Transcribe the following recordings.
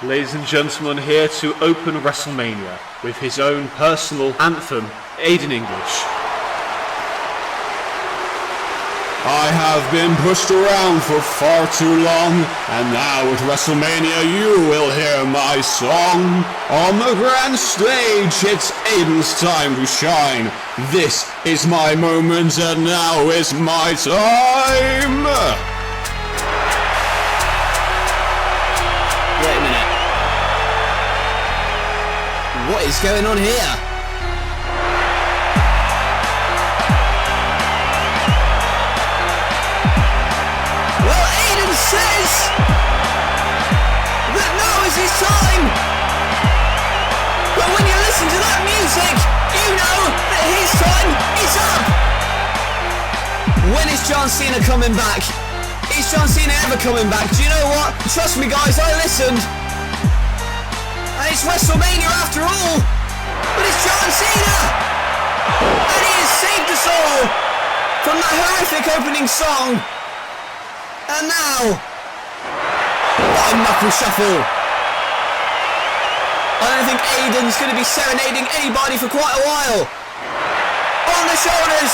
Ladies and gentlemen, here to open WrestleMania with his own personal anthem, Aiden English. I have been pushed around for far too long, and now at WrestleMania you will hear my song. On the grand stage, it's Aiden's time to shine. This is my moment, and now is my time. Wait a minute. What is going on here? Says that now is his time, but when you listen to that music, you know that his time is up. When is John Cena coming back? Is John Cena ever coming back? Do you know what? Trust me guys, I listened, and it's WrestleMania after all, but it's John Cena, and he has saved us all from that horrific opening song. And now, what a knuckle shuffle. I don't think Aiden's going to be serenading anybody for quite a while. On the shoulders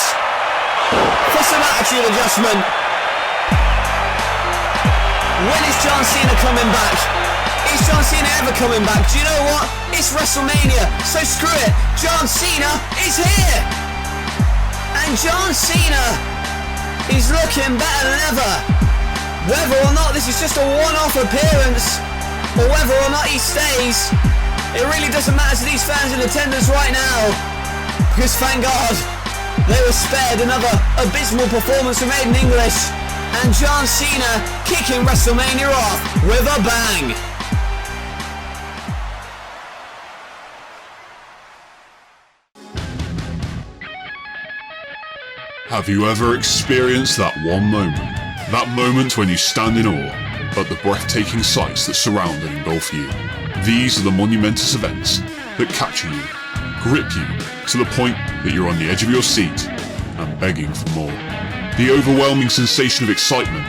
for some attitude adjustment. When is John Cena coming back? Is John Cena ever coming back? Do you know what? It's WrestleMania, so screw it. John Cena is here. And John Cena is looking better than ever. Whether or not this is just a one-off appearance, or whether or not he stays, it really doesn't matter to these fans in attendance right now, because thank God, they were spared another abysmal performance from Aiden English, and John Cena kicking WrestleMania off with a bang. Have you ever experienced that one moment? That moment when you stand in awe at the breathtaking sights that surround and engulf you. These are the monumentous events that capture you, grip you to the point that you're on the edge of your seat and begging for more. The overwhelming sensation of excitement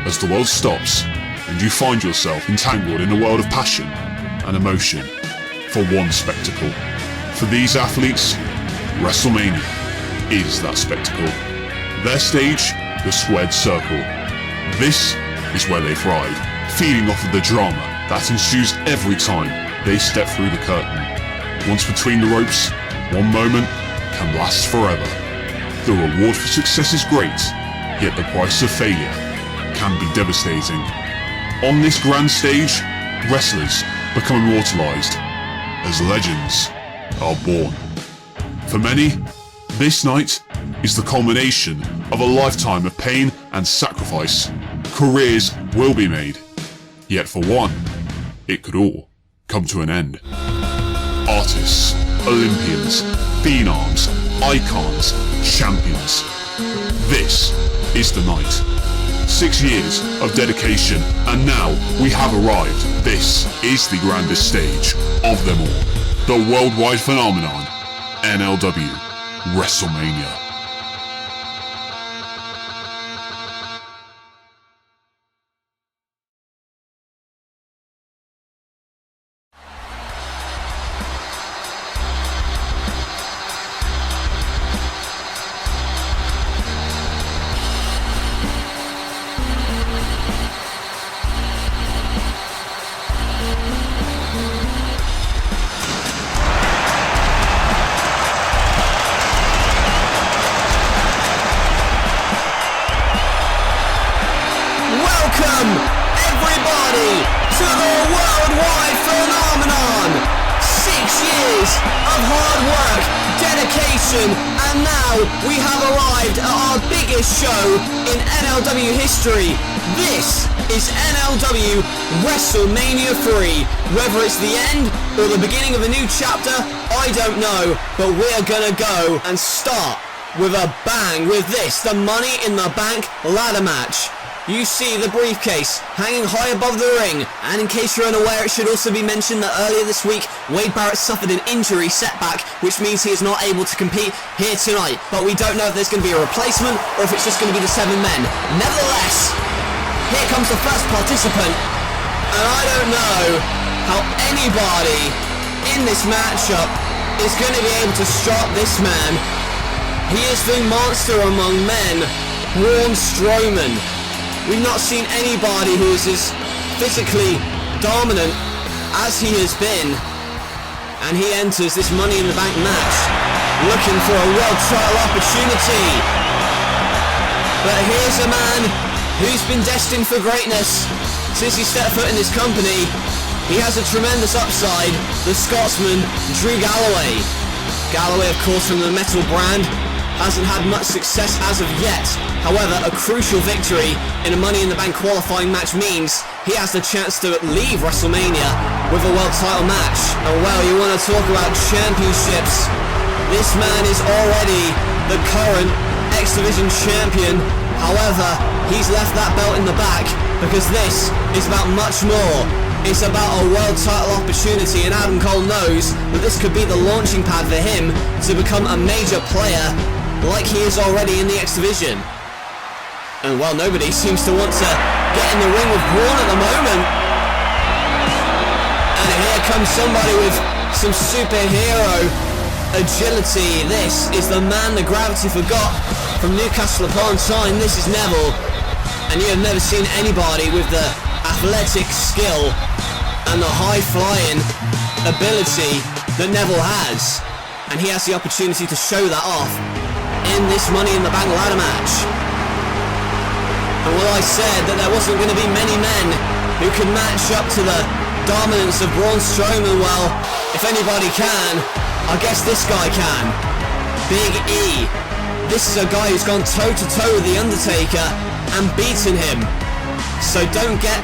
as the world stops and you find yourself entangled in a world of passion and emotion for one spectacle. For these athletes, WrestleMania is that spectacle. Their stage, the squared circle. This is where they thrive, feeding off of the drama that ensues every time they step through the curtain. Once between the ropes, one moment can last forever. The reward for success is great, yet the price of failure can be devastating. On this grand stage, wrestlers become immortalized as legends are born. For many, this night is the culmination of a lifetime of pain and sacrifice. Careers will be made, yet for one, it could all come to an end. Artists, Olympians, phenoms, icons, champions. This is the night. 6 years of dedication, and now we have arrived. This is the grandest stage of them all. The worldwide phenomenon, NLW WrestleMania. Welcome, everybody, to the worldwide phenomenon. 6 years of hard work, dedication, and now we have arrived at our biggest show in NLW history. This is NLW WrestleMania 3. Whether it's the end or the beginning of a new chapter, I don't know, but we're gonna go and start with a bang with this, the Money in the Bank ladder match. You see the briefcase hanging high above the ring, and in case you're unaware, it should also be mentioned that earlier this week, Wade Barrett suffered an injury setback, which means he is not able to compete here tonight. But we don't know if there's going to be a replacement, or if it's just going to be the 7 men. Nevertheless, here comes the first participant, and I don't know how anybody in this matchup is going to be able to stop this man. He is the monster among men, Braun Strowman. We've not seen anybody who is as physically dominant as he has been. And he enters this Money in the Bank match looking for a world title opportunity. But here's a man who's been destined for greatness since he stepped foot in this company. He has a tremendous upside, the Scotsman, Drew Galloway. Galloway, of course, from the Metal brand, hasn't had much success as of yet. However, a crucial victory in a Money in the Bank qualifying match means he has the chance to leave WrestleMania with a world title match. And well, you want to talk about championships. This man is already the current X Division champion. However, he's left that belt in the back because this is about much more. It's about a world title opportunity, and Adam Cole knows that this could be the launching pad for him to become a major player like he is already in the X Division. And well, nobody seems to want to get in the ring with Braun at the moment. And here comes somebody with some superhero agility. This is the man the gravity forgot from Newcastle upon Tyne. This is Neville. And you have never seen anybody with the athletic skill and the high-flying ability that Neville has. And he has the opportunity to show that off in this Money in the Bank ladder match. And well, I said that there wasn't going to be many men who could match up to the dominance of Braun Strowman. Well, if anybody can, I guess this guy can. Big E. This is a guy who's gone toe-to-toe with The Undertaker and beaten him. So don't get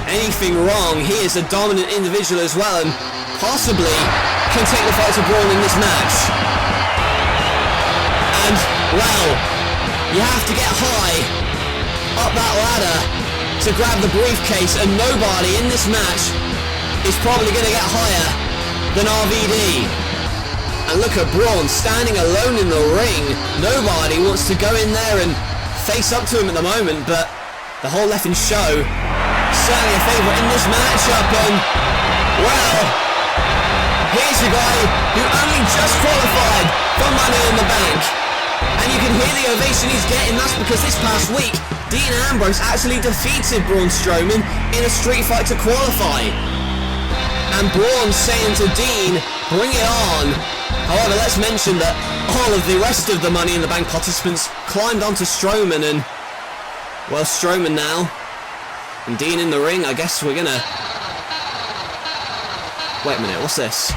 anything wrong. He is a dominant individual as well, and possibly can take the fight to Braun in this match. And, well, you have to get high up that ladder to grab the briefcase, and nobody in this match is probably going to get higher than RVD. And look at Braun standing alone in the ring. Nobody wants to go in there and face up to him at the moment, but the whole effing show certainly a favourite in this matchup. And well, here's a guy who only just qualified for Money in the Bank, and you can hear the ovation he's getting. That's because this past week Dean Ambrose actually defeated Braun Strowman in a street fight to qualify. And Braun saying to Dean, bring it on. However, let's mention that all of the rest of the Money in the Bank participants climbed onto Strowman, and well, Strowman now and Dean in the ring. I guess we're gonna... Wait a minute, what's this?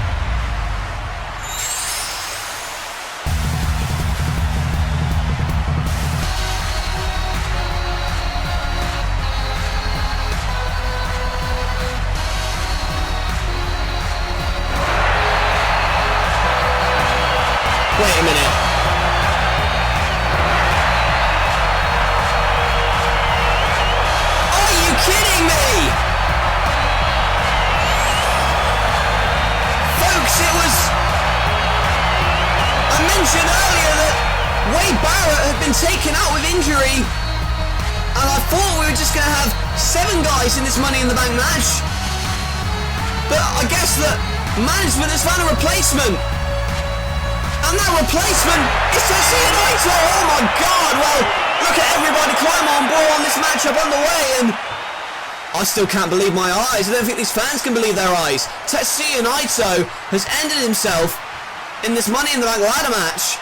Wait a minute. Are you kidding me? Folks, it was... I mentioned earlier that Wade Barrett had been taken out with injury, and I thought we were just going to have 7 guys in this Money in the Bank match. But I guess that management has found a replacement. And that replacement is Tetsuya Naito. Oh my god, well, look at everybody climb on board on this matchup underway, and I still can't believe my eyes. I don't think these fans can believe their eyes. Tetsuya Naito has ended himself in this Money in the Bank ladder match,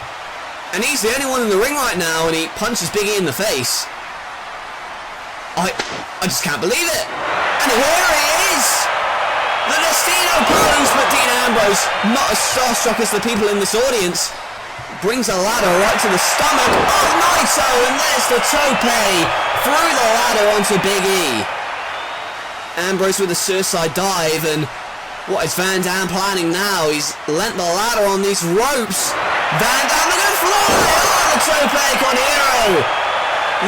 and he's the only one in the ring right now, and he punches Big E in the face. I just can't believe it. And here he is. The Destino goes, but Dean Ambrose, not as starstruck as the people in this audience, brings a ladder right to the stomach of Naito, and there's the tope through the ladder onto Big E. Ambrose with a suicide dive, and what is Van Dam planning now? He's lent the ladder on these ropes. Van Dam going to fly! Oh, the tope con hero!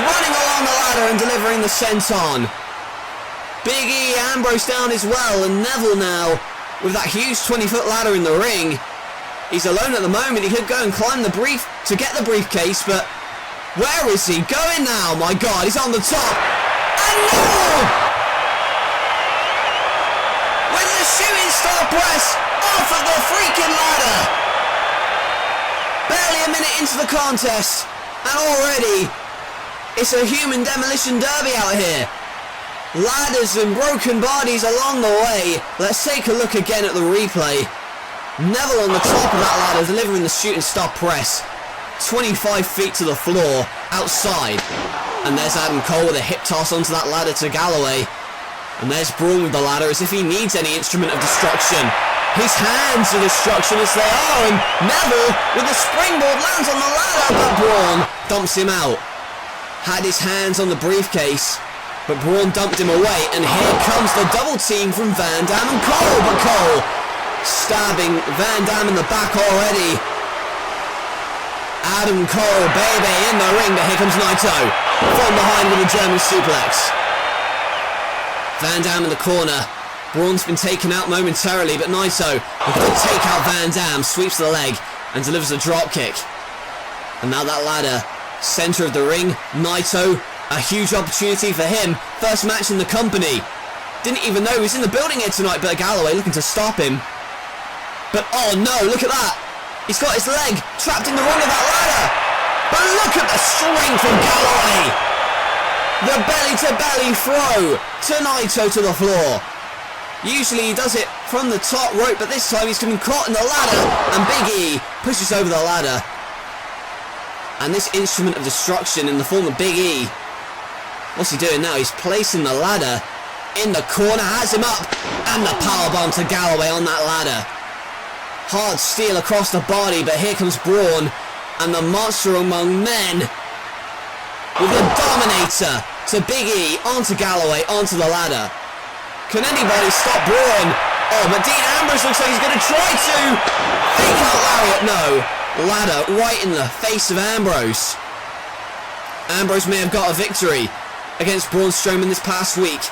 Running along the ladder and delivering the senton. Big E, Ambrose down as well, and Neville now with that huge 20-foot ladder in the ring. He's alone at the moment. He could go and climb the to get the briefcase, but where is he going now? My god, he's on the top. And Neville! With the shooting star press off of the freaking ladder. Barely a minute into the contest, and already it's a human demolition derby out here. Ladders and broken bodies along the way. Let's take a look again at the replay. Neville on the top of that ladder delivering the shooting star press. 25 feet to the floor, outside. And there's Adam Cole with a hip toss onto that ladder to Galloway. And there's Braun with the ladder as if he needs any instrument of destruction. His hands are destruction as they are, and Neville with the springboard lands on the ladder, but Braun dumps him out. Had his hands on the briefcase, but Braun dumped him away, and here comes the double team from Van Dam and Cole, but Cole stabbing Van Dam in the back already. Adam Cole, baby, in the ring, but here comes Naito from behind with a German suplex. Van Dam in the corner. Braun's been taken out momentarily, but Naito, with the take out Van Dam, sweeps the leg and delivers a drop kick. And now that ladder, center of the ring, Naito, a huge opportunity for him. First match in the company. Didn't even know he was in the building here tonight, but Galloway looking to stop him. But oh no, look at that. He's got his leg trapped in the rung of that ladder. But look at the strength from Galloway. The belly-to-belly throw to Naito to the floor. Usually he does it from the top rope, but this time he's getting caught in the ladder, and Big E pushes over the ladder. And this instrument of destruction in the form of Big E, what's he doing now? He's placing the ladder in the corner, has him up, and the powerbomb to Galloway on that ladder. Hard steel across the body, but here comes Braun, and the monster among men, with the Dominator to Big E, onto Galloway, onto the ladder. Can anybody stop Braun? Oh, but Dean Ambrose looks like he's going to try to fake out lariat. No. Ladder right in the face of Ambrose. Ambrose may have got a victory against Braun Strowman this past week.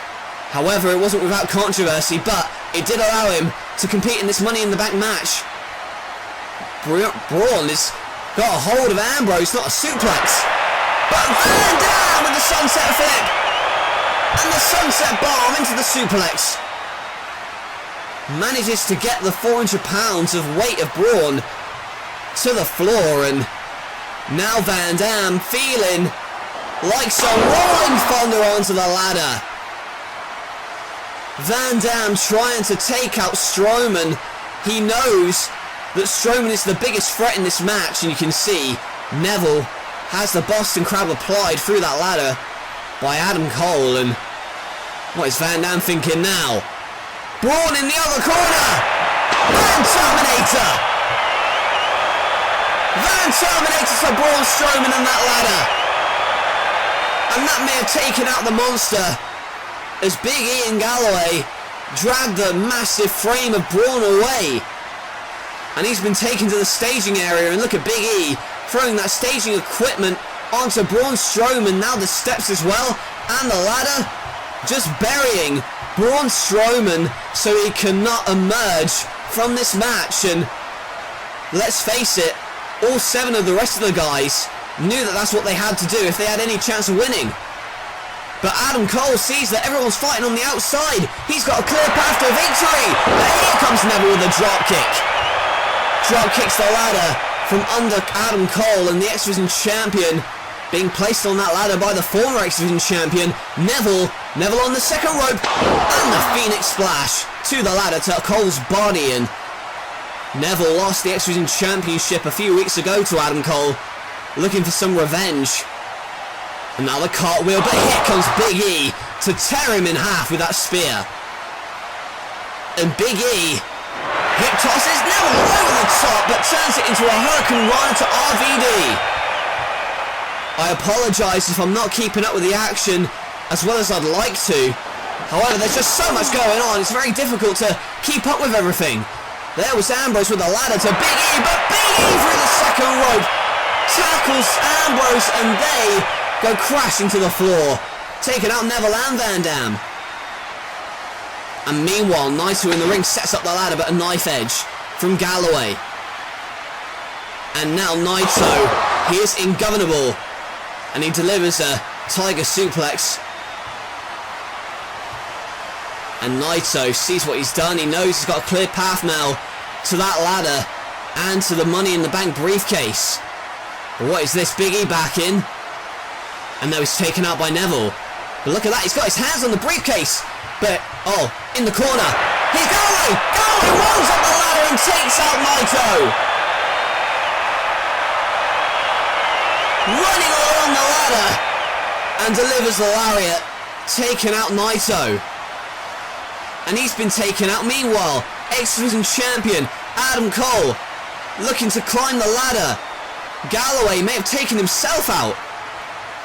However, it wasn't without controversy, but it did allow him to compete in this Money in the Bank match. Braun has got a hold of Ambrose, not a suplex. But Van Dam with the sunset flip. And the sunset bomb into the suplex. Manages to get the 400 pounds of weight of Braun to the floor, and now Van Dam feeling like some rolling thunder onto the ladder. Van Dam trying to take out Strowman. He knows that Strowman is the biggest threat in this match, and you can see Neville has the Boston Crab applied through that ladder by Adam Cole, and what is Van Dam thinking now? Braun in the other corner! Van Terminator! Van Terminator to Braun Strowman in that ladder! And that may have taken out the monster as Big E and Galloway dragged the massive frame of Braun away. And he's been taken to the staging area, and look at Big E throwing that staging equipment onto Braun Strowman, now the steps as well, and the ladder, just burying Braun Strowman so he cannot emerge from this match. And let's face it, all 7 of the rest of the guys knew that that's what they had to do if they had any chance of winning. But Adam Cole sees that everyone's fighting on the outside. He's got a clear path to victory. But here comes Neville with a drop kick. Drop kicks the ladder from under Adam Cole, and the X-Division champion being placed on that ladder by the former X-Division champion, Neville. Neville on the second rope, and the Phoenix Splash to the ladder to Cole's body, and Neville lost the X-Division championship a few weeks ago to Adam Cole, looking for some revenge. And now the cartwheel, but here comes Big E to tear him in half with that spear. And Big E hip tosses Neville over the top, but turns it into a Hurricane Rana to RVD. I apologise if I'm not keeping up with the action as well as I'd like to. However, there's just so much going on, it's very difficult to keep up with everything. There was Ambrose with a ladder to Big E, but Big E through the second rope tackles Ambrose, and they go crashing to the floor, taking out Neville and Van Dam. And meanwhile, Naito in the ring sets up the ladder, but a knife edge from Galloway. And now Naito, he is ingovernable, and he delivers a Tiger suplex. And Naito sees what he's done. He knows he's got a clear path now to that ladder and to the Money in the Bank briefcase. But what is this? Big E back in. And now he's taken out by Neville. But look at that, he's got his hands on the briefcase. But, oh, in the corner. He's Gallows! Gallows rolls up the ladder and takes out Naito. Running along the ladder and delivers the lariat, taking out Naito. And he's been taken out. Meanwhile, X-Division Champion Adam Cole looking to climb the ladder. Galloway may have taken himself out.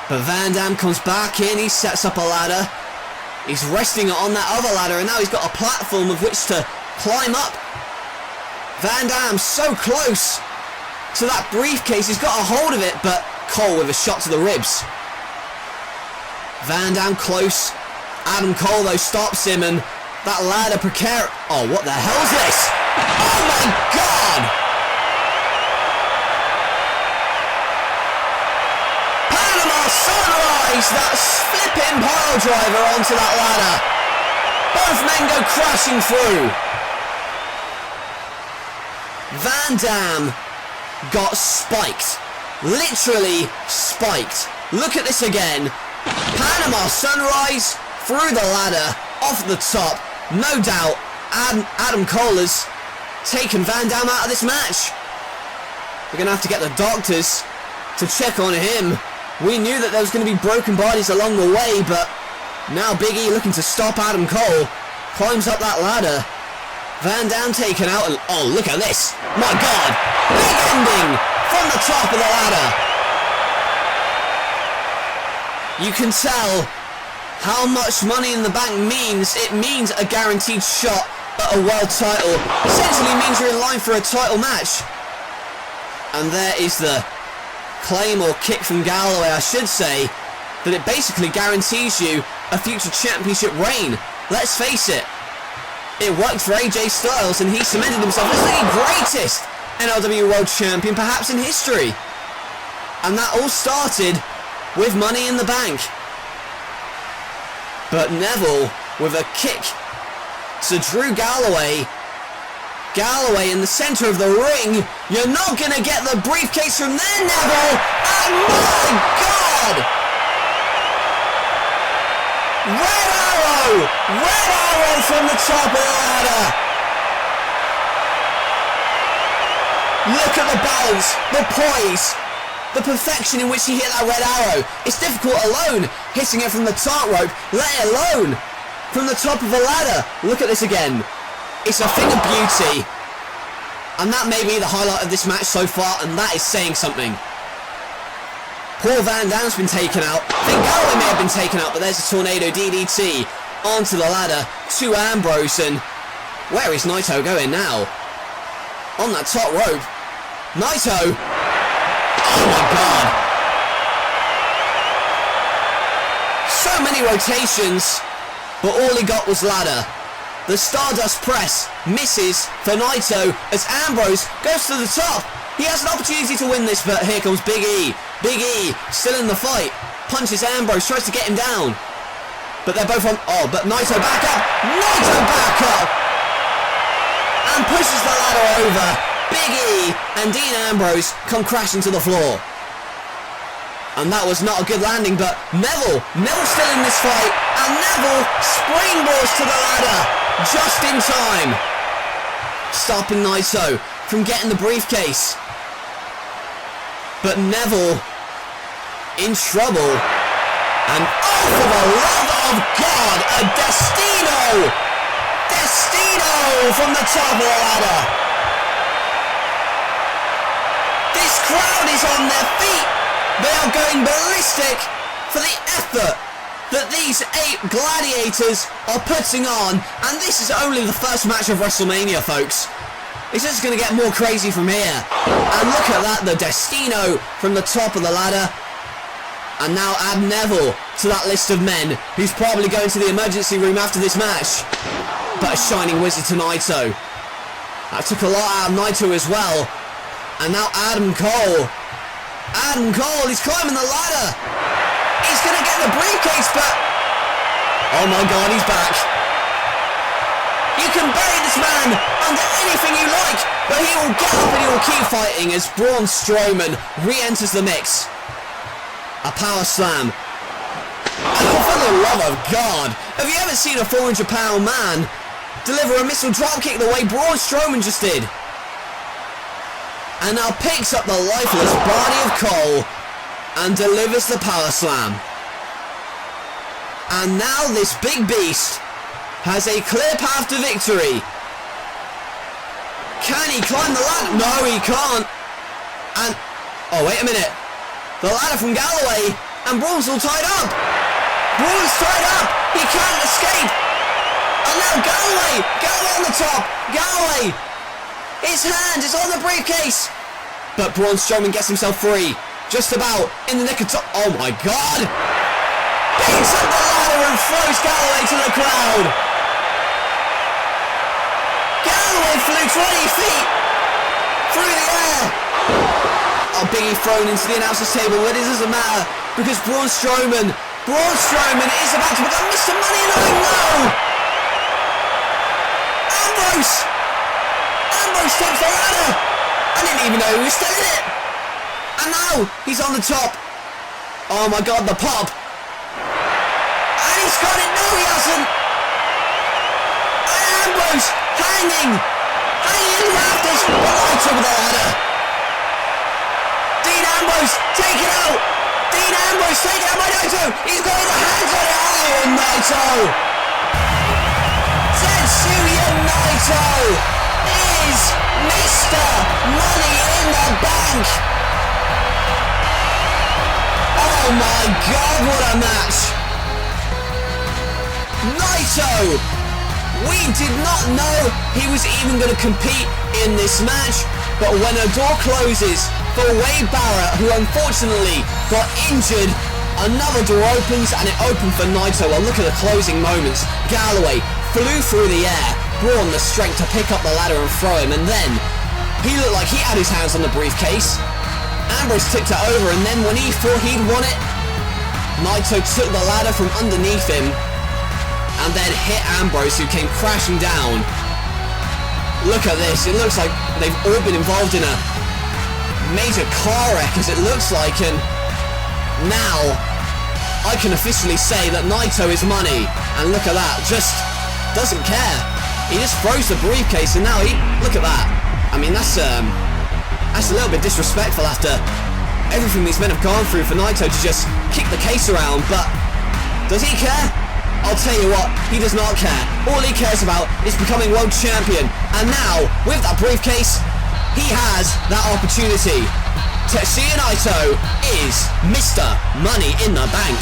But Van Dam comes back in, he sets up a ladder. He's resting on that other ladder and now he's got a platform of which to climb up. Van Dam so close to that briefcase, he's got a hold of it, but Cole with a shot to the ribs. Van Dam close. Adam Cole though stops him and that ladder precarious. Oh, what the hell's this? Oh my god! Panama Sunrise, that flipping pile driver onto that ladder. Both men go crashing through. Van Dam got spiked. Literally spiked. Look at this again. Panama Sunrise through the ladder, off the top. No doubt, Adam Cole has taken Van Dam out of this match. We're going to have to get the doctors to check on him. We knew that there was going to be broken bodies along the way, but now Big E looking to stop Adam Cole. Climbs up that ladder. Van Dam taken out, and oh, look at this. My God, big ending from the top of the ladder. You can tell how much Money in the Bank means. It means a guaranteed shot at a world title. Essentially means you're in line for a title match. And there is the claim or kick from Galloway, I should say, that it basically guarantees you a future championship reign. Let's face it, it worked for AJ Styles and he cemented himself as the greatest NLW World Champion perhaps in history. And that all started with Money in the Bank. But Neville with a kick to Drew Galloway. Galloway in the centre of the ring. You're not going to get the briefcase from there, Neville. And my God! Red arrow! Red arrow from the top of the ladder. Look at the balance, the poise, the perfection in which he hit that red arrow. It's difficult alone, hitting it from the top rope, let alone from the top of a ladder. Look at this again. It's a thing of beauty. And that may be the highlight of this match so far, and that is saying something. Poor Van Dam's been taken out. I think Galloway may have been taken out, but there's a tornado DDT onto the ladder to Ambrose, and where is Naito going now? On that top rope. Naito! Oh my God! So many rotations, but all he got was ladder. The Stardust Press misses for Naito as Ambrose goes to the top. He has an opportunity to win this, but here comes Big E. Big E still in the fight. Punches Ambrose, tries to get him down. But they're both on... Oh, but Naito back up. Naito back up. And pushes the ladder over. Big E and Dean Ambrose come crashing to the floor. And that was not a good landing, but Neville still in this fight. And Neville springboards to the ladder just in time. Stopping Naito from getting the briefcase. But Neville in trouble. And oh, for the love of God, a Destino! Destino from the top of the ladder. This crowd is on their feet. They are going ballistic for the effort that these 8 gladiators are putting on. And this is only the first match of WrestleMania, folks. It's just going to get more crazy from here. And look at that, the Destino from the top of the ladder. And now add Neville to that list of men who's probably going to the emergency room after this match. But a shining wizard to Naito. That took a lot out of Naito as well. And now Adam Cole. Adam Cole, he's climbing the ladder. He's going to get the briefcase, but... Oh my God, he's back. man under anything you like, but he will get up and he will keep fighting as Braun Strowman re-enters the mix. A power slam. And for the love of God, have you ever seen a 400-pound man deliver a missile dropkick the way Braun Strowman just did? And now picks up the lifeless body of Cole and delivers the power slam. And now this big beast has a clear path to victory. Can he climb the ladder? No, he can't. And, oh wait a minute. The ladder from Galloway, and Braun's all tied up. Braun's tied up. He can't escape. And now Galloway on the top. Galloway. His hand is on the briefcase. But Braun Strowman gets himself free. Just about in the nick of time. Oh my God. Picks up the ladder and throws Galloway to the crowd. Galloway flew 20 feet through the air. Oh, Biggie thrown into the announcer's table, but it doesn't matter because Braun Strowman is about to become Mr. Money in the Ring. No! Ambrose takes the ladder. I didn't even know he was still in it. And now he's on the top. Oh my God, the pop. And he's got it. No, he hasn't. And Ambrose hanging in the rafters, but right over the ladder. Dean Ambrose, take it out. Dean Ambrose, take it out by Naito. He's got his hands on it. Oh, Naito. Tetsuya Naito is Mr. Money in the Bank. Oh my God, what a match. Naito. We did not know he was even going to compete in this match, but when a door closes for Wade Barrett, who unfortunately got injured, another door opens, and it opened for Naito. Well, look at the closing moments. Galloway flew through the air, Braun the strength to pick up the ladder and throw him, and then he looked like he had his hands on the briefcase. Ambrose tipped it over, and then when he thought he'd won it, Naito took the ladder from underneath him and then hit Ambrose, who came crashing down. Look at this. It looks like they've all been involved in a major car wreck, as it looks like, and now I can officially say that Naito is Money. And look at that, just doesn't care. He just throws the briefcase, and now look at that. I mean, that's a little bit disrespectful after everything these men have gone through for Naito to just kick the case around, but does he care? I'll tell you what, he does not care. All he cares about is becoming world champion. And now, with that briefcase, he has that opportunity. Tetsuya Naito is Mr. Money in the Bank.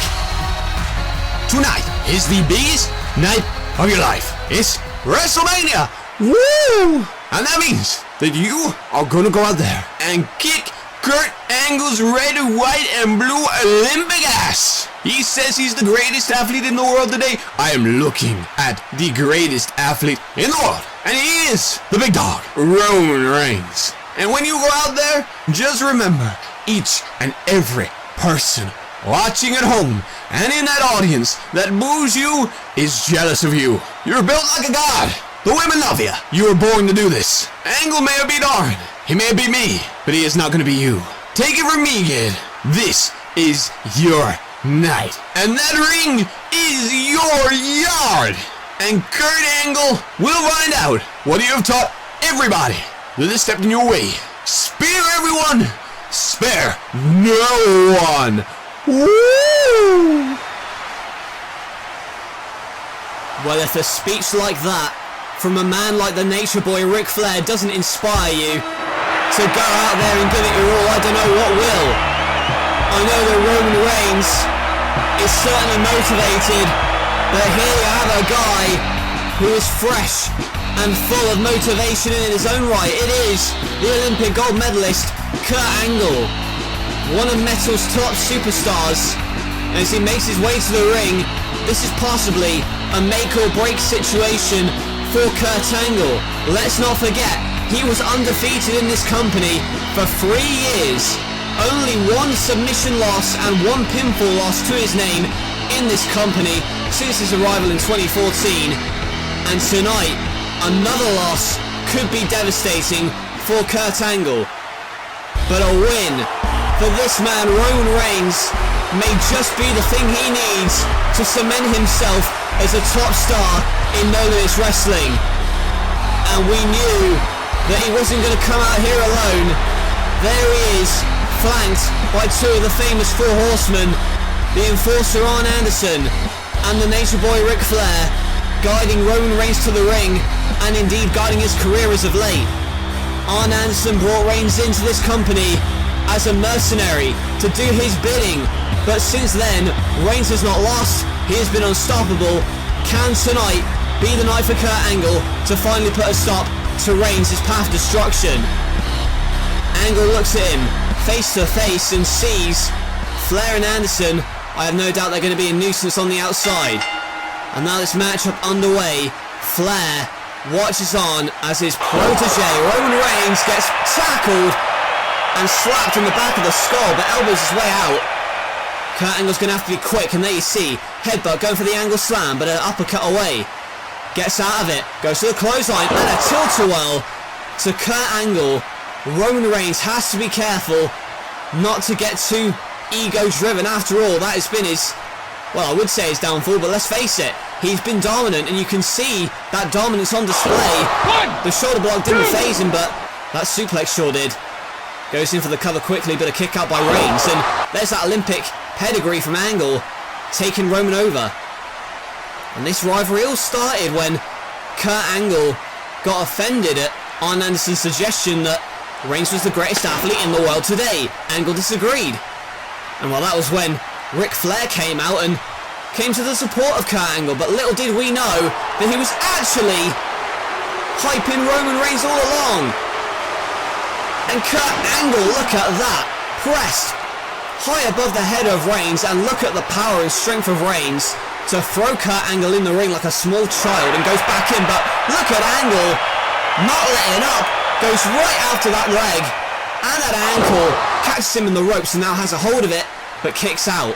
Tonight is the biggest night of your life. It's WrestleMania! Woo! And that means that you are gonna go out there and kick Kurt Angle's red, white, and blue Olympic ass. He says he's the greatest athlete in the world today. I am looking at the greatest athlete in the world, and he is the big dog, Roman Reigns. And when you go out there, just remember, each and every person watching at home and in that audience that boos you is jealous of you. You're built like a god. The women love you. You were born to do this. Angle may have beat Arn. He may beat me, but he is not going to be you. Take it from me, kid. This is your night. And that ring is your yard. And Kurt Angle will find out what you have taught everybody that has stepped in your way. Spare everyone. Spare no one. Woo! Well, if a speech like that from a man like the Nature Boy Ric Flair doesn't inspire you to go out there and give it your all, I don't know what will. I know that Roman Reigns is certainly motivated, but here you have a guy who is fresh and full of motivation in his own right. It is the Olympic gold medalist, Kurt Angle, one of metal's top superstars. As he makes his way to the ring, this is possibly a make or break situation for Kurt Angle. Let's not forget, he was undefeated in this company for 3 years. Only one submission loss and one pinfall loss to his name in this company since his arrival in 2014. And tonight, another loss could be devastating for Kurt Angle. But a win for this man, Roman Reigns, may just be the thing he needs to cement himself as a top star in No Limits Wrestling. And we knew that he wasn't going to come out here alone. There he is, flanked by two of the famous Four Horsemen, the Enforcer Arn Anderson and the Nature Boy Ric Flair, guiding Roman Reigns to the ring and indeed guiding his career as of late. Arn Anderson brought Reigns into this company as a mercenary to do his bidding, but since then Reigns has not lost, he has been unstoppable. Can tonight be the night for Kurt Angle to finally put a stop to Reigns' path of destruction? Angle looks at him face to face and sees Flair and Anderson. I have no doubt they're going to be a nuisance on the outside. And now this matchup underway. Flair watches on as his protege Roman Reigns gets tackled and slapped in the back of the skull, but elbows his way out. Kurt Angle's going to have to be quick, and there you see headbutt going for the Angle slam, but an uppercut away. Gets out of it, goes to the clothesline and a tilt-a-whirl to Kurt Angle. Roman Reigns has to be careful not to get too ego-driven. After all, that has been his, well, I would say his downfall, but let's face it, he's been dominant, and you can see that dominance on display. The shoulder block didn't phase him, but that suplex sure did. Goes in for the cover quickly, but a kick out by Reigns, and there's that Olympic pedigree from Angle, taking Roman over. And this rivalry all started when Kurt Angle got offended at Arn Anderson's suggestion that Reigns was the greatest athlete in the world today. Angle disagreed. And well, that was when Ric Flair came out and came to the support of Kurt Angle, but little did we know that he was actually hyping Roman Reigns all along. And Kurt Angle, look at that, pressed high above the head of Reigns, and look at the power and strength of Reigns to throw Kurt Angle in the ring like a small child, and goes back in, but look at Angle not letting up, goes right after that leg, and that ankle catches him in the ropes and now has a hold of it, but kicks out.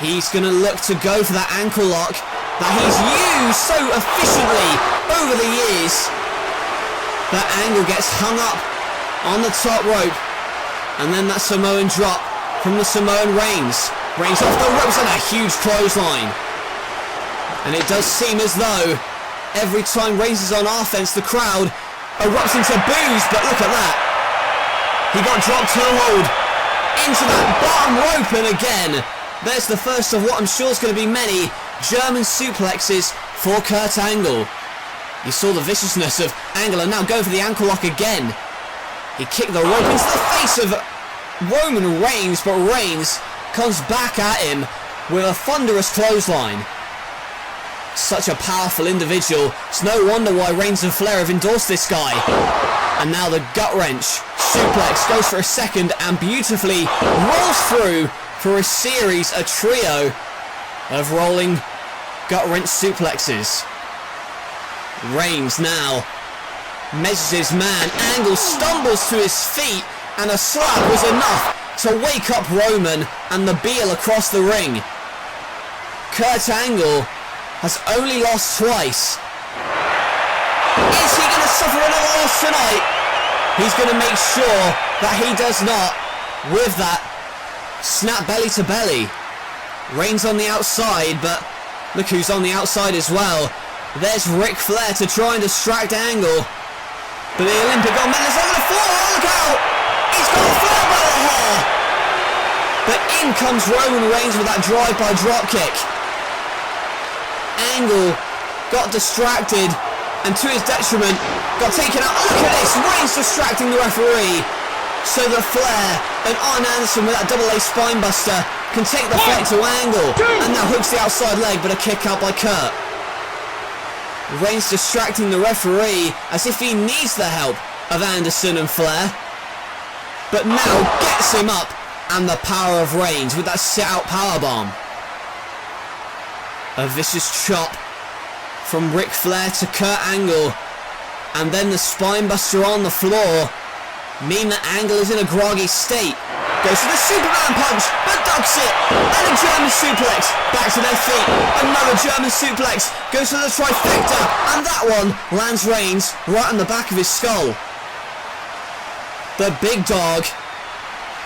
He's going to look to go for that ankle lock that he's used so efficiently over the years. That Angle gets hung up on the top rope, and then that Samoan drop from the Samoan Reigns. Reigns off the ropes and a huge clothesline. And it does seem as though every time Reigns is on offense, the crowd erupts into boos, but look at that. He got dropped to hold into that bottom rope, and again, there's the first of what I'm sure is going to be many German suplexes for Kurt Angle. You saw the viciousness of Angle, and now go for the ankle lock again. He kicked the rope into the face of Roman Reigns, but Reigns comes back at him with a thunderous clothesline. Such a powerful individual. It's no wonder why Reigns and Flair have endorsed this guy. And now the gut wrench suplex goes for a second and beautifully rolls through for a series, a trio of rolling gut wrench suplexes. Reigns now measures his man. Angle stumbles to his feet, and a slap was enough to wake up Roman and the Beal across the ring. Kurt Angle has only lost twice. Is he going to suffer another loss tonight? He's going to make sure that he does not with that snap belly to belly. Reigns on the outside, but look who's on the outside as well. There's Ric Flair to try and distract Angle. But the Olympic gold medalist on the floor. Oh, look out! He's got Flair by the hair. But in comes Roman Reigns with that drive-by dropkick. Angle got distracted, and to his detriment, got taken out. Look at this! Reigns distracting the referee, so that Flair and Arn Anderson with that double A spinebuster can take the fight to Angle, and now hooks the outside leg, but a kick out by Kurt. Reigns distracting the referee as if he needs the help of Anderson and Flair, but now gets him up, and the power of Reigns with that sit-out powerbomb. A vicious chop from Ric Flair to Kurt Angle, and then the spinebuster on the floor mean that Angle is in a groggy state. Goes for the Superman punch, but blocks it, and a German suplex. Back to their feet, another German suplex. Goes for the trifecta, and that one lands Reigns right on the back of his skull. The big dog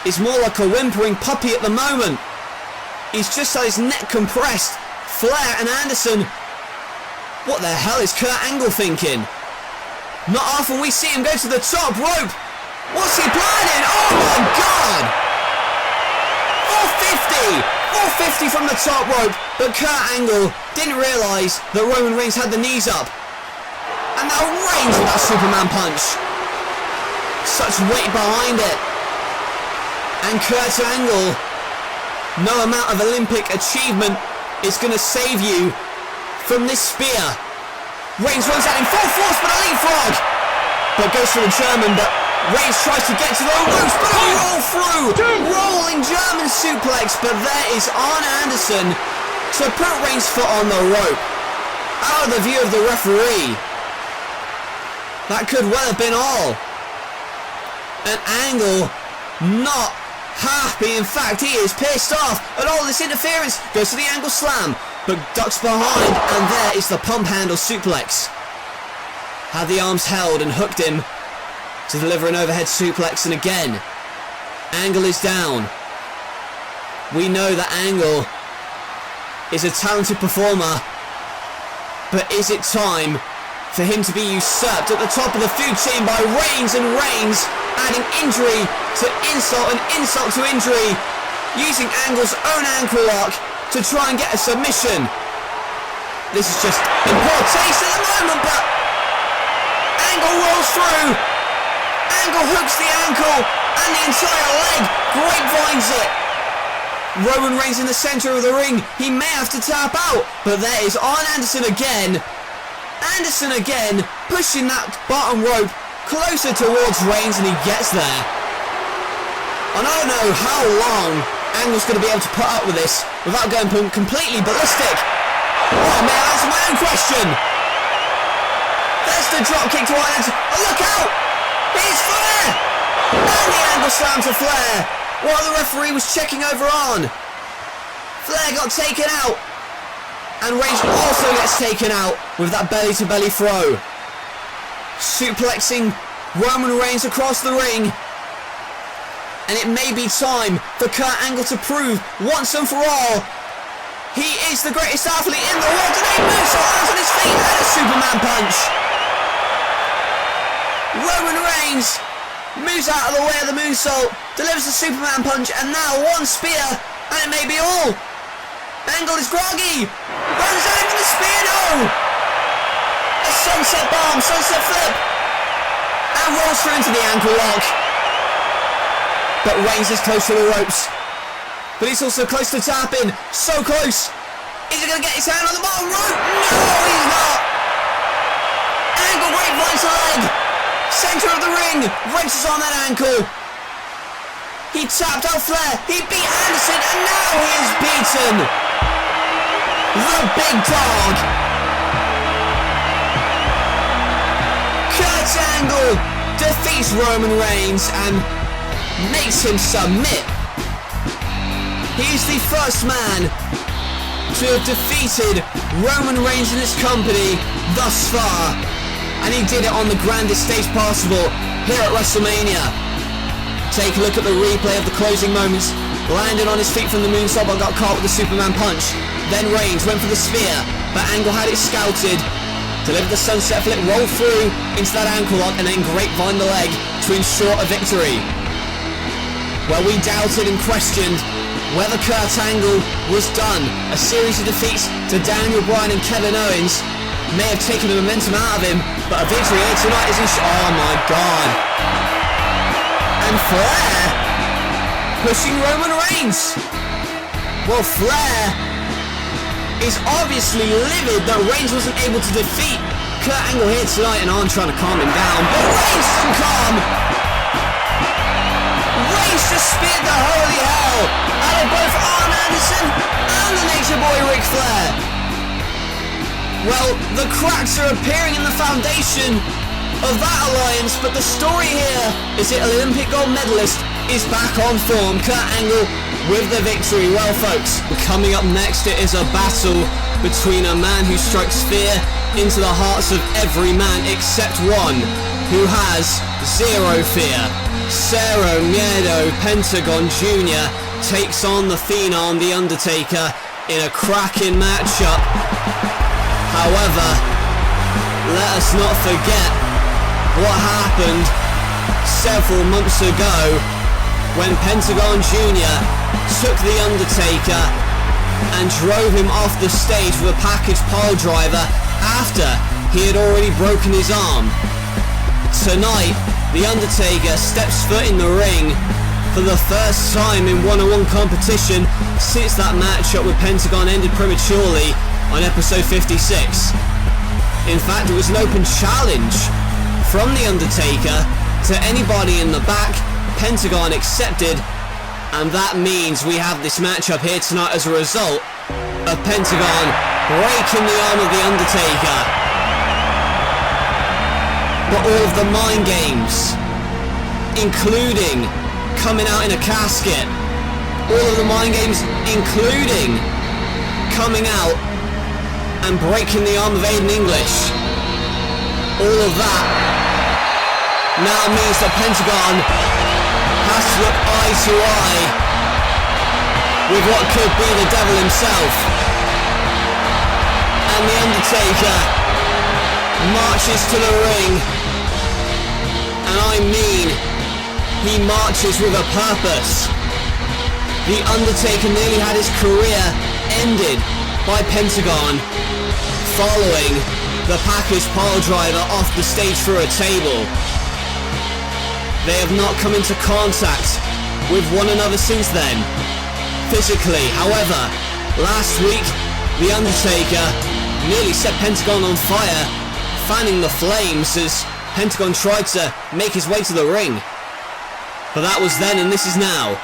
is more like a whimpering puppy at the moment. He's just had his neck compressed. Flair and Anderson. What the hell is Kurt Angle thinking? Not often we see him go to the top rope. What's he planning? Oh my god! 450 from the top rope, but Kurt Angle didn't realise that Roman Reigns had the knees up. And now Reigns with that Superman punch. Such weight behind it. And Kurt Angle, no amount of Olympic achievement is going to save you from this spear. Reigns runs out in full force, but a leapfrog. But goes for the German, but Reigns tries to get to the ropes, but a roll through. Rolling German suplex, but there is Arn Anderson to put Reigns' foot on the rope. Out of the view of the referee. That could well have been all. An Angle not happy. In fact, he is pissed off at all this interference. Goes to the Angle slam, but ducks behind, and there is the pump handle suplex. Had the arms held and hooked him to deliver an overhead suplex, and again, Angle is down. We know that Angle is a talented performer, but is it time for him to be usurped at the top of the food chain by Reigns, and Reigns adding injury to insult and insult to injury, using Angle's own ankle lock to try and get a submission. This is just in poor taste at the moment, but Angle rolls through. Angle hooks the ankle and the entire leg, grapevines it. Roman Reigns in the centre of the ring. He may have to tap out, but there is Arn Anderson again. Anderson again, pushing that bottom rope closer towards Reigns, and he gets there. And I don't know how long Angle's going to be able to put up with this without going completely ballistic. Oh man, that's my own question. There's the drop kick to Wyatt. Oh, look out! Here's Flair! And the Angle slam to Flair while the referee was checking over on. Flair got taken out. And Reigns also gets taken out with that belly-to-belly throw. Suplexing Roman Reigns across the ring. And it may be time for Kurt Angle to prove once and for all he is the greatest athlete in the world. And he moves lands on his feet and a Superman punch. Roman Reigns moves out of the way of the moonsault, delivers a Superman punch, and now one spear, and it may be all. Angle is groggy. Runs out for the spear, no! A sunset bomb, sunset flip, and rolls through into the ankle lock. But Reigns is close to the ropes. But he's also close to tapping. So close. Is he going to get his hand on the bottom rope? No, he's not. Angle grapevines the leg. Centre of the ring. Wrenches on that ankle. He tapped out Flair. He beat Anderson, and now he is beaten. The big dog. Kurt Angle defeats Roman Reigns and makes him submit. He's the first man to have defeated Roman Reigns and his company thus far, and he did it on the grandest stage possible here at WrestleMania. Take a look at the replay of the closing moments. Landed on his feet from the moonsault but got caught with the Superman punch. Then Reigns went for the spear, but Angle had it scouted. Delivered the sunset flip, rolled through into that ankle lock, and then grapevine the leg to ensure a victory. Well, we doubted and questioned whether Kurt Angle was done. A series of defeats to Daniel Bryan and Kevin Owens may have taken the momentum out of him, but a victory here tonight is oh my god. And Flair pushing Roman Reigns. Well, Flair is obviously livid that Reigns wasn't able to defeat Kurt Angle here tonight, and I'm trying to calm him down, but Reigns isn't calm. Reigns just speared the holy hell out of both Arn Anderson and the Nature Boy Ric Flair. Well, the cracks are appearing in the foundation of that alliance, but the story here is that Olympic gold medalist is back on form. Kurt Angle with the victory. Well, folks, coming up next, it is a battle between a man who strikes fear into the hearts of every man except one who has zero fear. Cero Miedo Pentagon Jr. takes on the Phenom, The Undertaker, in a cracking matchup. However, let us not forget what happened several months ago when Pentagon Jr. took The Undertaker and drove him off the stage with a package pile driver after he had already broken his arm. Tonight, The Undertaker steps foot in the ring for the first time in one-on-one competition since that matchup with Pentagon ended prematurely on episode 56. In fact, it was an open challenge from The Undertaker to anybody in the back. Pentagon accepted, and that means we have this matchup here tonight as a result of Pentagon breaking the arm of The Undertaker. But all of the mind games, including coming out in a casket, all of the mind games including coming out and breaking the arm of Aiden English, all of that now means that Pentagon has to look eye to eye with what could be the devil himself. And The Undertaker marches to the ring, and I mean he marches with a purpose. The Undertaker nearly had his career ended by Pentagon following the package pile driver off the stage through a table. They have not come into contact with one another since then, physically. However, last week, The Undertaker nearly set Pentagon on fire, fanning the flames as Pentagon tried to make his way to the ring. But that was then, and this is now.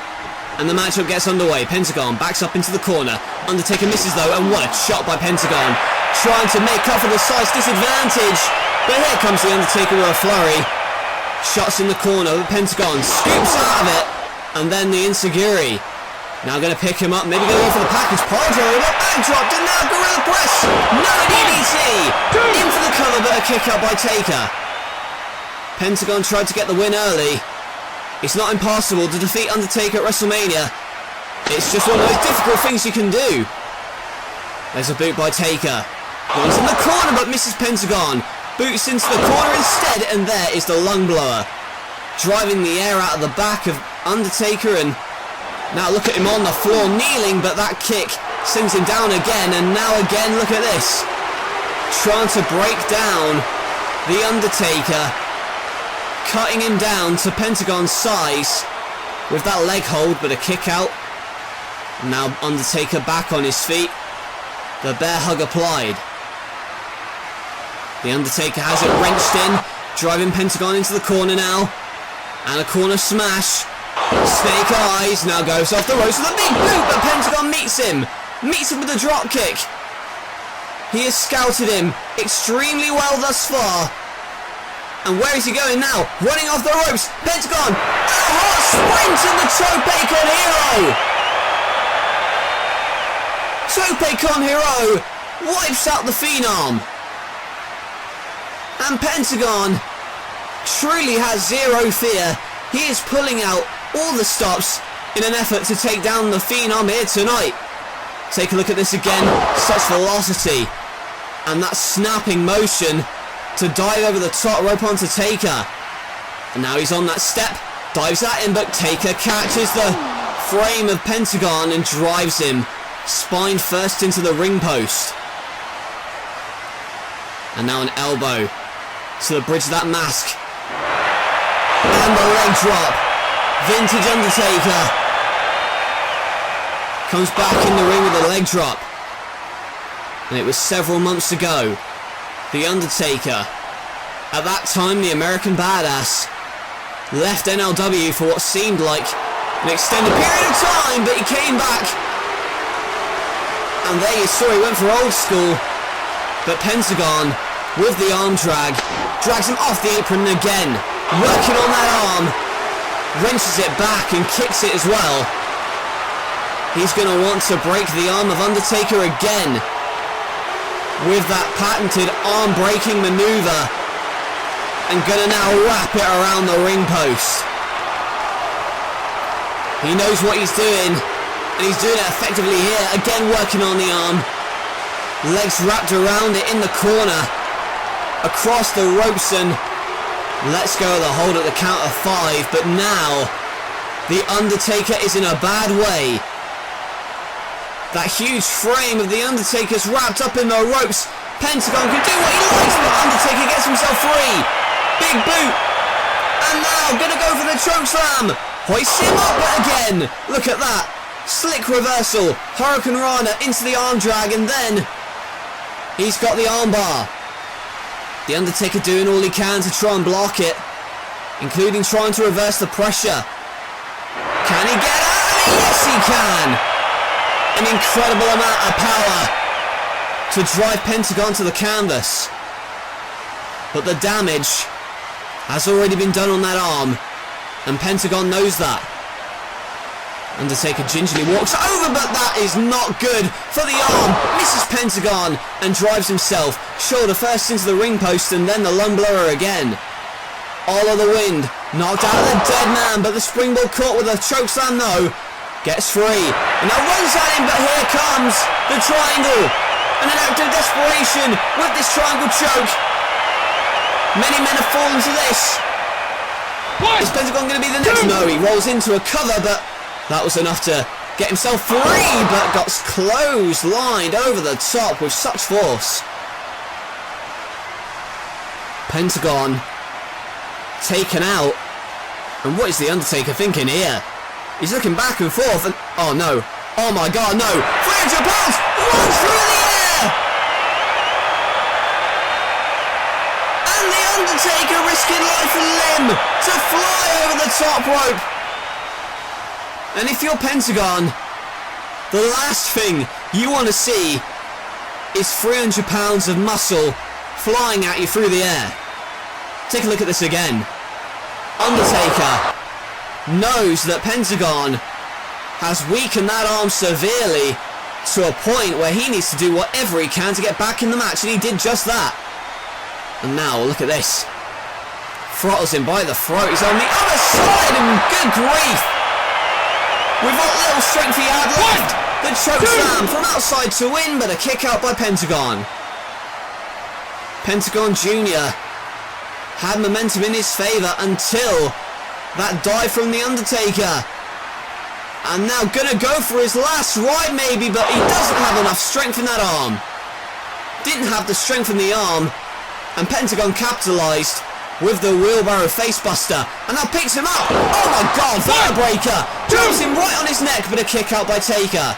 And the matchup gets underway. Pentagon backs up into the corner. Undertaker misses though, and what a shot by Pentagon, trying to make up for the size disadvantage. But here comes The Undertaker with a flurry. Shots in the corner, but Pentagon scoops out of it. And then the Insiguri now going to pick him up, maybe going to go for the package pile driver, but backdropped, and now Gorilla Press. No DDT! In for the cover, but a kick out by Taker. Pentagon tried to get the win early. It's not impossible to defeat Undertaker at WrestleMania. It's just one of those difficult things you can do. There's a boot by Taker. Runs in the corner but misses Pentagon. Boots into the corner instead, and there is the lung blower, driving the air out of the back of Undertaker. And now look at him on the floor kneeling, but that kick sends him down again, and now again, look at this. Trying to break down The Undertaker, cutting him down to Pentagon's size with that leg hold, but a kick out. Now Undertaker back on his feet, the bear hug applied. The Undertaker has it wrenched in, driving Pentagon into the corner now, and a corner smash. Snake Eyes now goes off the ropes with a big boot, but Pentagon meets him with a drop kick. He has scouted him extremely well thus far. And where is he going now? Running off the ropes. Pentagon, a hot sprint, and the Topecon Hero. Topecon Hero wipes out the Phenom. And Pentagon truly has zero fear. He is pulling out all the stops in an effort to take down the Phenom here tonight. Take a look at this again. Such velocity. And that snapping motion to dive over the top rope onto Taker. And now he's on that step, dives at him, but Taker catches the frame of Pentagon and drives him spine first into the ring post. And now an elbow to the bridge of that mask. And the leg drop. Vintage Undertaker comes back in the ring with a leg drop. And it was several months ago. The Undertaker, at that time the American Badass, left NLW for what seemed like an extended period of time, but he came back. And there you saw he went for old school. But Pentagon, with the arm drag, drags him off the apron again, working on that arm. wrenches it back and kicks it as well. He's going to want to break the arm of Undertaker again with that patented arm-breaking maneuver, and going to now wrap it around the ring post. He knows what he's doing, and he's doing it effectively here. Again working on the arm. Legs wrapped around it in the corner, across the ropes, and lets go of the hold at the count of 5. But now the Undertaker is in a bad way. That huge frame of the Undertaker's wrapped up in the ropes. Pentagon can do what he likes, but Undertaker gets himself free. Big boot. And now gonna go for the chokeslam. Hoists him up again. Look at that. Slick reversal. Hurricane Rana into the arm drag, and then he's got the armbar. The Undertaker doing all he can to try and block it, including trying to reverse the pressure. Can he get out of it? Yes, he can. An incredible amount of power to drive Pentagon to the canvas. But the damage has already been done on that arm, and Pentagon knows that. Undertaker gingerly walks over, but that is not good for the arm. Misses Pentagon and drives himself shoulder first into the ring post, and then the lung blower again. All of the wind knocked out of the dead man, but the springboard caught with a chokeslam though. Gets free, and now runs at him, but here comes the triangle, and an act of desperation with this triangle choke. Many men have fallen to this. Is Pentagon going to be the next? No, he rolls into a cover, but that was enough to get himself free, but got clotheslined over the top with such force. Pentagon taken out, and what is the Undertaker thinking here? He's looking back and forth, and oh no, oh my god, no, 300 pounds, runs through the air, and the Undertaker risking life and limb to fly over the top rope. And if you're Pentagon, the last thing you want to see is 300 pounds of muscle flying at you through the air. Take a look at this again. Undertaker knows that Pentagon has weakened that arm severely to a point where he needs to do whatever he can to get back in the match, and he did just that. And now look at this. Throttles him by the throat. He's on the other side, and good grief. With what little strength he had left, the chokeslam from outside to win, but a kick out by Pentagon. Pentagon Jr. had momentum in his favour until that dive from the Undertaker. And now gonna go for his last ride maybe, but he doesn't have enough strength in that arm. Didn't have the strength in the arm, and Pentagon capitalised with the wheelbarrow facebuster, and now picks him up. Oh my god, vertebreaker! Drops him right on his neck, but a kick out by Taker.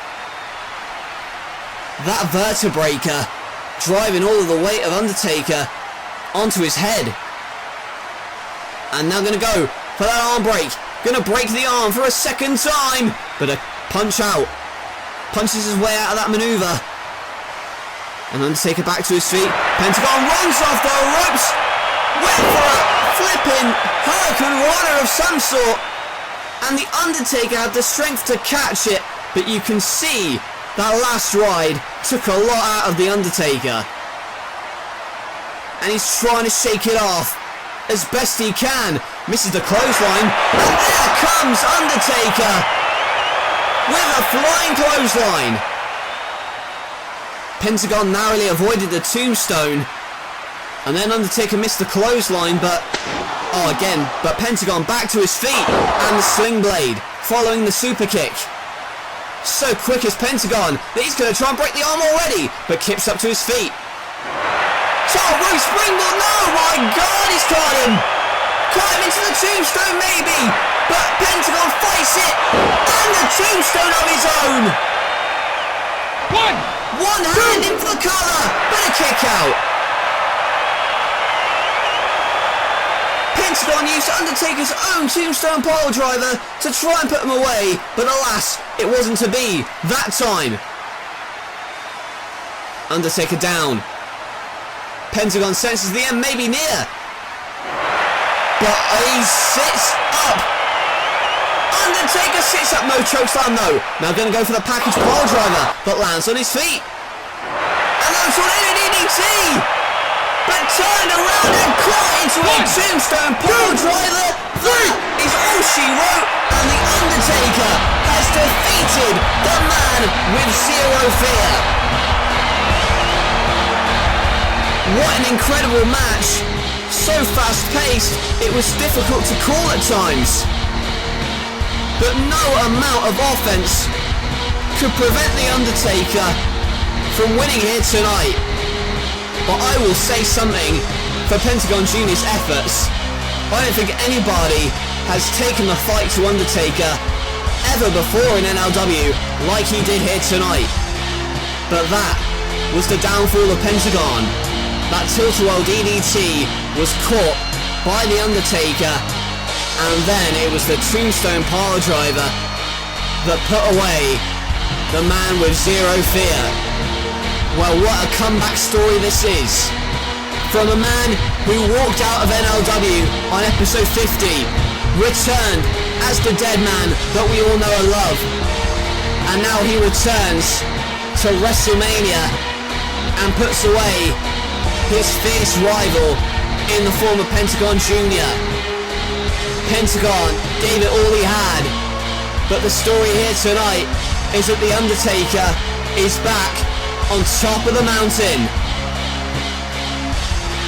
That vertebreaker driving all of the weight of Undertaker onto his head. And now gonna go for that arm break. Gonna break the arm for a second time, but a punch out. Punches his way out of that manoeuvre. And Undertaker back to his feet. Pentagon runs off the ropes. Went for a flipping Hurricane Rana of some sort. And the Undertaker had the strength to catch it, but you can see that last ride took a lot out of the Undertaker. And he's trying to shake it off as best he can. Misses the clothesline, and there comes Undertaker with a flying clothesline. Pentagon narrowly avoided the tombstone, and then Undertaker missed the clothesline, but Pentagon back to his feet, and the sling blade following the super kick. So quick is Pentagon that he's going to try and break the arm already, but kips up to his feet. Roof springboard, no, my god, he's caught him. Caught him into the tombstone maybe, but Pentagon fights it, and the tombstone of his own. One hand in for the cover, but a kick out. Pentagon used Undertaker's own tombstone pile driver to try and put him away, but alas, it wasn't to be that time. Undertaker down. Pentagon senses the end may be near, but he sits up Undertaker sits up, no chokeslam though. Now going to go for the package pile driver, but lands on his feet. And that's on a DDT. But turned around and caught into a tombstone pile driver. That is all she wrote, and the Undertaker has defeated the man with zero fear. What an incredible match. So fast paced, it was difficult to call at times. But no amount of offense could prevent the Undertaker from winning here tonight. But I will say something for Pentagon Jr.'s efforts. I don't think anybody has taken the fight to Undertaker ever before in NLW like he did here tonight. But that was the downfall of Pentagon. That tilt-a-whirl DDT was caught by the Undertaker, and then it was the tombstone pile driver that put away the man with zero fear. Well, what a comeback story this is. From a man who walked out of NLW on episode 50, returned as the dead man that we all know and love, and now he returns to WrestleMania and puts away his fierce rival in the form of Pentagon Jr. Pentagon gave it all he had, but the story here tonight is that the Undertaker is back on top of the mountain.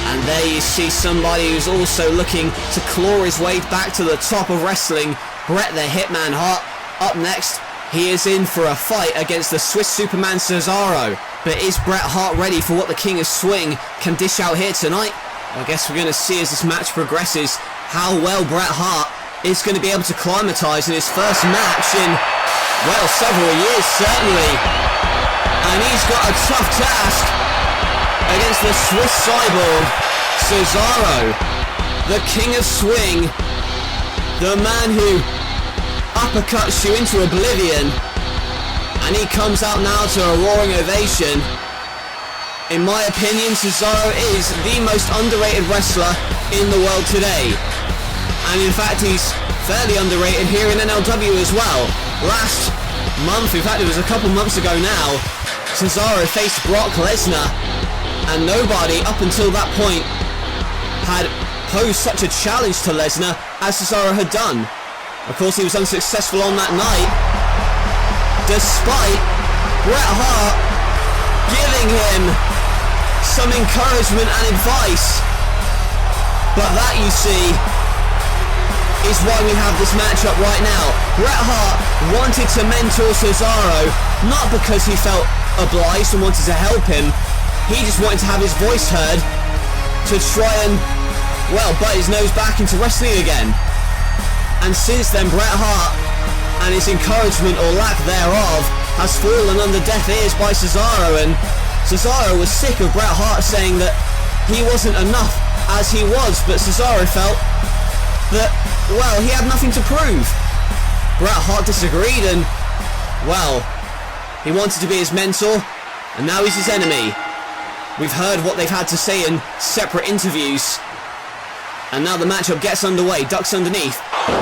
And there you see somebody who's also looking to claw his way back to the top of wrestling, Bret the Hitman Hart. Up next, he is in for a fight against the Swiss Superman Cesaro. But is Bret Hart ready for what the King of Swing can dish out here tonight? I guess we're going to see as this match progresses how well Bret Hart is going to be able to climatise in his first match in, well, several years certainly. And he's got a tough task against the Swiss cyborg Cesaro, the King of Swing, the man who uppercuts you into oblivion. And he comes out now to a roaring ovation. In my opinion, Cesaro is the most underrated wrestler in the world today. And in fact, he's fairly underrated here in NLW as well. Last month, in fact it was a couple months ago now, Cesaro faced Brock Lesnar, and nobody up until that point had posed such a challenge to Lesnar as Cesaro had done. Of course, he was unsuccessful on that night, despite Bret Hart giving him some encouragement and advice. But that, you see, is why we have this matchup right now. Bret Hart wanted to mentor Cesaro, not because he felt obliged and wanted to help him. He just wanted to have his voice heard to try and, well, butt his nose back into wrestling again. And since then, Bret Hart and his encouragement or lack thereof has fallen under deaf ears by Cesaro, and Cesaro was sick of Bret Hart saying that he wasn't enough as he was, but Cesaro felt that, well, he had nothing to prove. Bret Hart disagreed, and, well, he wanted to be his mentor, and now he's his enemy. We've heard what they've had to say in separate interviews, and now the matchup gets underway. Ducks underneath.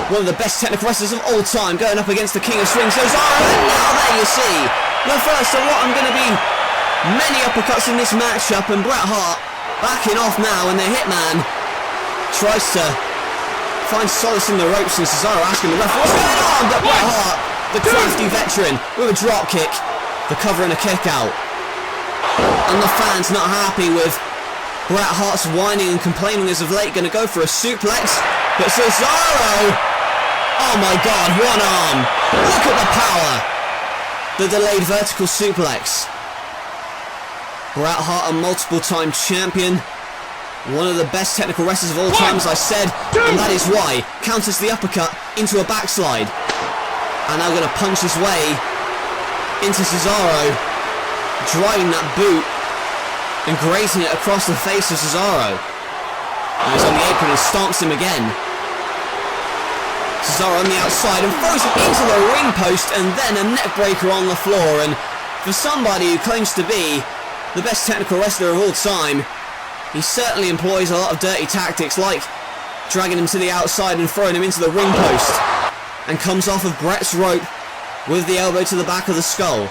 One of the best technical wrestlers of all time going up against the King of Swing, Cesaro, and now there you see the first of what I'm going to be many uppercuts in this matchup, and Bret Hart backing off now, and the Hitman tries to find solace in the ropes, and Cesaro asking the ref what's going on, but Bret Hart, the crafty veteran, with a drop kick, the cover and a kick out. And the fans not happy with Bret Hart's whining and complaining as of late, going to go for a suplex, but Cesaro, oh my god, one arm, look at the power, the delayed vertical suplex. Bret Hart, a multiple time champion, one of the best technical wrestlers of all time, as I said, and that is why, counters the uppercut into a backslide, and now going to punch his way into Cesaro, driving that boot and grazing it across the face of Cesaro. Now he's on the apron and stomps him again. Cesaro on the outside and throws him into the ring post, and then a neck breaker on the floor. And for somebody who claims to be the best technical wrestler of all time, he certainly employs a lot of dirty tactics, like dragging him to the outside and throwing him into the ring post. and comes off of Bret's rope with the elbow to the back of the skull.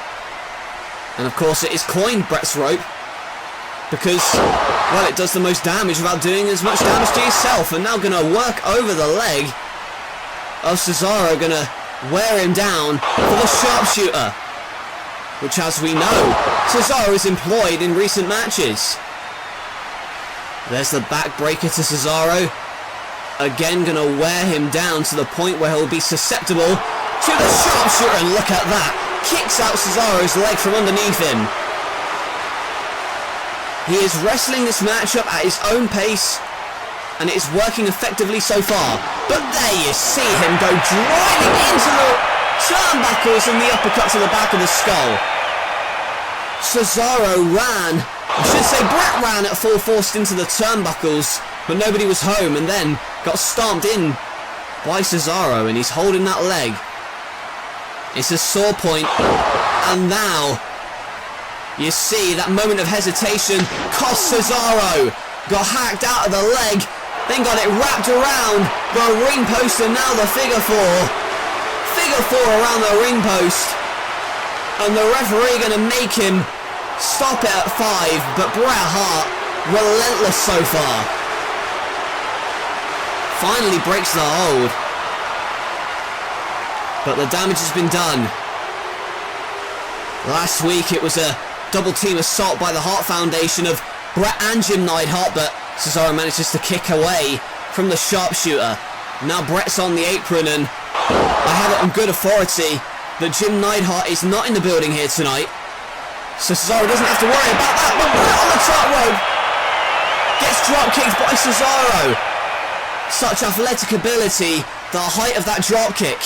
And of course it is coined Bret's rope because, well, it does the most damage without doing as much damage to yourself. And now going to work over the leg of Cesaro, going to wear him down for the sharpshooter, which, as we know, Cesaro has employed in recent matches. There's the backbreaker to Cesaro. Again, going to wear him down to the point where he'll be susceptible to the sharpshooter. And look at that. Kicks out Cesaro's leg from underneath him. He is wrestling this matchup at his own pace, and it is working effectively so far. But there you see him go driving into the turnbuckles and the uppercut to the back of the skull. Cesaro ran, I should say Bret ran at full force into the turnbuckles, but nobody was home, and then got stomped in by Cesaro, and he's holding that leg. It's a sore point, and now you see that moment of hesitation cost Cesaro. Got hacked out of the leg, then got it wrapped around the ring post, and now the figure four. Figure four around the ring post. And the referee going to make him stop it at 5, but Bret Hart, relentless so far. Finally breaks the hold. But the damage has been done. Last week it was a double team assault by the Hart Foundation of Bret and Jim Neidhart, but Cesaro manages to kick away from the sharpshooter. Now Bret's on the apron, and I have it on good authority that Jim Neidhart is not in the building here tonight. So Cesaro doesn't have to worry about that, but Bret on the top rope gets drop kicked by Cesaro. Such athletic ability, the height of that drop kick.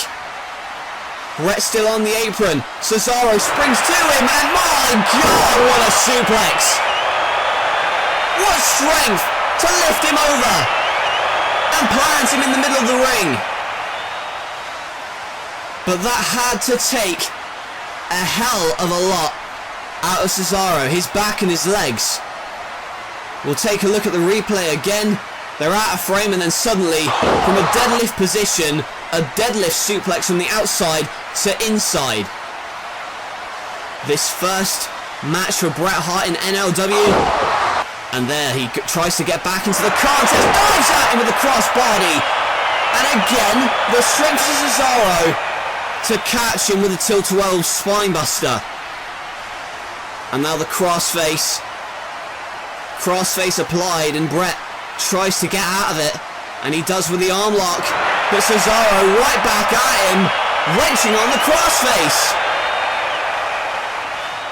Bret still on the apron. Cesaro springs to him, and my God, what a suplex! What strength to lift him over and plant him in the middle of the ring. But that had to take a hell of a lot out of Cesaro, his back and his legs. We'll take a look at the replay again. They're out of frame, and then suddenly, from a deadlift position, a deadlift suplex from the outside to inside. This first match for Bret Hart in NLW. And there he tries to get back into the contest, dives at him with a crossbody. And again, the strength of Cesaro to catch him with a tilt-12 spinebuster. And now the crossface. Crossface applied, and Bret tries to get out of it, and he does with the arm lock, but Cesaro right back at him, wrenching on the crossface.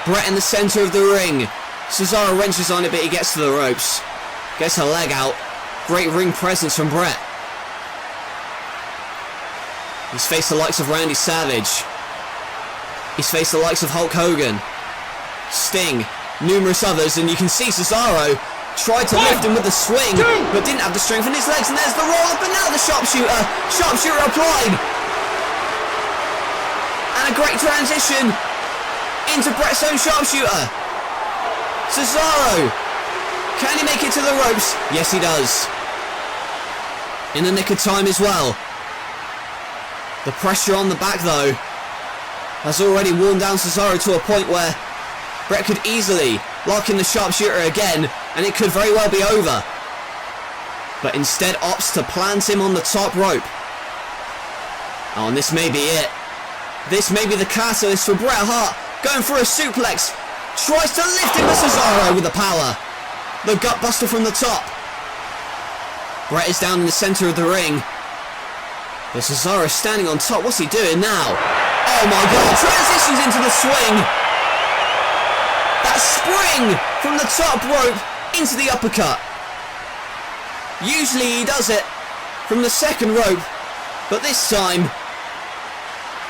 Bret in the centre of the ring. Cesaro wrenches on it, but he gets to the ropes. Gets a leg out. Great ring presence from Bret. He's faced the likes of Randy Savage. He's faced the likes of Hulk Hogan, Sting, numerous others, and you can see Cesaro tried to lift him with the swing, but didn't have the strength in his legs, and there's the roll up, and now the sharpshooter. Sharpshooter applied. And a great transition into Bret's own sharpshooter. Cesaro, can he make it to the ropes? Yes, he does. In the nick of time as well. The pressure on the back, though, has already worn down Cesaro to a point where Bret could easily lock in the sharpshooter again, and it could very well be over. But instead opts to plant him on the top rope. Oh, and this may be it. This may be the catalyst for Bret Hart, going for a suplex. Tries to lift him, but Cesaro with the power. The gutbuster from the top. Bret is down in the centre of the ring. But Cesaro standing on top. What's he doing now? Oh my God, transitions into the swing. That spring from the top rope into the uppercut. Usually he does it from the second rope, but this time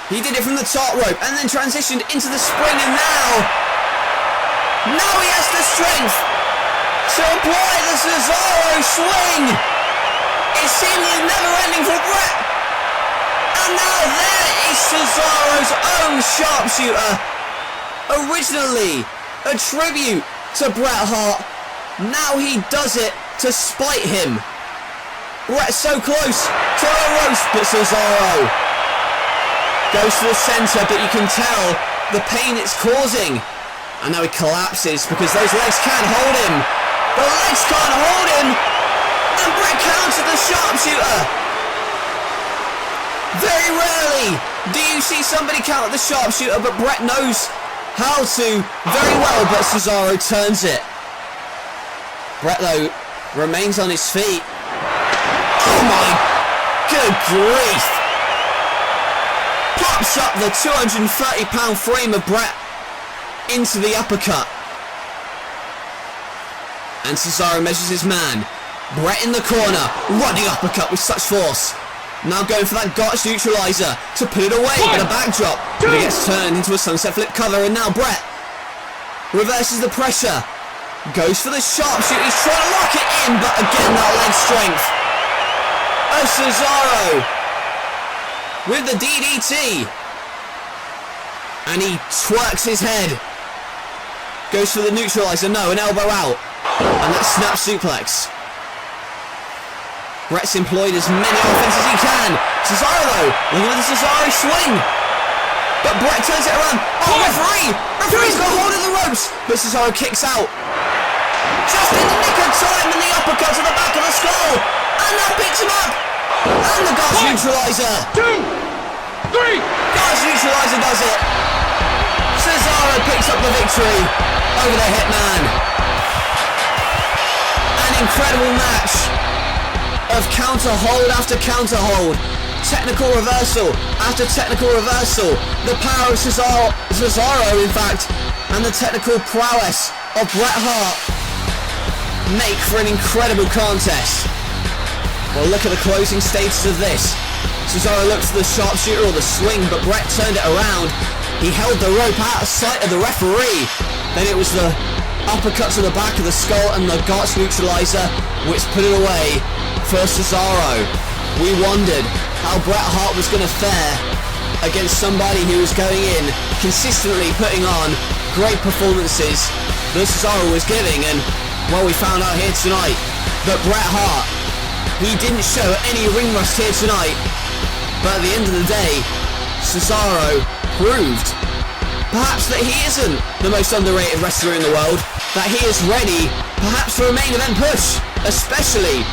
he did it from the top rope and then transitioned into the spring, and now he has the strength to apply the Cesaro swing. It's seemingly never ending for Bret. And now there is Cesaro's own sharpshooter. Originally a tribute to Bret Hart. Now he does it to spite him. Bret's so close to the ropes, but Cesaro Goes to the centre, but you can tell the pain it's causing. And now he collapses because those legs can't hold him. The legs can't hold him. And Bret countered the sharpshooter. Very rarely do you see somebody count the sharpshooter, but Bret knows how to very well, but Cesaro turns it. Bret, though, remains on his feet. Oh my good grief. Pops up the 230-pound frame of Bret into the uppercut. And Cesaro measures his man. Bret in the corner, running uppercut with such force. Now going for that Gotch neutralizer to put it away, but a backdrop. But it gets turned into a sunset flip cover, and now Bret reverses the pressure. Goes for the sharpshooter, he's trying to lock it in, but again that leg strength of Cesaro with the DDT. And he twerks his head. Goes for the neutralizer, no, an elbow out. And that snap suplex. Bret's employed as many offenses as he can. Cesaro though, looking at the Cesaro swing. But Bret turns it around. Oh, referee! Referee's got hold of the ropes. But Cesaro kicks out. Just in the nick of time, and the uppercut to the back of the skull. And that picks him up. And the Gotch neutralizer. 2, 3. Gotch neutralizer does it. Cesaro picks up the victory over the Hitman. An incredible match of counter hold after counter hold, technical reversal after technical reversal, the power of Cesaro in fact, and the technical prowess of Bret Hart make for an incredible contest. Well, look at the closing stages of this. Cesaro looked for the sharpshooter or the swing, but Bret turned it around. He held the rope out of sight of the referee. Then it was the uppercut to the back of the skull and the Gotch neutralizer, which put it away for Cesaro. We wondered how Bret Hart was going to fare against somebody who was going in, consistently putting on great performances that Cesaro was giving, and well, we found out here tonight that Bret Hart, he didn't show any ring rust here tonight, but at the end of the day, Cesaro proved perhaps that he isn't the most underrated wrestler in the world, that he is ready perhaps for a main event push, especially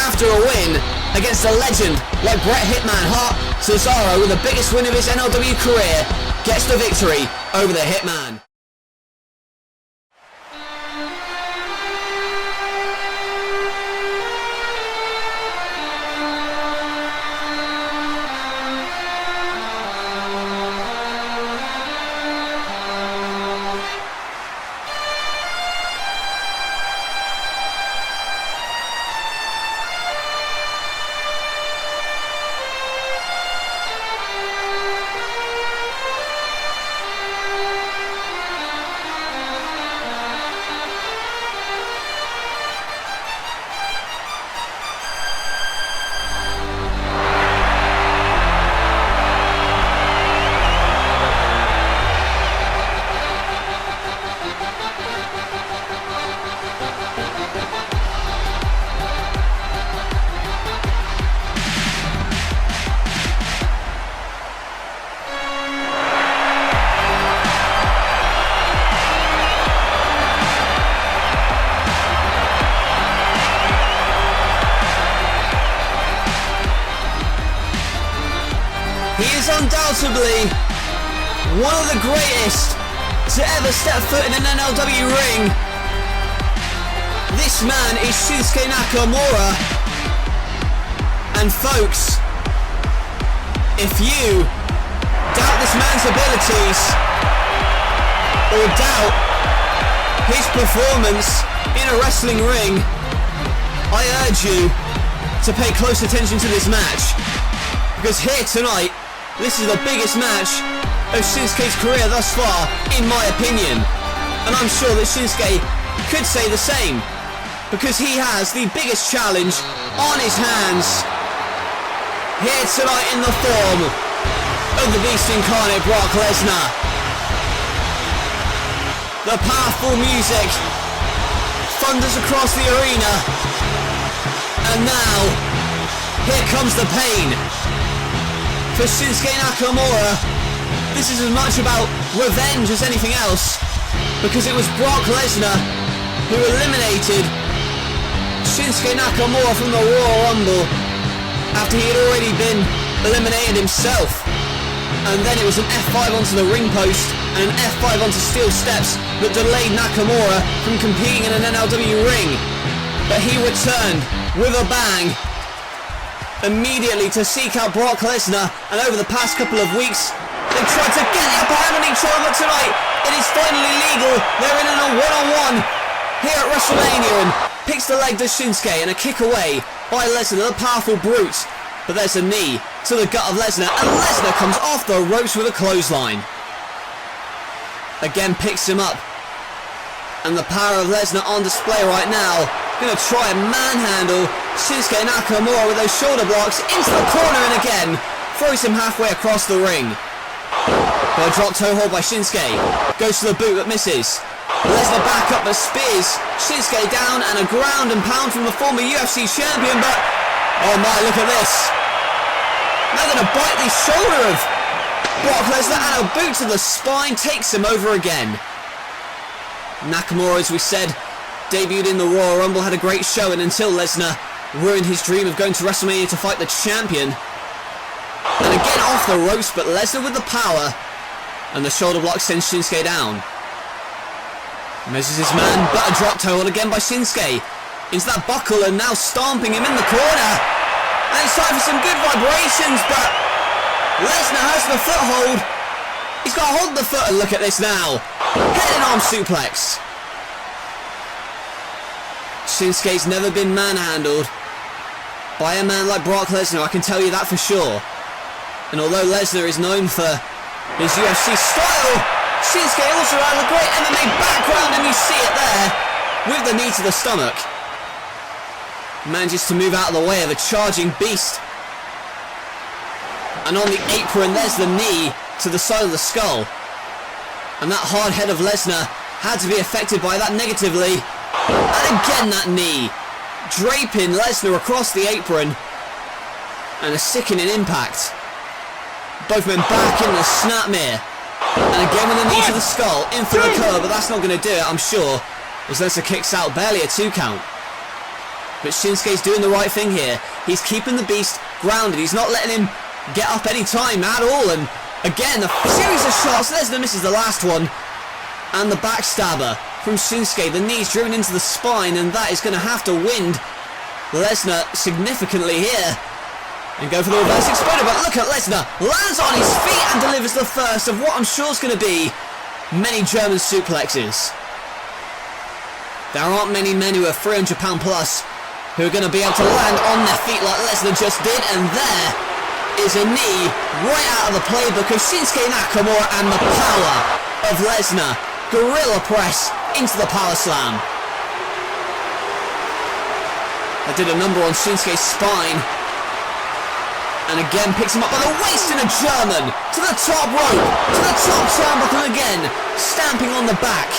after a win against a legend like Bret Hitman Hart. Cesaro, with the biggest win of his NLW career, gets the victory over the Hitman. Undoubtedly one of the greatest to ever step foot in an NLW ring. This man is Shinsuke Nakamura. And folks, if you doubt this man's abilities or doubt his performance in a wrestling ring, I urge you to pay close attention to this match, because here tonight, this is the biggest match of Shinsuke's career thus far, in my opinion. And I'm sure that Shinsuke could say the same, because he has the biggest challenge on his hands here tonight in the form of the Beast Incarnate, Brock Lesnar. The powerful music thunders across the arena, and now here comes the pain. for Shinsuke Nakamura. This is as much about revenge as anything else, because it was Brock Lesnar who eliminated Shinsuke Nakamura from the Royal Rumble after he had already been eliminated himself. And then it was an F5 onto the ring post and an F5 onto steel steps that delayed Nakamura from competing in an NLW ring. But he returned with a bang immediately to seek out Brock Lesnar, and over the past couple of weeks they tried to get the upper hand on each other, but tonight it is finally legal. They're in a one-on-one here at WrestleMania, and picks the leg to Shinsuke and a kick away by Lesnar, the powerful brute. But there's a knee to the gut of Lesnar, and Lesnar comes off the ropes with a clothesline. Again picks him up, and the power of Lesnar on display right now. Gonna try and manhandle Shinsuke Nakamura with those shoulder blocks into the corner, and again throws him halfway across the ring. But a drop toe hold by Shinsuke. Goes to the boot but misses. Lesnar back up but spears Shinsuke down, and a ground and pound from the former UFC champion, but oh my, look at this. Now gonna bite the shoulder of Brock Lesnar, and a boot to the spine takes him over again. Nakamura, as we said, debuted in the Royal Rumble, had a great showing until Lesnar ruined his dream of going to WrestleMania to fight the champion. And again off the ropes, but Lesnar with the power, and the shoulder block sends Shinsuke down. Measures his man, but a drop toe hold again by Shinsuke into that buckle, and now stomping him in the corner. And it's time for some good vibrations, but Lesnar has the foothold. He's got hold of the foot, and look at this now. Head and arm suplex. Shinsuke's never been manhandled by a man like Brock Lesnar, I can tell you that for sure. And although Lesnar is known for his UFC style, Shinsuke also has a great MMA background, and you see it there with the knee to the stomach. Manages to move out of the way of a charging beast. And on the apron there's the knee to the side of the skull. And that hard head of Lesnar had to be affected by that negatively. And again that knee, draping Lesnar across the apron, and a sickening impact. Both men back in the snapmare, and again with a knee to the skull, in for the cover, but that's not going to do it, I'm sure, as Lesnar kicks out, barely a 2 count. But Shinsuke's doing the right thing here. He's keeping the beast grounded, he's not letting him get up any time at all, and again a series of shots. Lesnar misses the last one, and the backstabber from Shinsuke, the knees driven into the spine, and that is going to have to wind Lesnar significantly here. And go for the reverse exploder, but look at Lesnar, lands on his feet and delivers the first of what I'm sure is going to be many German suplexes. There aren't many men who are 300 pound plus who are going to be able to land on their feet like Lesnar just did, and there is a knee right out of the playbook of Shinsuke Nakamura, and the power of Lesnar. Gorilla press into the power slam. That did a number on Shinsuke's spine. And again picks him up by the waist in a German to the top rope, to the top turnbuckle again, stamping on the back,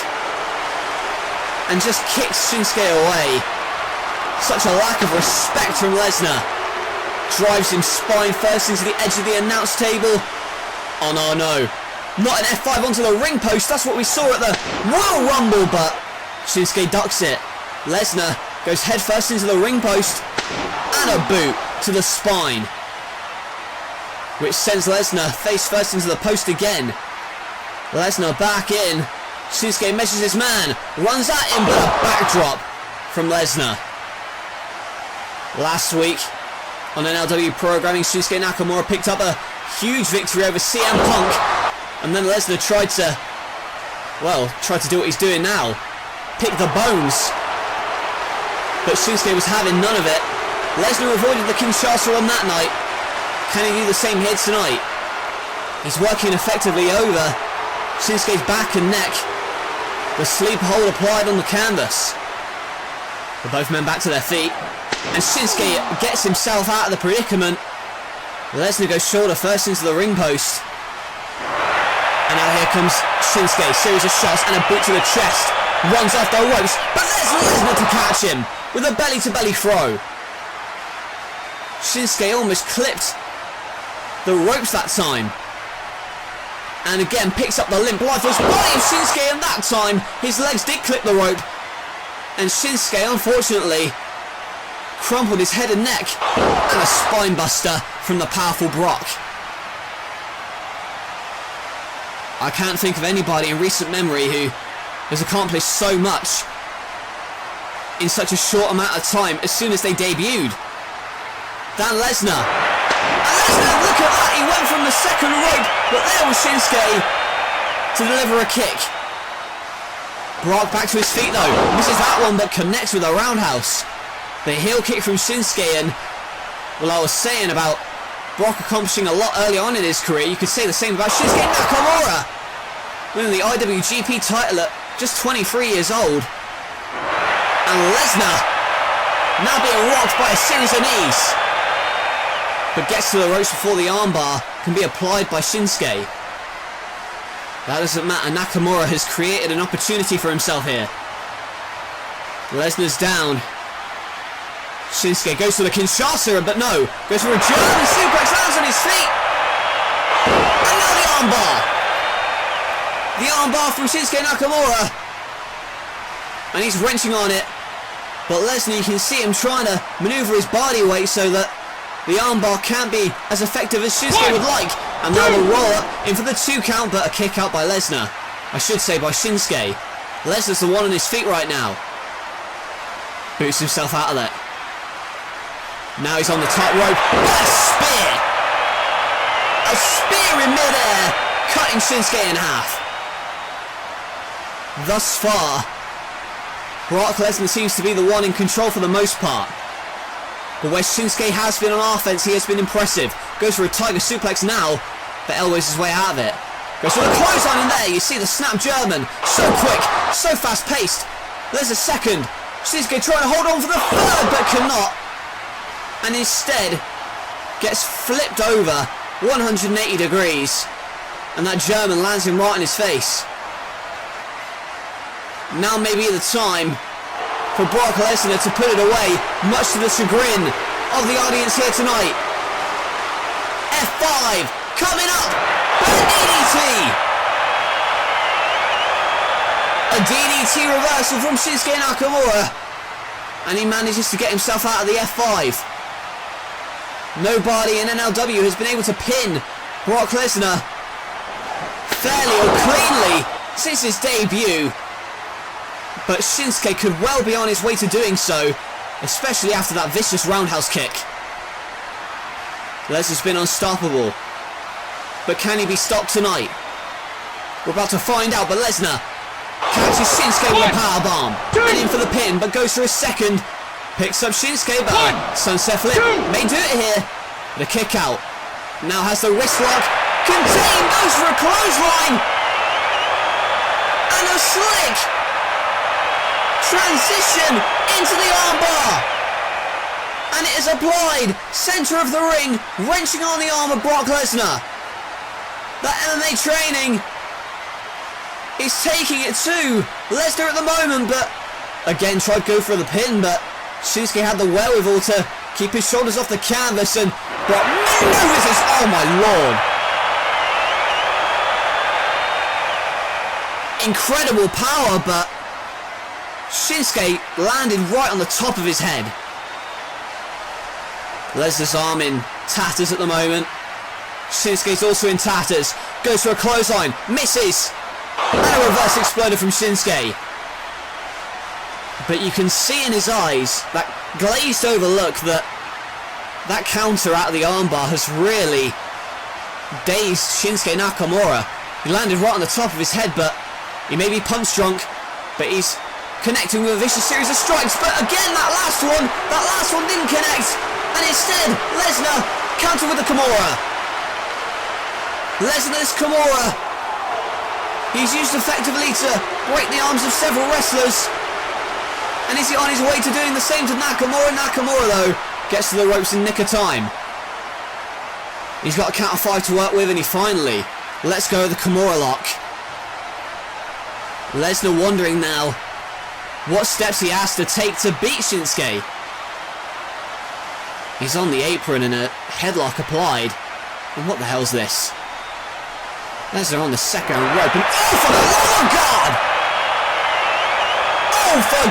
and just kicks Shinsuke away. Such a lack of respect from Lesnar. Drives him spine first into the edge of the announce table. Oh no, not an F5 onto the ring post, that's what we saw at the Royal Rumble, but Shinsuke ducks it. Lesnar goes head first into the ring post, and a boot to the spine, which sends Lesnar face first into the post again. Lesnar back in. Shinsuke measures his man, runs at him, but a backdrop from Lesnar. Last week on NLW programming, Shinsuke Nakamura picked up a huge victory over CM Punk, and then Lesnar tried to do what he's doing now, pick the bones. But Shinsuke was having none of it. Lesnar avoided the Kinshasa on that night. Can he do the same here tonight? He's working effectively over Shinsuke's back and neck. The sleeper hold applied on the canvas. But both men back to their feet, and Shinsuke gets himself out of the predicament. Lesnar goes shoulder first into the ring post. And now here comes Shinsuke, series of shots and a boot to the chest. Runs off the ropes, but there's Lesnar to catch him with a belly to belly throw. Shinsuke almost clipped the ropes that time. And again picks up the limp, lifeless body of Shinsuke, and that time his legs did clip the rope. And Shinsuke, unfortunately, crumpled his head and neck. And a spine buster from the powerful Brock. I can't think of anybody in recent memory who has accomplished so much in such a short amount of time as soon as they debuted. Dan Lesnar. And Lesnar, look at that, he went from the second rope, but there was Shinsuke to deliver a kick. Brock back to his feet though, misses that one but connects with a roundhouse. The heel kick from Shinsuke, and well, I was saying about Brock accomplishing a lot early on in his career, you could say the same about Shinsuke Nakamura, winning the IWGP title at just 23 years old. And Lesnar now being rocked by a series of knees, but gets to the ropes before the armbar can be applied by Shinsuke. That doesn't matter, Nakamura has created an opportunity for himself here. Lesnar's down. Shinsuke goes for the Kinshasa, but no, goes for a German suplex, lands on his feet. And now the armbar. The armbar from Shinsuke Nakamura. And he's wrenching on it. But Lesnar, you can see him trying to maneuver his body weight so that the armbar can't be as effective as Shinsuke would like. And now the roller in for the 2 count, but a kick out by Lesnar. I should say by Shinsuke. Lesnar's the one on his feet right now. Boots himself out of that. Now he's on the top rope. A spear! A spear in midair, cutting Shinsuke in half. Thus far, Brock Lesnar seems to be the one in control for the most part. But where Shinsuke has been on offense, he has been impressive. Goes for a tiger suplex now, but elbows his way out of it. Goes for the clothesline in there. You see the snap German. So quick, so fast paced. There's a second. Shinsuke trying to hold on for the third, but cannot. And instead gets flipped over 180 degrees. And that German lands him right in his face. Now may be the time for Brock Lesnar to put it away, much to the chagrin of the audience here tonight. F5 coming up, but a DDT. A DDT reversal from Shinsuke Nakamura, and he manages to get himself out of the F5. Nobody in NLW has been able to pin Brock Lesnar fairly or cleanly since his debut. But Shinsuke could well be on his way to doing so, especially after that vicious roundhouse kick. Lesnar's been unstoppable, but can he be stopped tonight? We're about to find out, but Lesnar catches Shinsuke with a powerbomb, and in for the pin, but goes for a second. Picks up Shinsuke, but sunset flip may do it here. The kick out. Now has the wrist lock. Contained, goes for a clothesline. And a slick transition into the armbar. And it is applied, centre of the ring, wrenching on the arm of Brock Lesnar. That MMA training is taking it to Lesnar at the moment, but again tried to go for the pin, but Shinsuke had the wherewithal to keep his shoulders off the canvas, and Brock maneuvers his, oh my lord. Incredible power, but Shinsuke landed right on the top of his head. Lesnar's arm in tatters at the moment. Shinsuke's also in tatters. Goes for a clothesline, misses. And a reverse exploder from Shinsuke. But you can see in his eyes that glazed over look that counter out of the armbar has really dazed Shinsuke Nakamura. He landed right on the top of his head, but he may be punch drunk, but he's connecting with a vicious series of strikes. But again, that last one didn't connect, and instead Lesnar countered with the Kimura. Lesnar's Kimura, he's used effectively to break the arms of several wrestlers. And is he on his way to doing the same to Nakamura? Nakamura, though, gets to the ropes in nick of time. He's got a count of 5 to work with, and he finally lets go of the Kimura lock. Lesnar wondering now what steps he has to take to beat Shinsuke. He's on the apron and a headlock applied. And what the hell's this? Lesnar on the second rope, and oh, for the love of God! Oh, for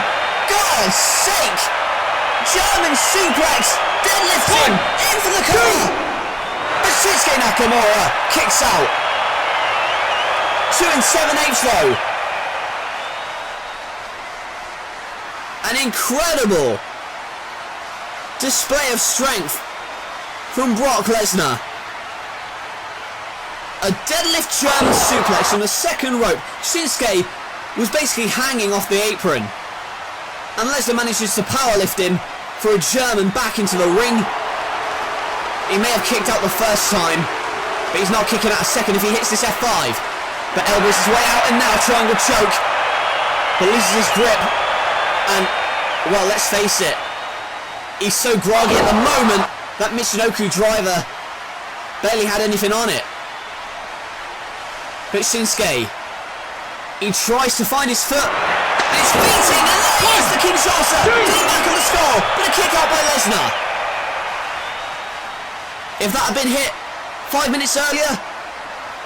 God's sake! German suplex, deadlifting, in for the cover! But Shinsuke Nakamura kicks out. 2 7/8 though. An incredible display of strength from Brock Lesnar. A deadlift German suplex on the second rope. Shinsuke was basically hanging off the apron. And Lesnar manages to powerlift him for a German back into the ring. He may have kicked out the first time, but he's not kicking out a second if he hits this F5. But elbows his way out, and now triangle choke. But loses his grip. And, well, let's face it, he's so groggy at the moment that Michinoku driver barely had anything on it. But Shinsuke, he tries to find his foot, and it's beating, and there is the Kinshasa to the back of the skull, but a kick out by Lesnar. If that had been hit 5 minutes earlier,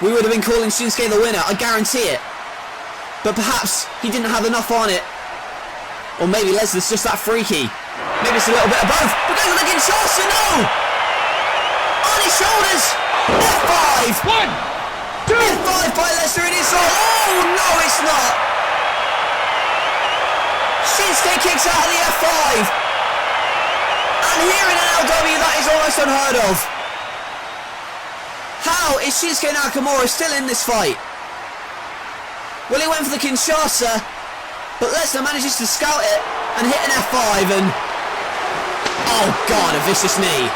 we would have been calling Shinsuke the winner, I guarantee it. But perhaps he didn't have enough on it, or maybe Lesnar's just that freaky. Maybe it's a little bit of both. We're going for the Kinshasa, no! On his shoulders, F5! 1, 2! F5 by Lesnar in his side. Oh, no, it's not. Shinsuke kicks out of the F5. And here in an LW, that is almost unheard of. How is Shinsuke Nakamura still in this fight? Well, he went for the Kinshasa, but Lesnar manages to scout it and hit an F5 and... oh, God, a vicious knee.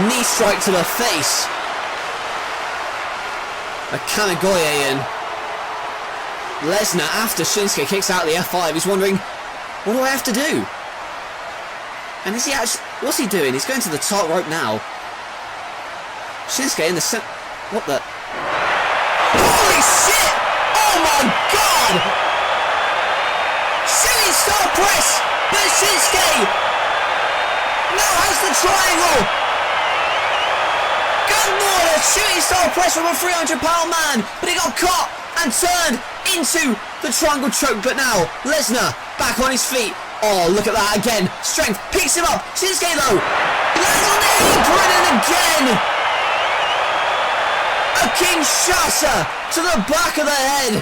Knee strike to the face. A Kamigoye in. Lesnar, after Shinsuke kicks out the F5, he's wondering, what do I have to do? And is he actually... what's he doing? He's going to the top rope now. Shinsuke in the center... what the... holy shit! Oh my God! Shooting star press! But Shinsuke now has the triangle! Gunwater shooting star press from a 300-pound man, but he got caught and turned into the triangle choke. But now Lesnar back on his feet. Oh, look at that again. Strength picks him up. Shinsuke though lands on the apron, and again a Kinshasa to the back of the head.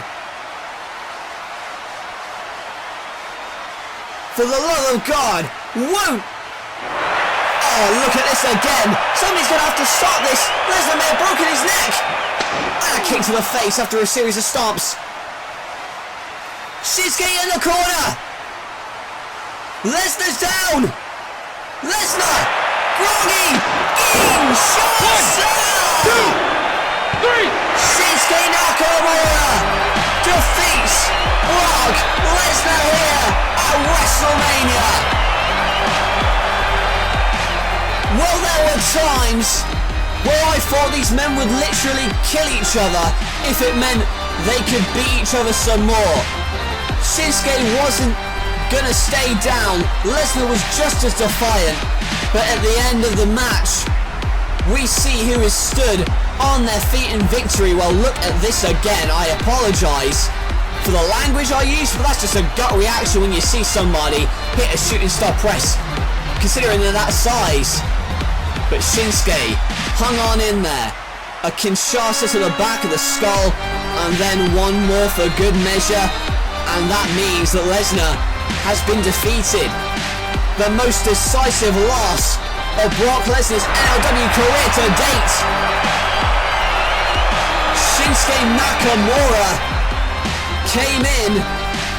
For the love of God, won't. Oh, look at this again. Somebody's going to have to stop this. Lesnar may have broken his neck. And a kick to the face after a series of stomps. Shinsuke in the corner. Lesnar's down. Lesnar. Groggy. Kinshasa. 1, 2, 3. Shinsuke Nakamura defeats Brock Lesnar here at WrestleMania. Well, there were times where I thought these men would literally kill each other if it meant they could beat each other some more. Shinsuke wasn't gonna stay down. Lesnar was just as defiant. But at the end of the match, we see who is stood on their feet in victory. Well, look at this again. I apologise for the language I used, but that's just a gut reaction when you see somebody hit a shooting star press, considering they're that size. But Shinsuke hung on in there. A Kinshasa to the back of the skull, and then one more for good measure. And that means that Lesnar has been defeated. The most decisive loss of Brock Lesnar's NLW career to date. Shinsuke Nakamura came in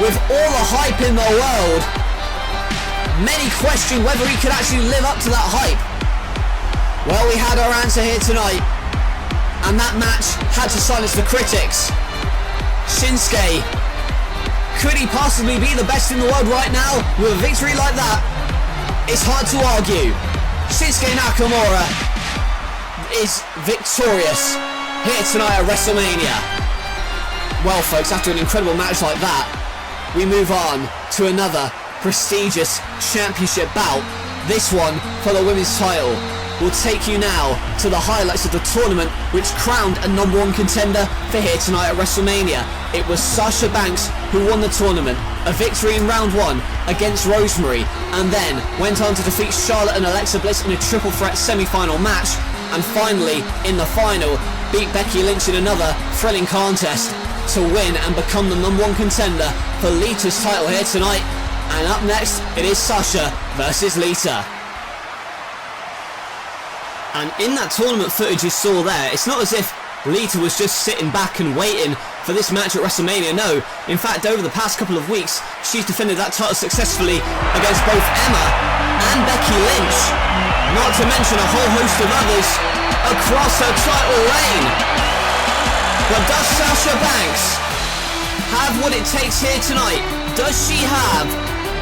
with all the hype in the world. Many questioned whether he could actually live up to that hype. Well, we had our answer here tonight, and that match had to silence the critics. Shinsuke, could he possibly be the best in the world right now with a victory like that? It's hard to argue. Shinsuke Nakamura is victorious here tonight at WrestleMania. Well, folks, after an incredible match like that, we move on to another prestigious championship bout. This one for the women's title. we'll take you now to the highlights of the tournament which crowned a #1 contender for here tonight at WrestleMania. It was Sasha Banks who won the tournament, a victory in round 1 against Rosemary, and then went on to defeat Charlotte and Alexa Bliss in a triple threat semi-final match, and finally, in the final, beat Becky Lynch in another thrilling contest to win and become the #1 contender for Lita's title here tonight. And up next, it is Sasha versus Lita. And in that tournament footage you saw there, it's not as if Lita was just sitting back and waiting for this match at WrestleMania. No, in fact, over the past couple of weeks, she's defended that title successfully against both Emma and Becky Lynch, not to mention a whole host of others across her title reign. But does Sasha Banks have what it takes here tonight? Does she have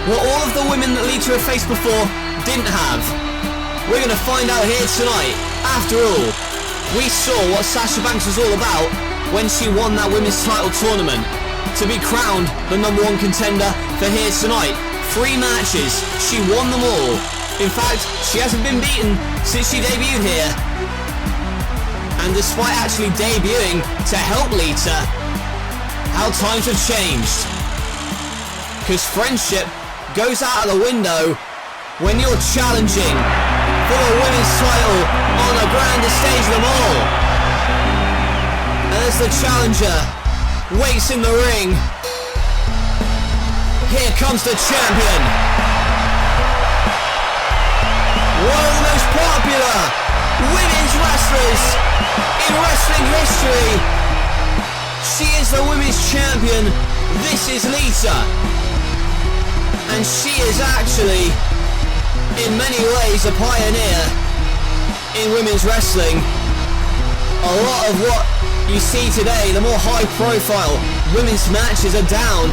what all of the women that Lita have faced before didn't have? We're going to find out here tonight. After all, we saw what Sasha Banks was all about when she won that women's title tournament to be crowned the #1 contender for here tonight. 3 matches, she won them all. In fact, she hasn't been beaten since she debuted here. And despite actually debuting to help Lita, how times have changed. Because friendship goes out of the window when you're challenging for the women's title on the grandest stage of them all. And as the challenger waits in the ring, here comes the champion. One of the most popular women's wrestlers in wrestling history. She is the women's champion. This is Lita. And she is actually, in many ways, a pioneer in women's wrestling. A lot of what you see today, the more high profile women's matches, are down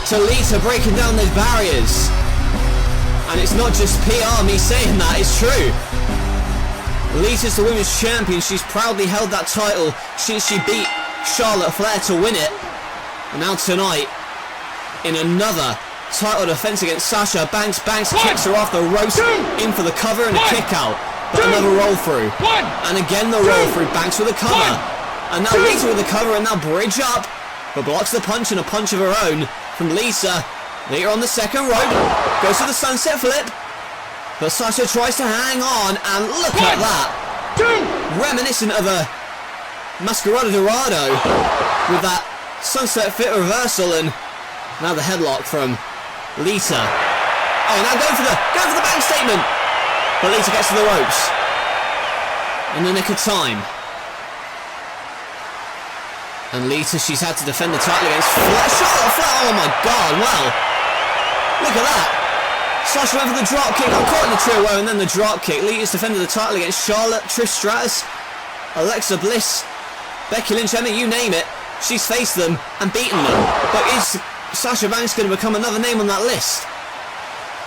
to Lita breaking down those barriers. And it's not just PR me saying that, it's true. Lita's the women's champion. She's proudly held that title since she beat Charlotte Flair to win it. And now tonight, in another title defense against Sasha Banks, kicks her off the ropes, in for the cover and a kick out, but another roll through, and again the roll through, Banks with a cover, and now Lita with a cover, and now bridge up, but blocks the punch and a punch of her own from Lita. Lita on the second rope, goes for the sunset flip, but Sasha tries to hang on, and look at that, reminiscent of a Masquerade Dorado with that sunset flip reversal, and now the headlock from Lita. Oh, now go for the bank statement. But Lita gets to the ropes in the nick of time. And Lita, she's had to defend the title against Charlotte Flair. Oh my God! Well, look at that. Sasha went for the drop kick. I'm caught in the trio and then the drop kick. Lita's defended the title against Charlotte, Trish Stratus, Alexa Bliss, Becky Lynch, Emma, you name it. She's faced them and beaten them. But is Sasha Banks going to become another name on that list?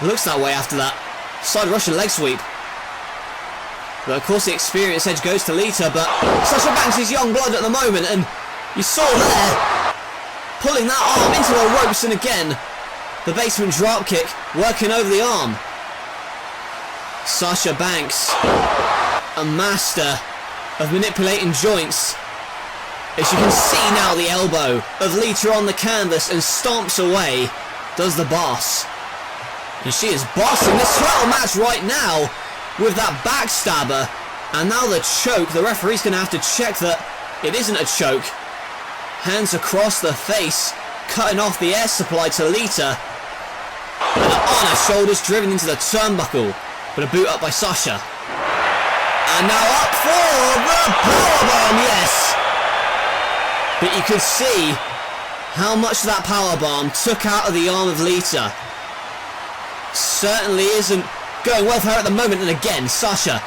Looks that way after that side Russian leg sweep. But of course the experience edge goes to Lita, but Sasha Banks is young blood at the moment, and you saw there, pulling that arm into the ropes, and again, the basement drop kick working over the arm. Sasha Banks, a master of manipulating joints. As you can see now, the elbow of Lita on the canvas, and stomps away does the boss. And she is bossing this title match right now with that backstabber. And now the choke. The referee's going to have to check that it isn't a choke. Hands across the face, cutting off the air supply to Lita. And on her shoulders, driven into the turnbuckle. But a boot up by Sasha. And now up for the powerbomb, yes! But you could see how much that powerbomb took out of the arm of Lita. Certainly isn't going well for her at the moment. And again, Sasha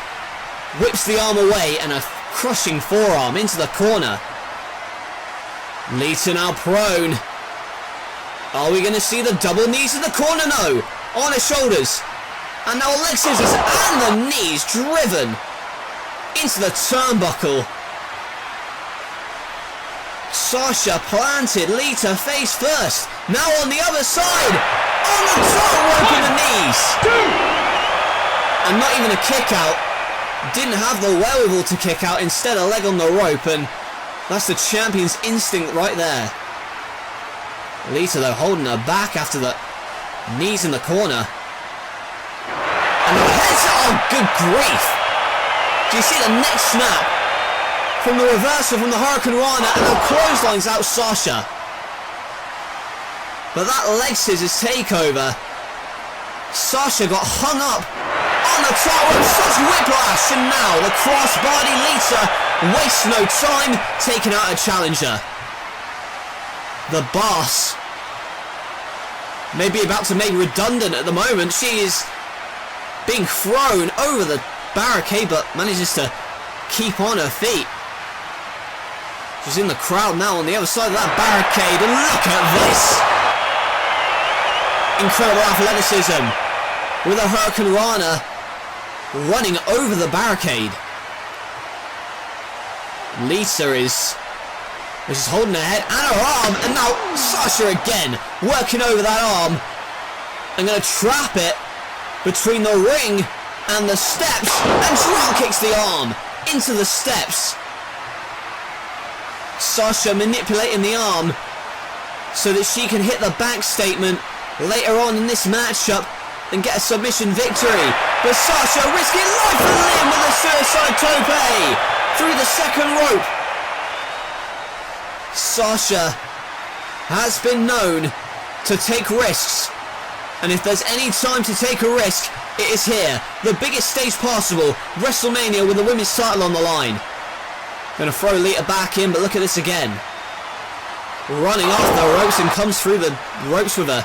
whips the arm away, and a crushing forearm into the corner. Lita now prone. Are we going to see the double knees in the corner? No. On her shoulders. And now leg scissors and the knees driven into the turnbuckle. Sasha planted Lita face first. Now on the other side. On the top rope in the knees. And not even a kick out. didn't have the wherewithal to kick out, instead a leg on the rope, and that's the champion's instinct right there. Lita though holding her back after the knees in the corner. And the heads, oh good grief! Do you see the neck snap from the reversal from the Hurricane Rana, and the clotheslines out Sasha. But that leg scissors takeover, Sasha got hung up on the top rope, such whiplash, and now the crossbody. Lita wastes no time taking out a challenger. The boss may be about to make redundant at the moment. She is being thrown over the barricade, but manages to keep on her feet. She's in the crowd now on the other side of that barricade, and look at this! Incredible athleticism with a Hurricane Rana running over the barricade. Lita is just holding her head and her arm, and now Sasha again working over that arm. I'm going to trap it between the ring and the steps, and drop kicks the arm into the steps. Sasha manipulating the arm so that she can hit the back statement later on in this matchup and get a submission victory. But Sasha risking life and limb with a suicide tope through the second rope. Sasha has been known to take risks, and if there's any time to take a risk, it is here. The biggest stage possible, WrestleMania, with the women's title on the line. Gonna throw Lita back in, but look at this again. Running off the ropes and comes through the ropes with a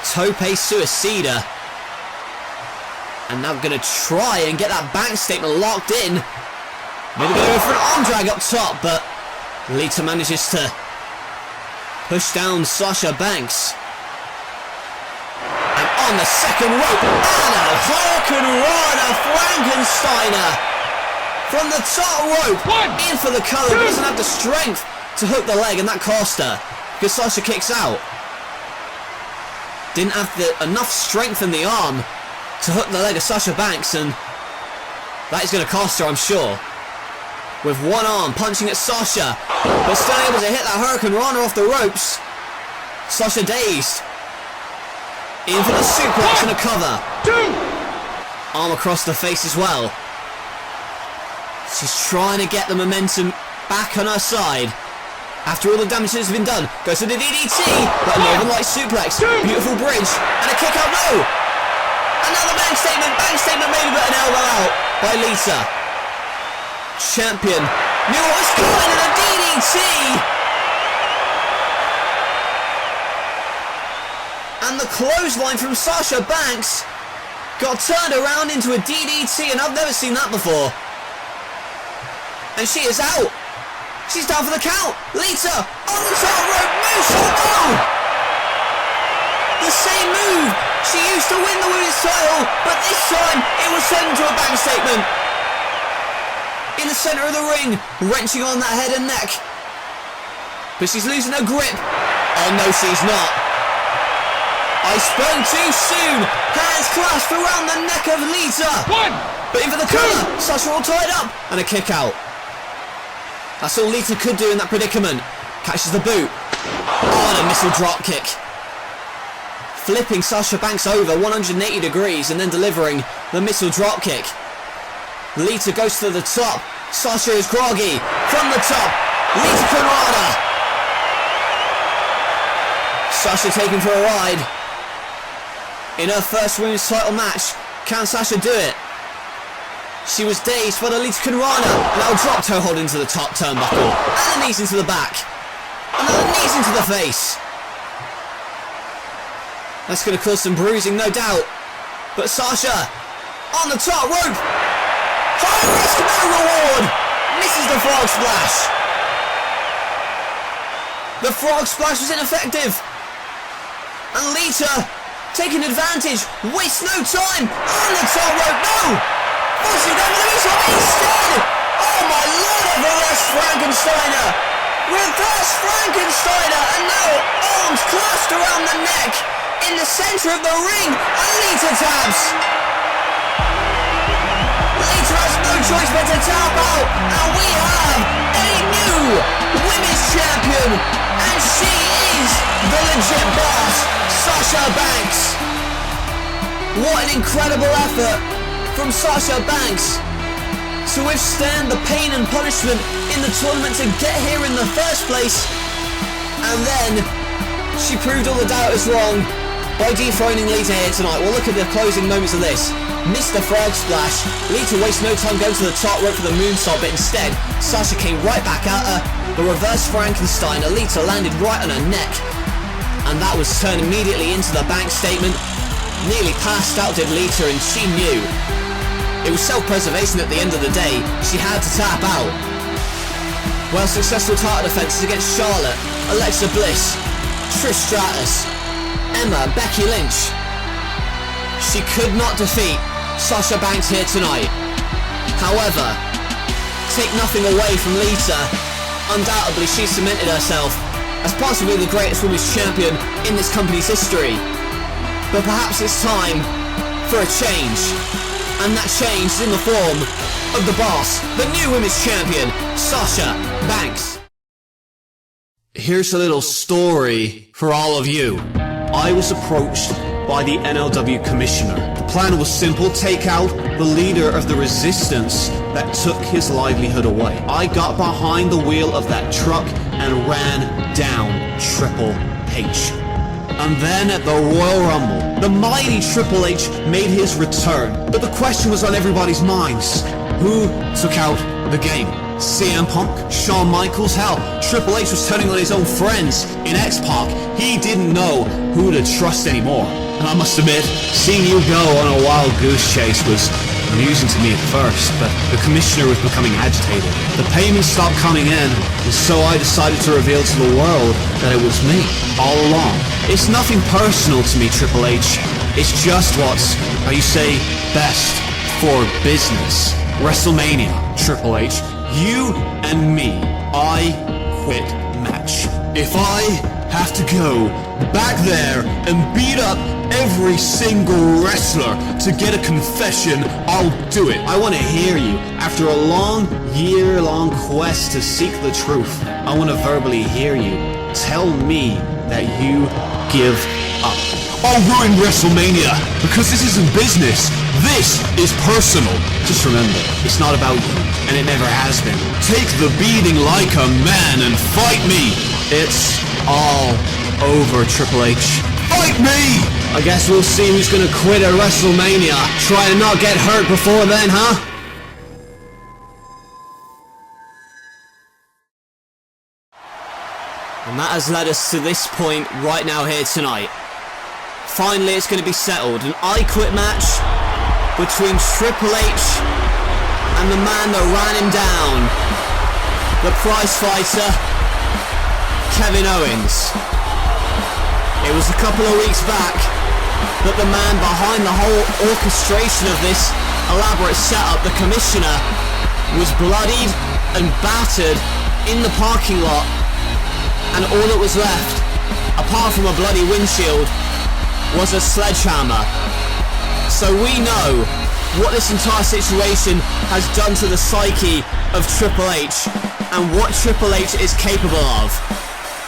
tope suicida. And now gonna try and get that back statement locked in. Maybe gonna go for an arm drag up top, but Lita manages to push down Sasha Banks. And on the second rope, and a Hurricane Rana Frankensteiner from the top rope. In for the cover, but doesn't have the strength to hook the leg, and that cost her because Sasha kicks out. Didn't have enough strength in the arm to hook the leg of Sasha Banks, and that is going to cost her, I'm sure. With one arm punching at Sasha, but still able to hit that Hurricane Rana off the ropes. Sasha dazed. In for the suplex and a cover. Arm across the face as well. She's trying to get the momentum back on her side. After all the damage has been done, goes for the DDT, but a Northern Light suplex. Beautiful bridge, and a kick out, no! Another bank statement maybe, but an elbow out by Lita. Champion knew what was coming, and a DDT! And the clothesline from Sasha Banks got turned around into a DDT, and I've never seen that before. And she is out. She's down for the count. Lita on the top rope. Moonsault. The same move. She used to win the women's title, but this time it was sent to a back statement. In the centre of the ring, wrenching on that head and neck. But she's losing her grip. Oh no, she's not. I spoke too soon. Hands clasped around the neck of Lita. But in for the cover. Sasha all tied up. And a kick out. That's all Lita could do in that predicament. Catches the boot. Oh, and a missile drop kick. Flipping Sasha Banks over 180 degrees and then delivering the missile drop kick. Lita goes to the top. Sasha is groggy. From the top, Lita Rana. Sasha taken for a ride. In her first women's title match, can Sasha do it? She was dazed by the Lita Rana, and now dropped her hold into the top turnbuckle. And the knees into the back. And the knees into the face. That's going to cause some bruising, no doubt. But Sasha, on the top rope. High risk, no reward. Misses the frog splash. The frog splash was ineffective. And Lita, taking advantage, wastes no time. On the top rope, no. Pushing down with the missile instead. Oh my lord, a reverse Frankensteiner. Reverse Frankensteiner, and now arms clasped around the neck in the centre of the ring, and Lita tabs. Lita down, and she is the legit boss, Sasha Banks. What an incredible effort from Sasha Banks to withstand the pain and punishment in the tournament to get here in the first place. And then she proved all the doubters wrong by dethroning Lita here tonight. Well, look at the closing moments of this. Missed the frog splash. Lita wasted no time going to the top rope for the moonsault, but instead, Sasha came right back at her. The reverse Frankenstein. Lita landed right on her neck. And that was turned immediately into the bank statement. Nearly passed out did Lita, and she knew. It was self-preservation at the end of the day. She had to tap out. Well, successful title defenses against Charlotte, Alexa Bliss, Trish Stratus, Emma, Becky Lynch. She could not defeat Sasha Banks here tonight. However, take nothing away from Lita. Undoubtedly, she cemented herself as possibly the greatest women's champion in this company's history. But perhaps it's time for a change. And that change is in the form of the boss, the new women's champion, Sasha Banks. Here's a little story for all of you. I was approached by the NLW commissioner. The plan was simple: take out the leader of the resistance that took his livelihood away. I got behind the wheel of that truck and ran down Triple H. And then at the Royal Rumble, the mighty Triple H made his return. But the question was on everybody's minds: who took out the game? CM Punk? Shawn Michaels? Hell, Triple H was turning on his own friends in X-Pac. He didn't know who to trust anymore. And I must admit, seeing you go on a wild goose chase was amusing to me at first, but the commissioner was becoming agitated. The payments stopped coming in, and so I decided to reveal to the world that it was me, all along. It's nothing personal to me, Triple H. It's just what's, how you say, best for business. WrestleMania, Triple H. You and me, I quit match. If I have to go back there and beat up every single wrestler to get a confession, I'll do it. I want to hear you. After a long, year-long quest to seek the truth, I want to verbally hear you. Tell me that you give up. I'll ruin WrestleMania because this isn't business. This is personal. Just remember, it's not about you, and it never has been. Take the beating like a man and fight me. It's all over, Triple H. Fight me! I guess we'll see who's gonna quit at WrestleMania. Try and not get hurt before then, huh? And that has led us to this point right now here tonight. Finally, it's going to be settled. An I Quit match between Triple H and the man that ran him down. The prize fighter, Kevin Owens. It was a couple of weeks back that the man behind the whole orchestration of this elaborate setup, the commissioner, was bloodied and battered in the parking lot. And all that was left, apart from a bloody windshield, was a sledgehammer. So we know what this entire situation has done to the psyche of Triple H and what Triple H is capable of.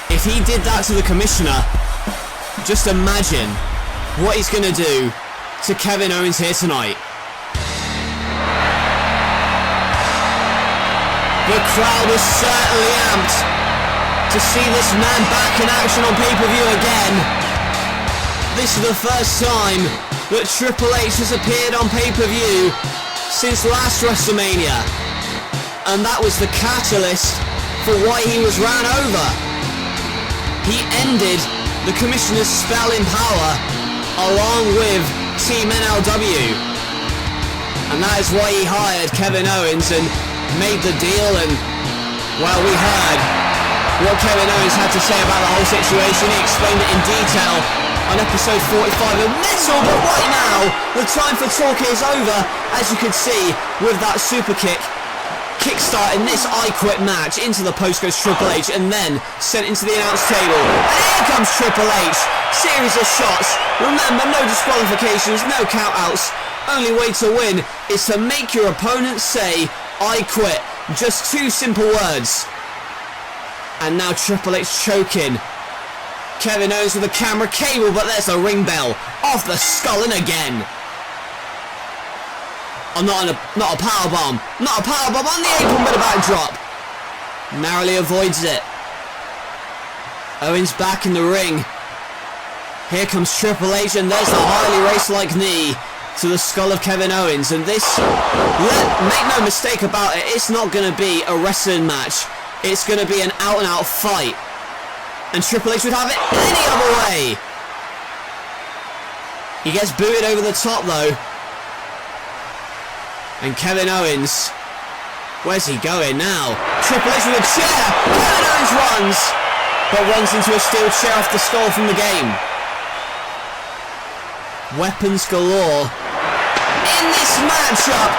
If he did that to the commissioner, just imagine what he's going to do to Kevin Owens here tonight. The crowd is certainly amped to see this man back in action on pay-per-view again. This is the first time that Triple H has appeared on pay-per-view since last WrestleMania. And that was the catalyst for why he was ran over. He ended the commissioner's spell in power along with Team NLW. And that is why he hired Kevin Owens and made the deal. And, well, we heard what Kevin Owens had to say about the whole situation. He explained it in detail on episode 45 of Metal, but right now, the time for talk is over, as you can see, with that super kick, kickstarting this I Quit match into the post goes Triple H, and then sent into the announce table. And here comes Triple H, series of shots. Remember, no disqualifications, no countouts. Only way to win is to make your opponent say, I quit. Just two simple words. And now Triple H choking. Kevin Owens with the camera cable, but there's the ring bell. Off the skull and again. Oh, not a powerbomb. Not a powerbomb on the apron, but a backdrop. Narrowly avoids it. Owens back in the ring. Here comes Triple H, and there's the highly race-like knee to the skull of Kevin Owens. And this, make no mistake about it, it's not going to be a wrestling match. It's going to be an out-and-out fight. And Triple H would have it any other way. He gets booted over the top, though. And Kevin Owens, where's he going now? Triple H with a chair. Kevin Owens runs, but runs into a steel chair off the skull from the game. Weapons galore. In this matchup,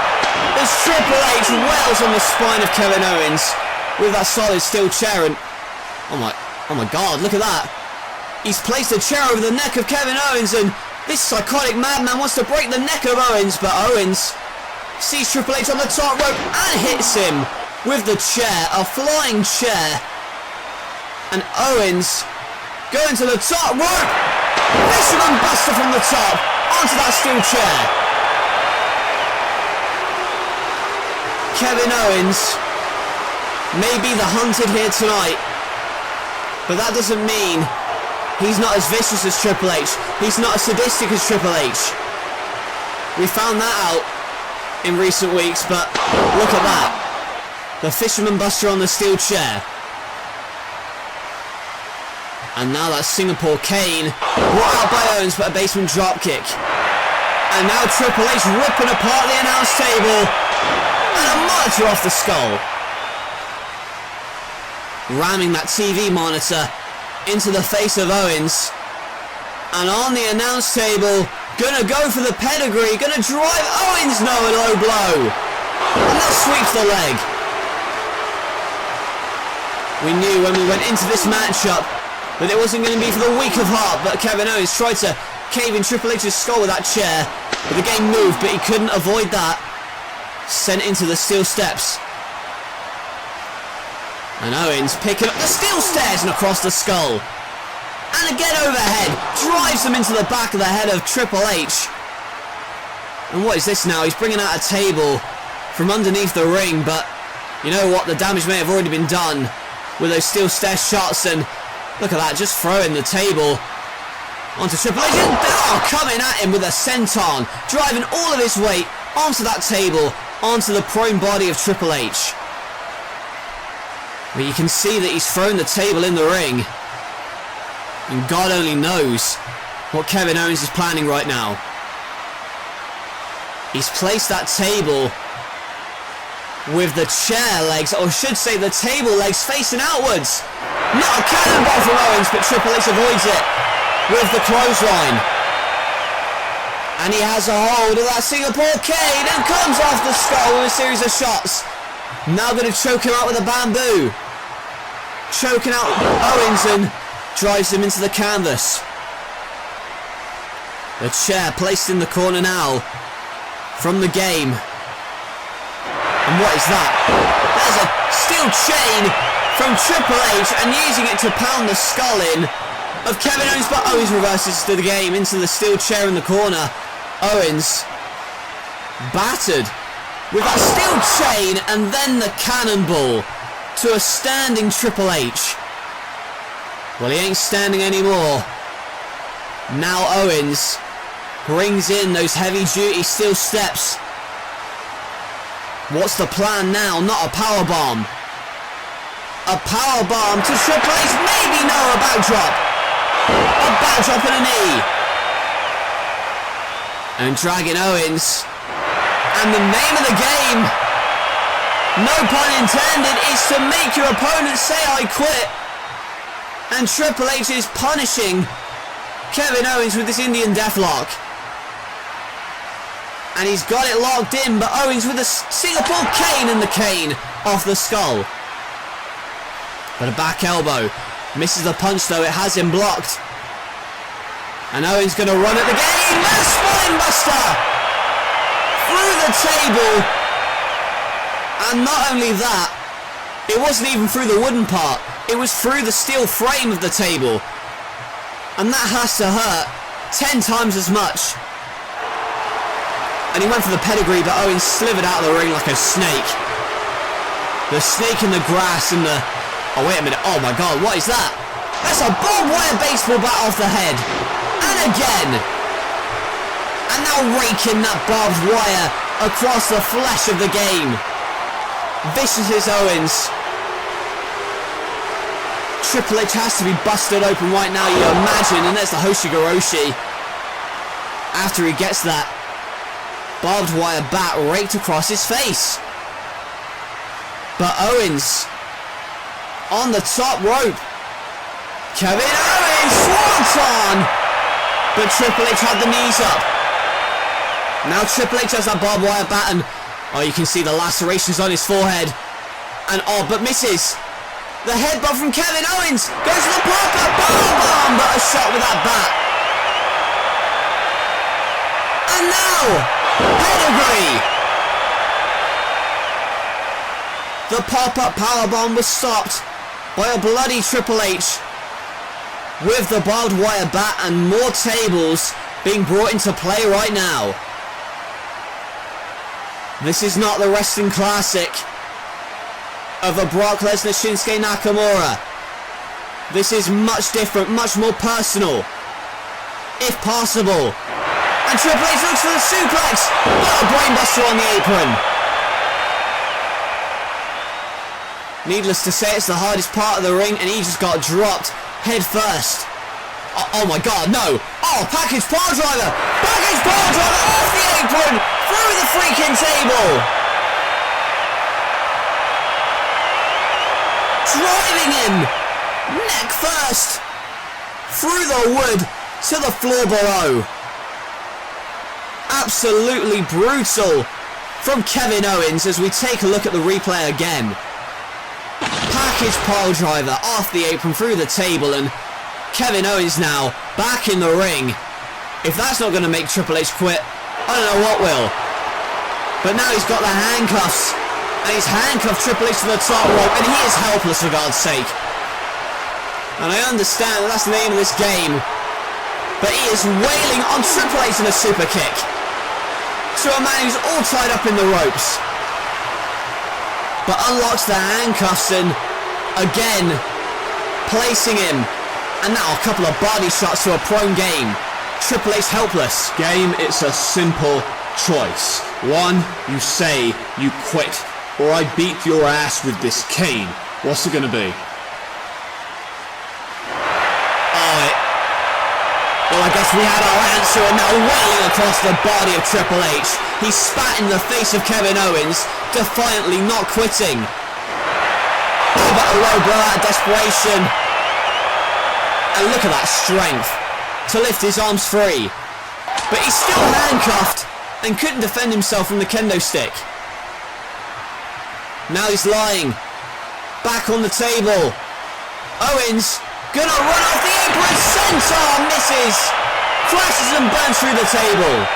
as Triple H wails on the spine of Kevin Owens with that solid steel chair, and oh my god, look at that. He's placed a chair over the neck of Kevin Owens, and this psychotic madman wants to break the neck of Owens, but Owens sees Triple H on the top rope and hits him with the chair, a flying chair. And Owens going to the top rope. Fisherman buster from the top onto that steel chair. Kevin Owens may be the hunted here tonight, but that doesn't mean he's not as vicious as Triple H. He's not as sadistic as Triple H. We found that out in recent weeks, but look at that. The Fisherman Buster on the steel chair. And now that Singapore cane brought out by Owens, but a basement dropkick. And now Triple H ripping apart the announce table. And a monitor off the skull. Ramming that TV monitor into the face of Owens. And on the announce table, gonna go for the pedigree, gonna drive Owens now a low blow. And that sweeps the leg. We knew when we went into this matchup that it wasn't going to be for the weak of heart, but Kevin Owens tried to cave in Triple H's skull with that chair. But the game moved, but he couldn't avoid that. Sent into the steel steps. And Owens picking up the steel stairs and across the skull. And again overhead, drives them into the back of the head of Triple H. And what is this now? He's bringing out a table from underneath the ring, but you know what? The damage may have already been done with those steel stair shots, and look at that, just throwing the table onto Triple H, and coming at him with a senton, driving all of his weight onto that table, onto the prone body of Triple H. But you can see that he's thrown the table in the ring, and God only knows what Kevin Owens is planning right now. He's placed that table with the chair legs, or should say the table legs, facing outwards. Not a cannonball from Owens, but Triple H avoids it with the clothesline. And he has a hold of that Singapore cane and comes off the skull with a series of shots. Now going to choke him out with a bamboo. Choking out Owens and drives him into the canvas. The chair placed in the corner now from the game. And what is that? There's a steel chain from Triple H, and using it to pound the skull in of Kevin Owens, but Owens reverses to the game into the steel chair in the corner. Owens battered with that steel chain, and then the cannonball to a standing Triple H. Well, he ain't standing anymore. Now Owens brings in those heavy duty steel steps. What's the plan now? Not a powerbomb. A powerbomb to Triple H. Maybe no, a backdrop. A backdrop and a knee. And dragging Owens. And the name of the game, no pun intended, is to make your opponent say I quit. And Triple H is punishing Kevin Owens with this Indian Deathlock. And he's got it locked in, but Owens with a Singapore cane, and the cane off the skull. But a back elbow. Misses the punch though, it has him blocked. And Owens going to run at the game. And a spine buster through the table. And not only that, it wasn't even through the wooden part. It was through the steel frame of the table. And that has to hurt 10 times as much. And he went for the pedigree, but Owens slithered out of the ring like a snake. The snake in the grass and the... Oh, wait a minute. Oh, my God. What is that? That's a barbed wire baseball bat off the head. And again. And now raking that barbed wire across the flesh of the game. Vicious is Owens. Triple H has to be busted open right now, you imagine. And there's the Hoshigoroshi. After he gets that barbed wire bat raked across his face. But Owens on the top rope. Kevin Owens swanton. But Triple H had the knees up. Now Triple H has that barbed wire bat and oh, you can see the lacerations on his forehead. And oh, but misses. The headbutt from Kevin Owens goes to the pop-up bomb, but a shot with that bat. And now pedigree. The pop-up powerbomb was stopped by a bloody Triple H with the barbed wire bat and more tables being brought into play right now. This is not the wrestling classic of a Brock Lesnar Shinsuke Nakamura. This is much different, much more personal, if possible. And Triple H looks for the suplex, but a brainbuster on the apron. Needless to say, it's the hardest part of the ring, and he just got dropped head first. Oh my God, no! Oh, package power driver! Package power driver off the apron, through the freaking table. Driving him neck first through the wood to the floor below. Absolutely brutal from Kevin Owens as we take a look at the replay again. Package pile driver off the apron through the table, and Kevin Owens now back in the ring. If that's not going to make Triple H quit, I don't know what will. But now he's got the handcuffs. And he's handcuffed Triple H to the top rope, and he is helpless for God's sake. And I understand that that's the name of this game, but he is wailing on Triple H in a super kick to a man who's all tied up in the ropes. But unlocks the handcuffs and again placing him, and now a couple of body shots to a prone game. Triple H helpless. Game, it's a simple choice. One, you say you quit, or I beat your ass with this cane. What's it gonna be? Well, I guess we had our answer, and now wailing across the body of Triple H. He spat in the face of Kevin Owens, defiantly not quitting. Oh, but a low blow out of desperation. And look at that strength to lift his arms free. But he's still handcuffed and couldn't defend himself from the kendo stick. Now he's lying back on the table. Owens gonna run off the apron. Senton misses, crashes and burns through the table.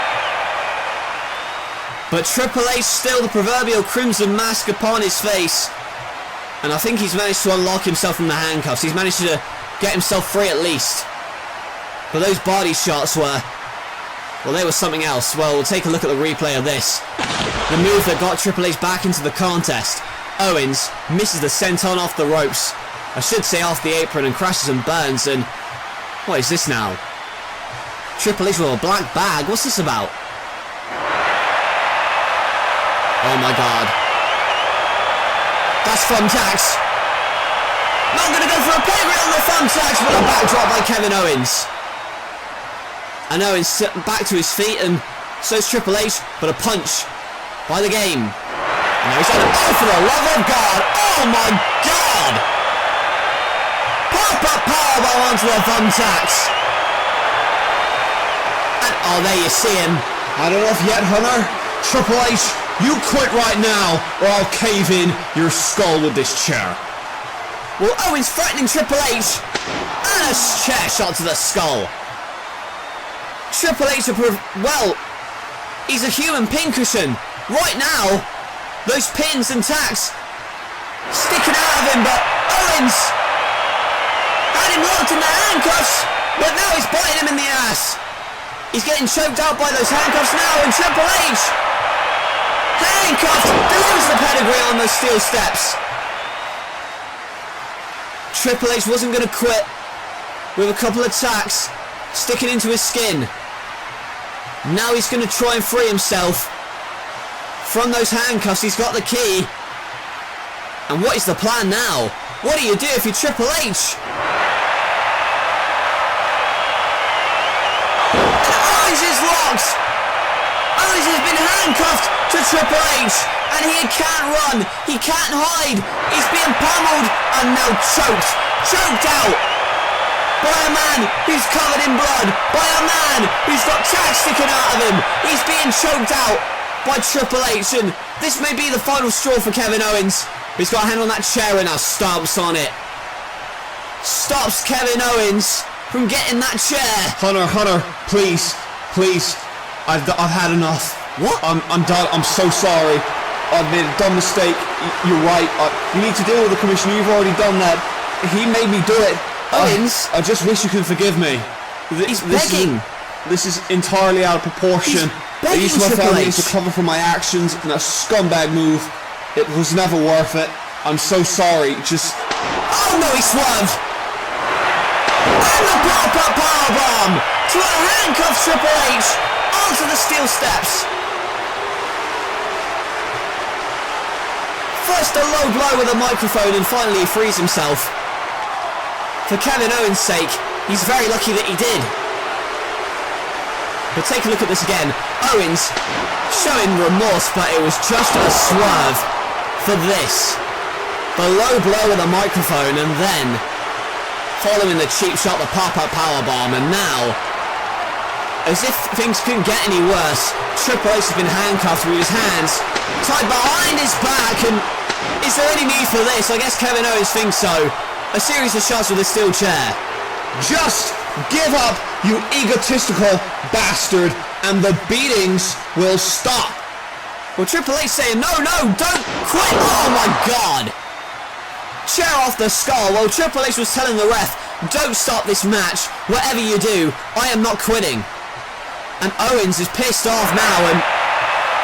But Triple H still the proverbial crimson mask upon his face, and I think he's managed to unlock himself from the handcuffs. He's managed to get himself free at least. But those body shots were, well, they were something else. Well, we'll take a look at the replay of this. The move that got Triple H back into the contest. Owens misses the senton off the ropes, I should say off the apron, and crashes and burns. And what is this now? Triple H with a black bag. What's this about? Oh my God. That's thumbtacks. Not going to go for a pedigree on the thumbtacks, but a backdrop by Kevin Owens. And Owens back to his feet, and so's Triple H, but a punch by the game. And now he's on it. Oh, for the love of God. Oh my God. Pop-up powerbomb onto the thumbtacks. And oh, there you see him. Had enough yet, Hunter? Triple H, you quit right now, or I'll cave in your skull with this chair. Well, Owens threatening Triple H, and a chair shot to the skull. Triple H, well, he's a human pincushion. Right now, those pins and tacks sticking out of him, but Owens Had him locked in the handcuffs, but now he's biting him in the ass. He's getting choked out by those handcuffs now, and Triple H, handcuffed, delivers the pedigree on those steel steps. Triple H wasn't going to quit with a couple of tacks sticking into his skin. Now he's going to try and free himself from those handcuffs. He's got the key. And what is the plan now? What do you do if you're Triple H? And Owens is locked. Owens has been handcuffed to Triple H, and he can't run. He can't hide. He's being pummeled and now choked out by a man who's covered in blood, by a man who's got tags sticking out of him. He's being choked out by Triple H, and this may be the final straw for Kevin Owens. He's got a hand on that chair and now stomps on it. Stops Kevin Owens from getting that chair. Hunter, please. I've had enough. What? I'm done. I'm so sorry. I've made a dumb mistake. You're right. You need to deal with the commissioner. You've already done that. He made me do it. Owens? I just wish you could forgive me. He's begging. This is entirely out of proportion. He's begging I used my Triple family H. to cover for my actions in a scumbag move. It was never worth it. I'm so sorry. Just... Oh no, he swerved. And the pop-up powerbomb to a handcuffed Triple H onto the steel steps. First a low blow with a microphone, and finally he frees himself. For Kevin Owens' sake, he's very lucky that he did. But take a look at this again. Owens showing remorse, but it was just a swerve for this. The low blow with a microphone, and then following the cheap shot, the pop-up powerbomb, and now, as if things couldn't get any worse, Triple H has been handcuffed with his hands tied behind his back, and is there any need for this? I guess Kevin Owens thinks so. A series of shots with a steel chair. Just give up, you egotistical bastard, and the beatings will stop. Well, Triple H saying, no, don't quit. Oh my God. Chair off the skull. Well, Triple H was telling the ref, don't stop this match. Whatever you do, I am not quitting. And Owens is pissed off now, and...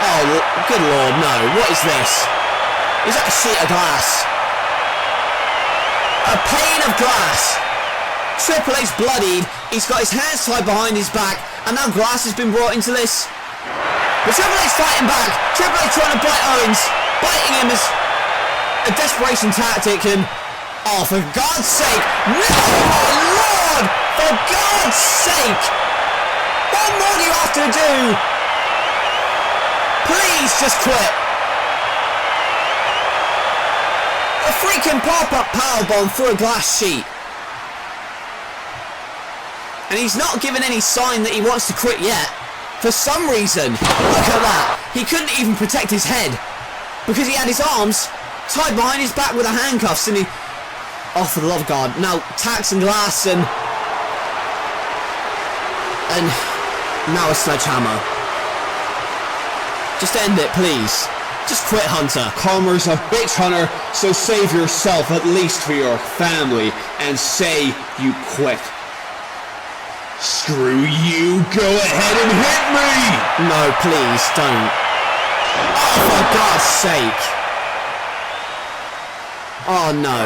Oh, good Lord, no. What is this? Is that a sheet of glass? A pane of glass. Triple H bloodied. He's got his hands tied behind his back, and now glass has been brought into this. But Triple H fighting back. Triple H trying to bite Owens. Biting him is a desperation tactic, and... Oh, for God's sake. No, my Lord! For God's sake! What more do you have to do? Please just quit. A freaking pop-up powerbomb through a glass sheet. And he's not given any sign that he wants to quit yet. For some reason. Look at that. He couldn't even protect his head. Because he had his arms tied behind his back with the handcuffs, and he... Oh, for the love of God. Now, tacks and glass, and now a sledgehammer. Just end it, please. Just quit, Hunter. Karma's a bitch, Hunter, so save yourself, at least for your family, and say you quit. Screw you, go ahead and hit me! No, please, don't. Oh, for God's sake. Oh, no.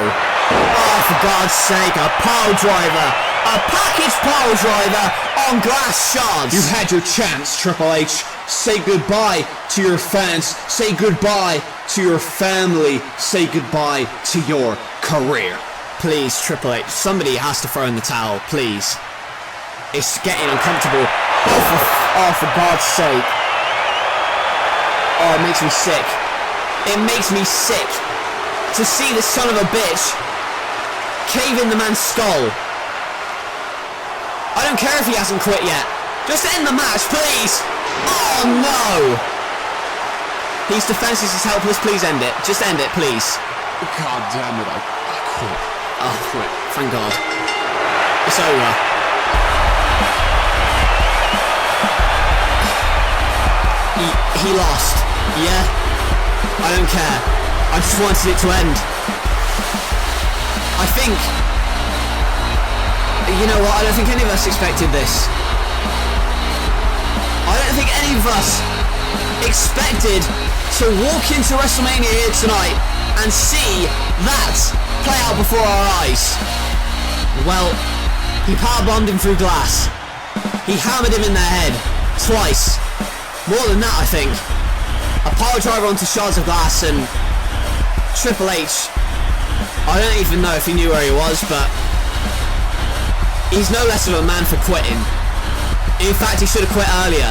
Oh, for God's sake, a pile driver. A package pile driver on glass shards. You've had your chance, Triple H. Say goodbye to your fans. Say goodbye to your family. Say goodbye to your career. Please, Triple H, somebody has to throw in the towel, please. It's getting uncomfortable. Oh, for God's sake. Oh, it makes me sick. It makes me sick to see this son of a bitch cave in the man's skull. I don't care if he hasn't quit yet. Just end the match, please. Oh, no. He's defenseless, he's helpless. Please end it. Just end it, please. God damn it, I quit. Oh, quit. Thank God. It's over. He lost. Yeah? I don't care. I just wanted it to end. I think You know what, I don't think any of us expected this. I don't think any of us expected to walk into WrestleMania here tonight and see that play out before our eyes. Well, he powerbombed him through glass. He hammered him in the head twice. More than that, I think. A power driver onto shards of glass, and Triple H, I don't even know if he knew where he was, but he's no less of a man for quitting. In fact, he should have quit earlier.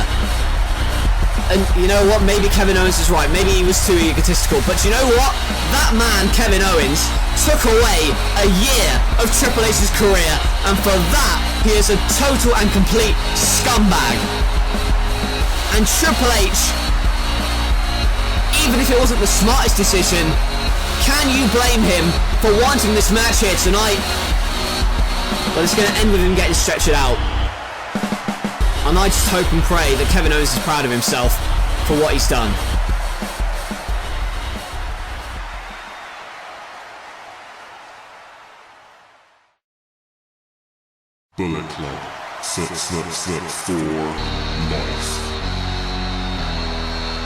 And you know what, maybe Kevin Owens is right, maybe he was too egotistical, but you know what? That man, Kevin Owens, took away a year of Triple H's career, and for that, he is a total and complete scumbag. And Triple H, even if it wasn't the smartest decision, can you blame him for wanting this match here tonight? But it's going to end with him getting stretched out. And I just hope and pray that Kevin Owens is proud of himself for what he's done. Bullet Club. For life.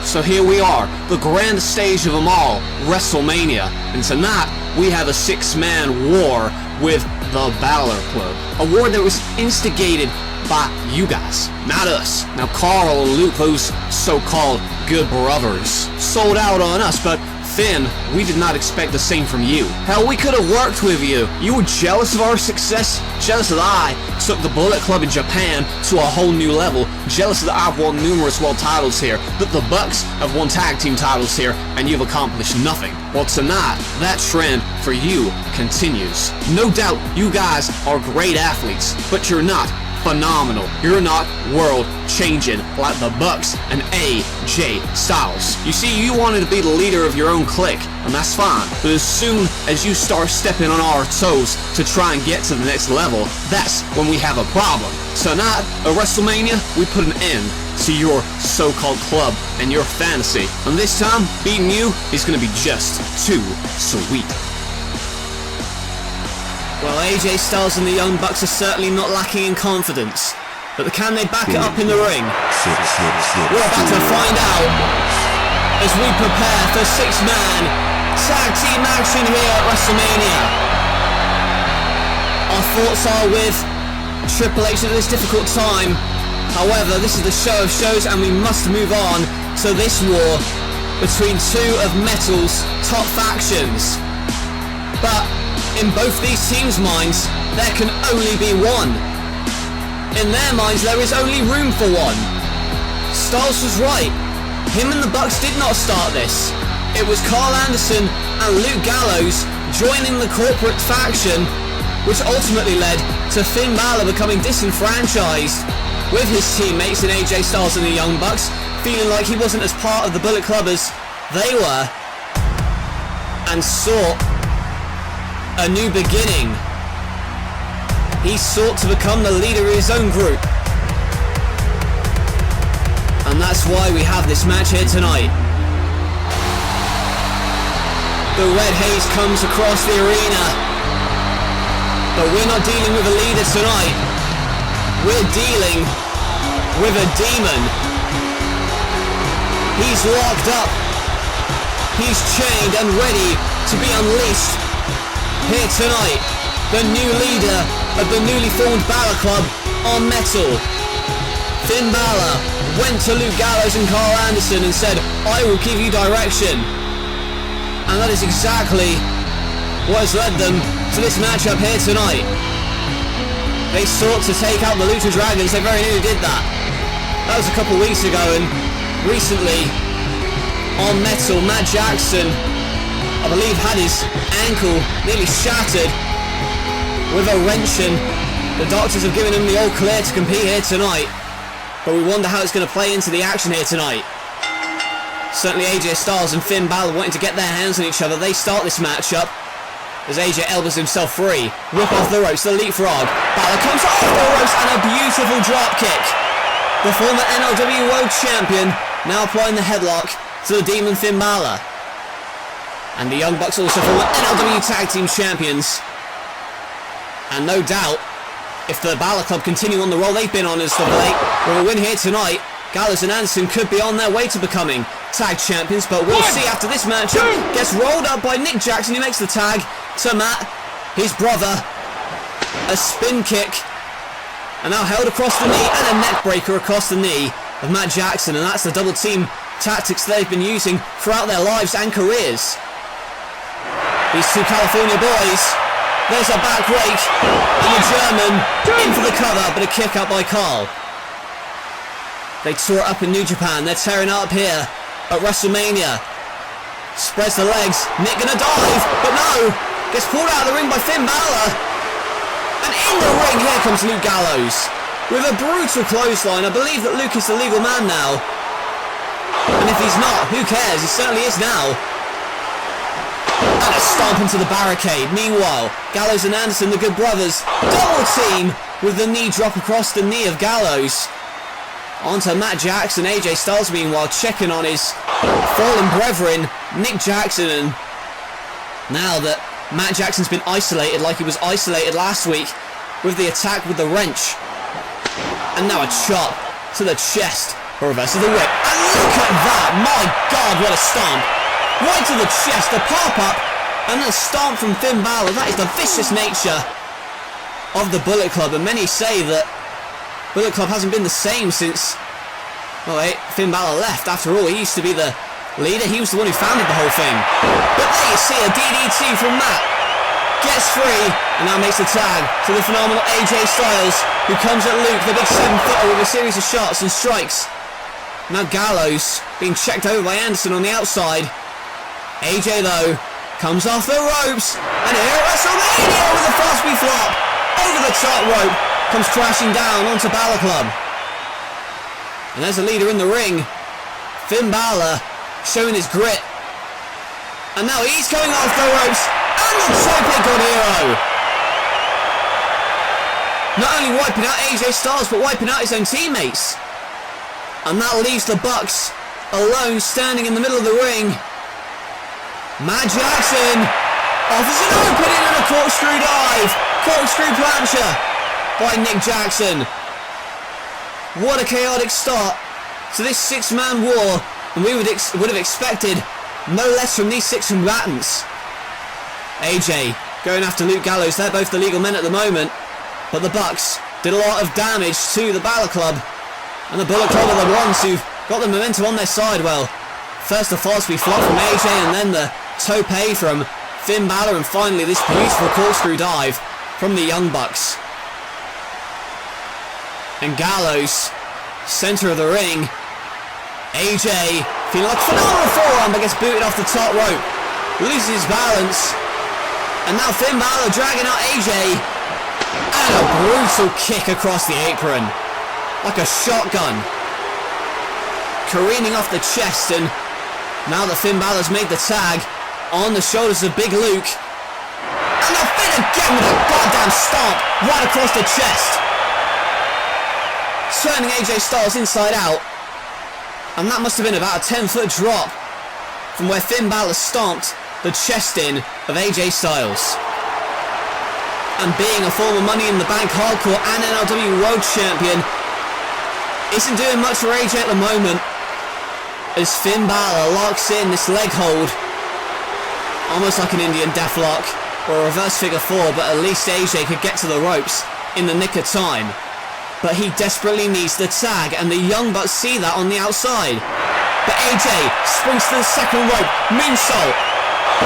So here we are, the grand stage of them all, WrestleMania. And tonight, we have a six-man war with the Balor Club. A war that was instigated by you guys, not us. Now Karl and Luke, those so-called good brothers, sold out on us, but Finn, we did not expect the same from you. Hell, we could have worked with you. You were jealous of our success, jealous that I took the Bullet Club in Japan to a whole new level, jealous that I've won numerous world titles here, that the Bucks have won tag team titles here, and you've accomplished nothing. Well, tonight, that trend for you continues. No doubt, you guys are great athletes, but you're not phenomenal. You're not world-changing like the Bucks and AJ Styles. You see, you wanted to be the leader of your own clique, and that's fine. But as soon as you start stepping on our toes to try and get to the next level, that's when we have a problem. Tonight, at WrestleMania, we put an end to your so-called club and your fantasy. And this time, beating you is going to be just too sweet. Well, AJ Styles and the Young Bucks are certainly not lacking in confidence, but can they back it up in the ring? We're about to find out as we prepare for six-man tag team action here at WrestleMania. Our thoughts are with Triple H at this difficult time. However, this is the show of shows and we must move on to this war between two of Metal's top factions. But in both these teams' minds, there can only be one. In their minds, there is only room for one. Styles was right. Him and the Bucks did not start this. It was Karl Anderson and Luke Gallows joining the corporate faction, which ultimately led to Finn Balor becoming disenfranchised with his teammates in AJ Styles and the Young Bucks, feeling like he wasn't as part of the Bullet Club as they were, and sought a new beginning. He sought to become the leader of his own group. And that's why we have this match here tonight. The red haze comes across the arena. But we're not dealing with a leader tonight. We're dealing with a demon. He's locked up. He's chained and ready to be unleashed. Here tonight, the new leader of the newly formed Balor Club on Metal. Finn Balor went to Luke Gallows and Karl Anderson and said, I will give you direction. And that is exactly what has led them to this matchup here tonight. They sought to take out the Lucha Dragons, they very nearly did that. That was a couple weeks ago, and recently on Metal, Matt Jackson, I believe, had his ankle nearly shattered with a wrench, and the doctors have given him the all clear to compete here tonight. But we wonder how it's going to play into the action here tonight. Certainly AJ Styles and Finn Balor wanting to get their hands on each other. They start this matchup as AJ elbows himself free. Whip off the ropes, the leapfrog. Balor comes off the ropes and a beautiful drop kick. The former NLW World Champion now applying the headlock to the Demon Finn Balor. And the Young Bucks also former NLW Tag Team Champions. And no doubt, if the Balor Club continue on the roll they've been on as of late, with a win here tonight, Gallows and Anderson could be on their way to becoming tag champions, but we'll see after this matchup. Gets rolled up by Nick Jackson, who makes the tag to Matt, his brother. A spin kick, and now held across the knee, and a neck breaker across the knee of Matt Jackson, and that's the double team tactics they've been using throughout their lives and careers. These two California boys. There's a back rake, and the German in for the cover, but a kick out by Karl. They tore it up in New Japan. They're tearing it up here at WrestleMania. Spreads the legs. Nick gonna dive, but no. Gets pulled out of the ring by Finn Balor. And in the ring, here comes Luke Gallows with a brutal clothesline. I believe that Luke is the legal man now. And if he's not, who cares? He certainly is now. And a stomp into the barricade. Meanwhile, Gallows and Anderson, the good brothers, double team with the knee drop across the knee of Gallows. Onto Matt Jackson. AJ Styles, meanwhile, checking on his fallen brethren, Nick Jackson. And now that Matt Jackson's been isolated like he was isolated last week with the attack with the wrench. And now a chop to the chest. A reverse of the whip. And look at that! My God, what a stomp! Right to the chest, a pop-up, and then a stomp from Finn Balor. That is the vicious nature of the Bullet Club, and many say that Bullet Club hasn't been the same since, well, Finn Balor left. After all, he used to be the leader. He was the one who founded the whole thing. But there you see a DDT from Matt. Gets free, and now makes the tag to the phenomenal AJ Styles, who comes at Luke, the big 7-footer, with a series of shots and strikes. Now Gallows being checked over by Anderson on the outside. AJ though comes off the ropes, and here at WrestleMania with a fast-speed flop over the top rope, comes crashing down onto Balor Club. And there's a leader in the ring, Finn Balor, showing his grit. And now he's coming off the ropes, and the Tope God Hero. Not only wiping out AJ Styles, but wiping out his own teammates. And that leaves the Bucks alone, standing in the middle of the ring. Matt Jackson offers an opening and a corkscrew dive. Corkscrew plancher by Nick Jackson. What a chaotic start to this six-man war, and we would have expected no less from these six combatants. AJ going after Luke Gallows. They're both the legal men at the moment, but the Bucks did a lot of damage to the Balor Club, and the Bullet Club are the ones who've got the momentum on their side. Well, first the fast-speed flop from AJ, and then the tope from Finn Balor, and finally this beautiful corkscrew dive from the Young Bucks. And Gallows, center of the ring. AJ feeling like a phenomenal forearm, but gets booted off the top rope, loses his balance, and now Finn Balor dragging out AJ, and a brutal kick across the apron like a shotgun, careening off the chest. And now that Finn Balor's made the tag on the shoulders of Big Luke, and now Finn again with a goddamn stomp right across the chest, turning AJ Styles inside out. And that must have been about a 10-foot drop from where Finn Balor stomped the chest in of AJ Styles. And being a former Money in the Bank Hardcore and NLW World Champion isn't doing much for AJ at the moment, as Finn Balor locks in this leg hold, almost like an Indian deathlock or a reverse figure four, but at least AJ could get to the ropes in the nick of time. But he desperately needs the tag, and the Young Bucks see that on the outside. But AJ springs to the second rope, moonsault,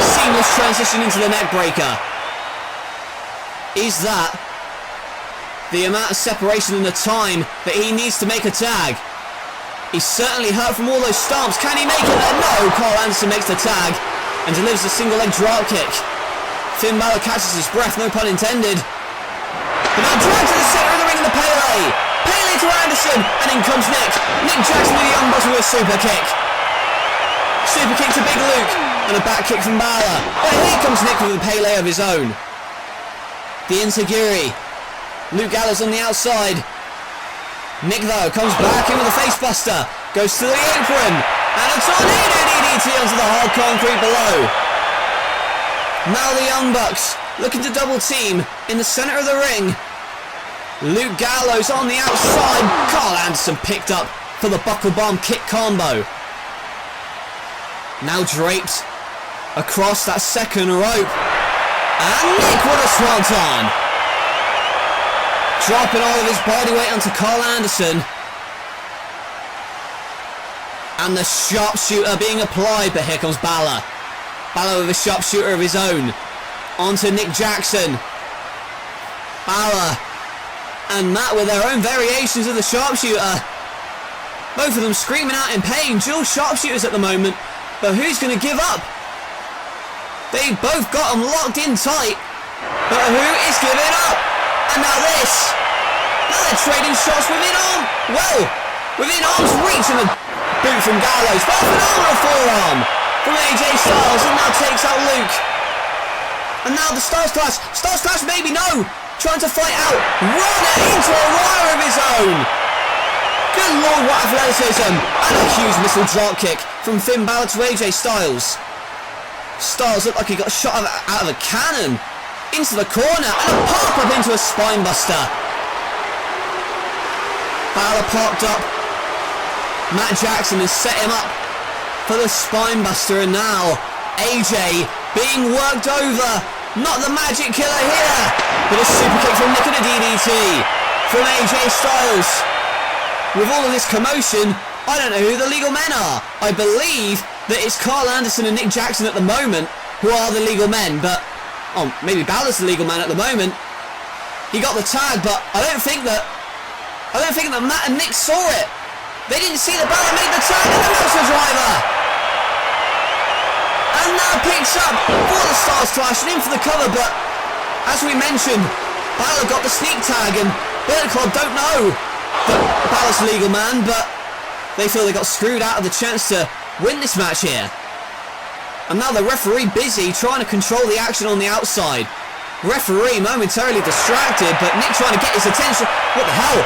seamless transition into the neck breaker. Is that the amount of separation and the time that he needs to make a tag? He's certainly hurt from all those stomps. Can he make it there? No! Karl Anderson makes the tag and delivers a single leg drop kick. Finn Balor catches his breath, no pun intended. But now dragged to the center of the ring in the Pele. Pele to Anderson, and in comes Nick. Nick Jackson to the Young Bucks with a super kick. Super kick to Big Luke, and a back kick from Balor. But here comes Nick with a Pele of his own. The Enziguri. Luke Gallows on the outside. Nick though comes back in with a face buster. Goes to the apron, and a tornado DDT onto the hard concrete below. Now the Young Bucks looking to double team in the center of the ring. Luke Gallows on the outside. Karl Anderson picked up for the buckle bomb kick combo. Now draped across that second rope. And Nick with a swanton. Dropping all of his body weight onto Karl Anderson. And the sharpshooter being applied, but here comes Balor. Balor with a sharpshooter of his own. Onto Nick Jackson. Balor and Matt with their own variations of the sharpshooter. Both of them screaming out in pain. Dual sharpshooters at the moment. But who's going to give up? They both got them locked in tight. But who is giving up? And now this. Now they're trading shots within arm's reach, and a boot from Gallows. But a phenomenal forearm from AJ Styles, and now takes out Luke. And now the Stars Clash maybe no. Trying to fight out. Runner into a wire of his own. Good lord, what athleticism. And a huge missile drop kick from Finn Balor to AJ Styles. Styles looked like he got shot out of a cannon. Into the corner, and a pop-up into a spine buster. Balor popped up. Matt Jackson has set him up for the spine buster, and now AJ being worked over. Not the magic killer here, but a super kick from Nick and a DDT from AJ Styles. With all of this commotion, I don't know who the legal men are. I believe that it's Karl Anderson and Nick Jackson at the moment who are the legal men, but maybe Balor's the legal man at the moment. He got the tag, but I don't think that Matt and Nick saw it. They didn't see that Balor made the tag, and the monster driver. And now picks up for the Stars Clash and in for the cover, but as we mentioned, Balor got the sneak tag, and Bullet Club don't know that Balor's the legal man, but they feel they got screwed out of the chance to win this match here. And now the referee busy trying to control the action on the outside. Referee momentarily distracted, but Nick trying to get his attention. What the hell?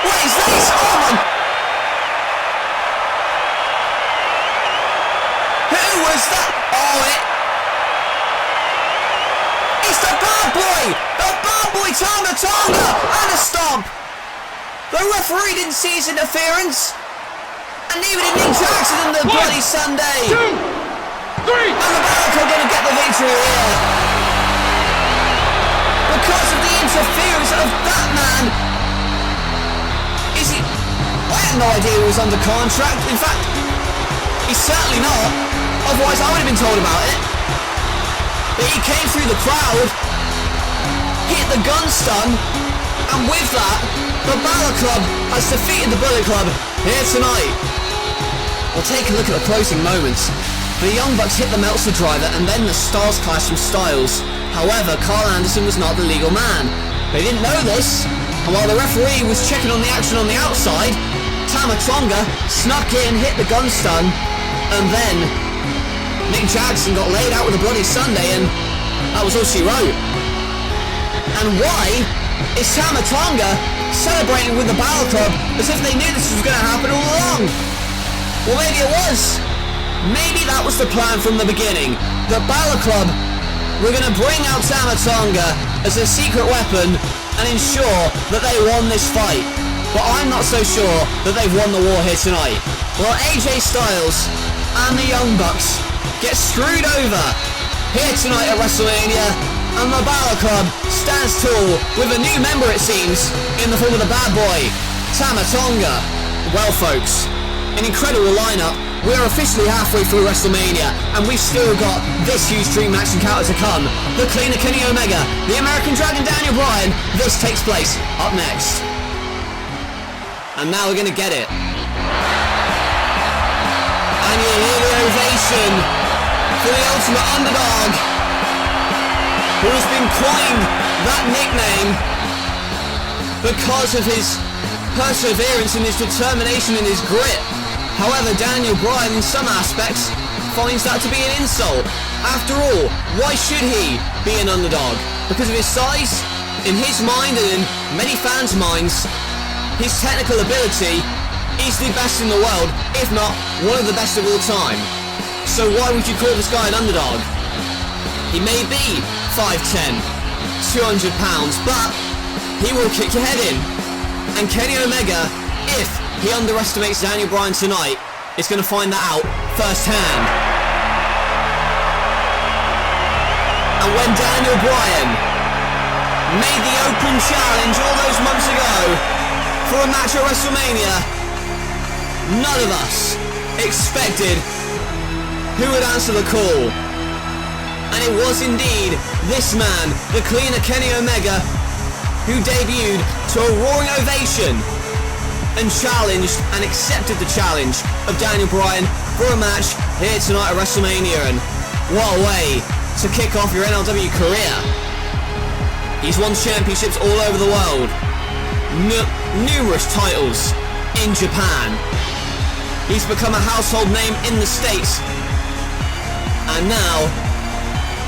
What is this? Oh my... Who was that? It's the bad boy! The bad boy Tama Tonga! And a stomp! The referee didn't see his interference. And neither did Nick Jackson in the Bloody Sunday. 2, 3. And the Balor Club going to get the victory here. Because of the interference of that man. Is he... I had no idea he was under contract. In fact, he's certainly not. Otherwise I would have been told about it. But he came through the crowd, hit the gun stun, and with that, the Balor Club has defeated the Bullet Club here tonight. We'll take a look at the closing moments. The Young Bucks hit the Meltzer driver and then the Stars Clash from Styles. However, Karl Anderson was not the legal man. They didn't know this, and while the referee was checking on the action on the outside, Tama Tonga snuck in, hit the gun stun, and then Nick Jackson got laid out with a Bloody Sunday, and that was all she wrote. And why is Tama Tonga celebrating with the Balor Club as if they knew this was going to happen all along? Well, maybe it was. Maybe that was the plan from the beginning. The Balor Club were going to bring out Tama Tonga as a secret weapon and ensure that they won this fight. But I'm not so sure that they've won the war here tonight. Well, AJ Styles and the Young Bucks get screwed over here tonight at WrestleMania, and the Balor Club stands tall with a new member, it seems, in the form of the bad boy, Tama Tonga. Well, folks, an incredible lineup. We're officially halfway through WrestleMania, and we've still got this huge dream match encounter to come. The Cleaner Kenny Omega, the American Dragon Daniel Bryan. This takes place up next. And now we're going to get it. And you hear the ovation for the ultimate underdog, who has been coined that nickname because of his perseverance and his determination and his grit. However, Daniel Bryan in some aspects finds that to be an insult. After all, why should he be an underdog? Because of his size? In his mind and in many fans' minds, his technical ability is the best in the world, if not one of the best of all time. So why would you call this guy an underdog? He may be 5'10", 200 pounds, but he will kick your head in. And Kenny Omega, if he underestimates Daniel Bryan tonight, is going to find that out firsthand. And when Daniel Bryan made the open challenge all those months ago for a match at WrestleMania, none of us expected who would answer the call. And it was indeed this man, the cleaner Kenny Omega, who debuted to a roaring ovation and challenged and accepted the challenge of Daniel Bryan for a match here tonight at WrestleMania. And what a way to kick off your NLW career. He's won championships all over the world, numerous titles in Japan. He's become a household name in the States, and now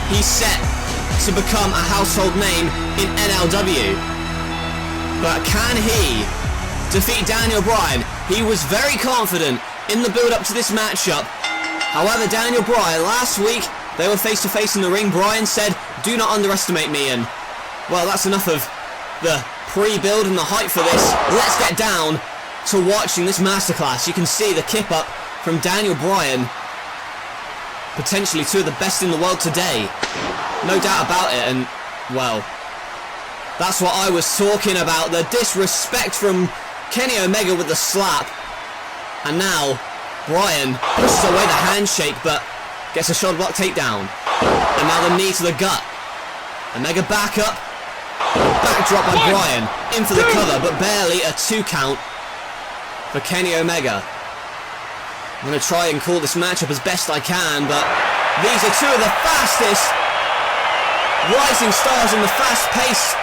he's set to become a household name in NLW. But can he defeat Daniel Bryan? He was very confident in the build-up to this matchup. However, Daniel Bryan, last week, they were face-to-face in the ring. Bryan said, "Do not underestimate me," and, well, that's enough of the pre-build and the hype for this. Let's get down to watching this masterclass. You can see the kip-up from Daniel Bryan. Potentially two of the best in the world today. No doubt about it, and, well, that's what I was talking about. The disrespect from Kenny Omega with the slap. And now, Bryan pushes away the handshake, but gets a shoulder block takedown. And now the knee to the gut. Omega back up. Backdrop by Bryan. In for the cover, but barely a 2 count for Kenny Omega. I'm going to try and call this matchup as best I can, but these are two of the fastest rising stars and the fast-paced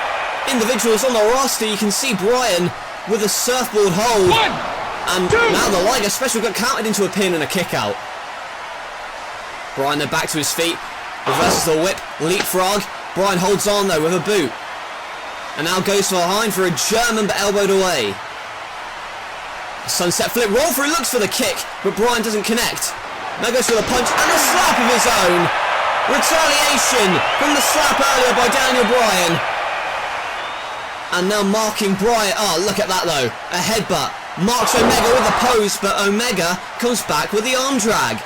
individuals on the roster. You can see Bryan with a surfboard hold. And now the Liger special got counted into a pin and a kick out. Bryan then back to his feet. Reverses the whip. Leapfrog. Bryan holds on though with a boot. And now goes for behind for a German but elbowed away. Sunset flip roll through, looks for the kick, but Bryan doesn't connect. Now goes for the punch and a slap of his own. Retaliation from the slap earlier by Daniel Bryan. And now marking Bryan. Oh, look at that though. A headbutt. Marks Omega with a pose, but Omega comes back with the arm drag.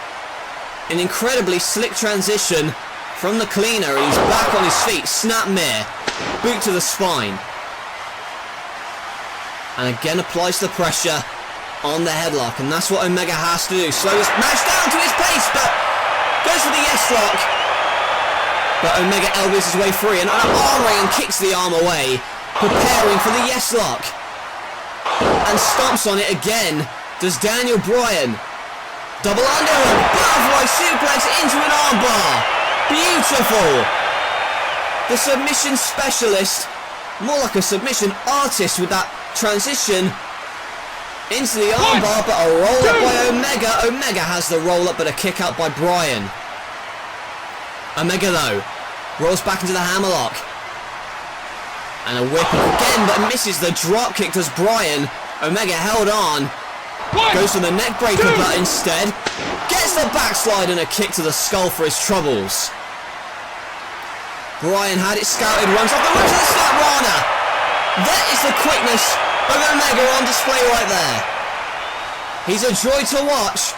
An incredibly slick transition from the cleaner. He's back on his feet. Snap mirror. Boot to the spine. And again applies the pressure on the headlock, and that's what Omega has to do. Slow his match down to his pace, but goes for the yes lock. But Omega elbows his way free, and an arm ring and kicks the arm away, preparing for the yes lock. And stomps on it again. Does Daniel Bryan. Double underhook, butterfly suplex into an armbar. Beautiful. The submission specialist, more like a submission artist with that transition into the armbar, but a roll-up by Omega. Omega has the roll-up, but a kick-out by Bryan. Omega, though, rolls back into the hammerlock. And a whip again, but misses the drop kick. Does Bryan. Omega held on. Goes for the neck breaker, but instead gets the backslide and a kick to the skull for his troubles. Bryan had it scouted, runs off the run to the slap Rana. That is the quickness of Omega on display right there. He's a joy to watch.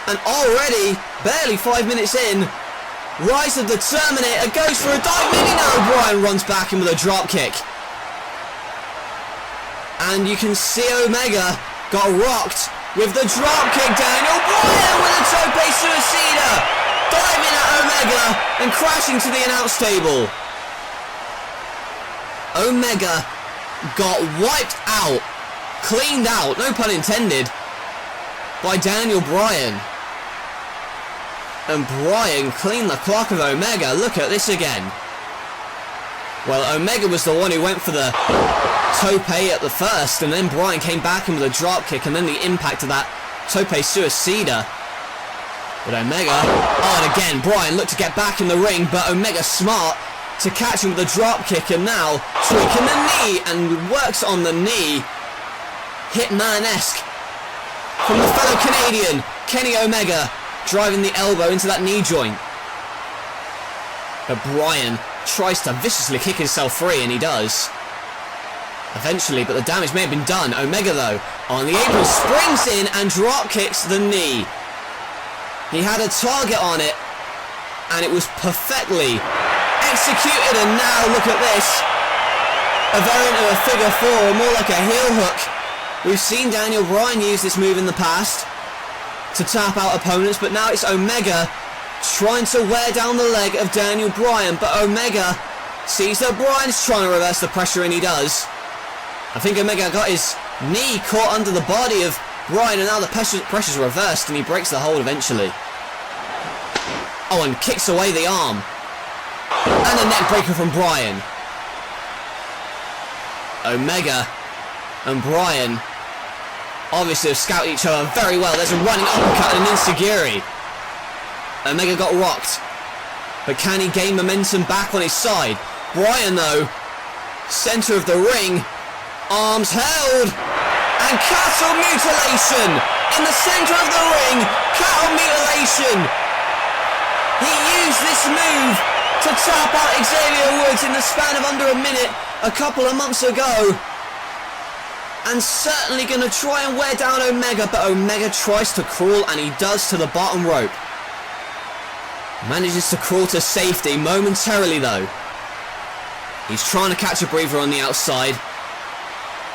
And already, barely 5 minutes in, Rise of the Terminator goes for a dive. Maybe no, Bryan runs back in with a drop kick. And you can see Omega got rocked with the drop kick. Daniel Bryan with a tope suicida. Diving at Omega and crashing to the announce table. Omega got wiped out, cleaned out, no pun intended, by Daniel Bryan. And Bryan cleaned the clock of Omega. Look at this again. Well, Omega was the one who went for the tope at the first, and then Bryan came back in with a drop kick, and then the impact of that tope suicida. But Omega, and again, Bryan looked to get back in the ring, but Omega smart to catch him with a drop kick, and now tweaking the knee, and works on the knee. Hitman-esque from the fellow Canadian, Kenny Omega, driving the elbow into that knee joint. But Bryan tries to viciously kick himself free, and he does. Eventually, but the damage may have been done. Omega, though, on the apron, springs in and drop kicks the knee. He had a target on it, and it was perfectly executed, and now look at this. A variant of a figure four, or more like a heel hook. We've seen Daniel Bryan use this move in the past to tap out opponents, but now it's Omega trying to wear down the leg of Daniel Bryan, but Omega sees that Bryan's trying to reverse the pressure, and he does. I think Omega got his knee caught under the body of Bryan, and now the pressure's reversed, and he breaks the hold eventually. Oh, and kicks away the arm. And a neck breaker from Bryan. Omega and Bryan obviously have scouted each other very well. There's a running uppercut and an enziguri. Omega got rocked, but can he gain momentum back on his side? Bryan, though, center of the ring, arms held, and cattle mutilation in the center of the ring. Cattle mutilation. He used this move to tap out Xavier Woods in the span of under a minute a couple of months ago, and certainly going to try and wear down Omega, but Omega tries to crawl, and he does, to the bottom rope. Manages to crawl to safety momentarily, though. He's trying to catch a breather on the outside,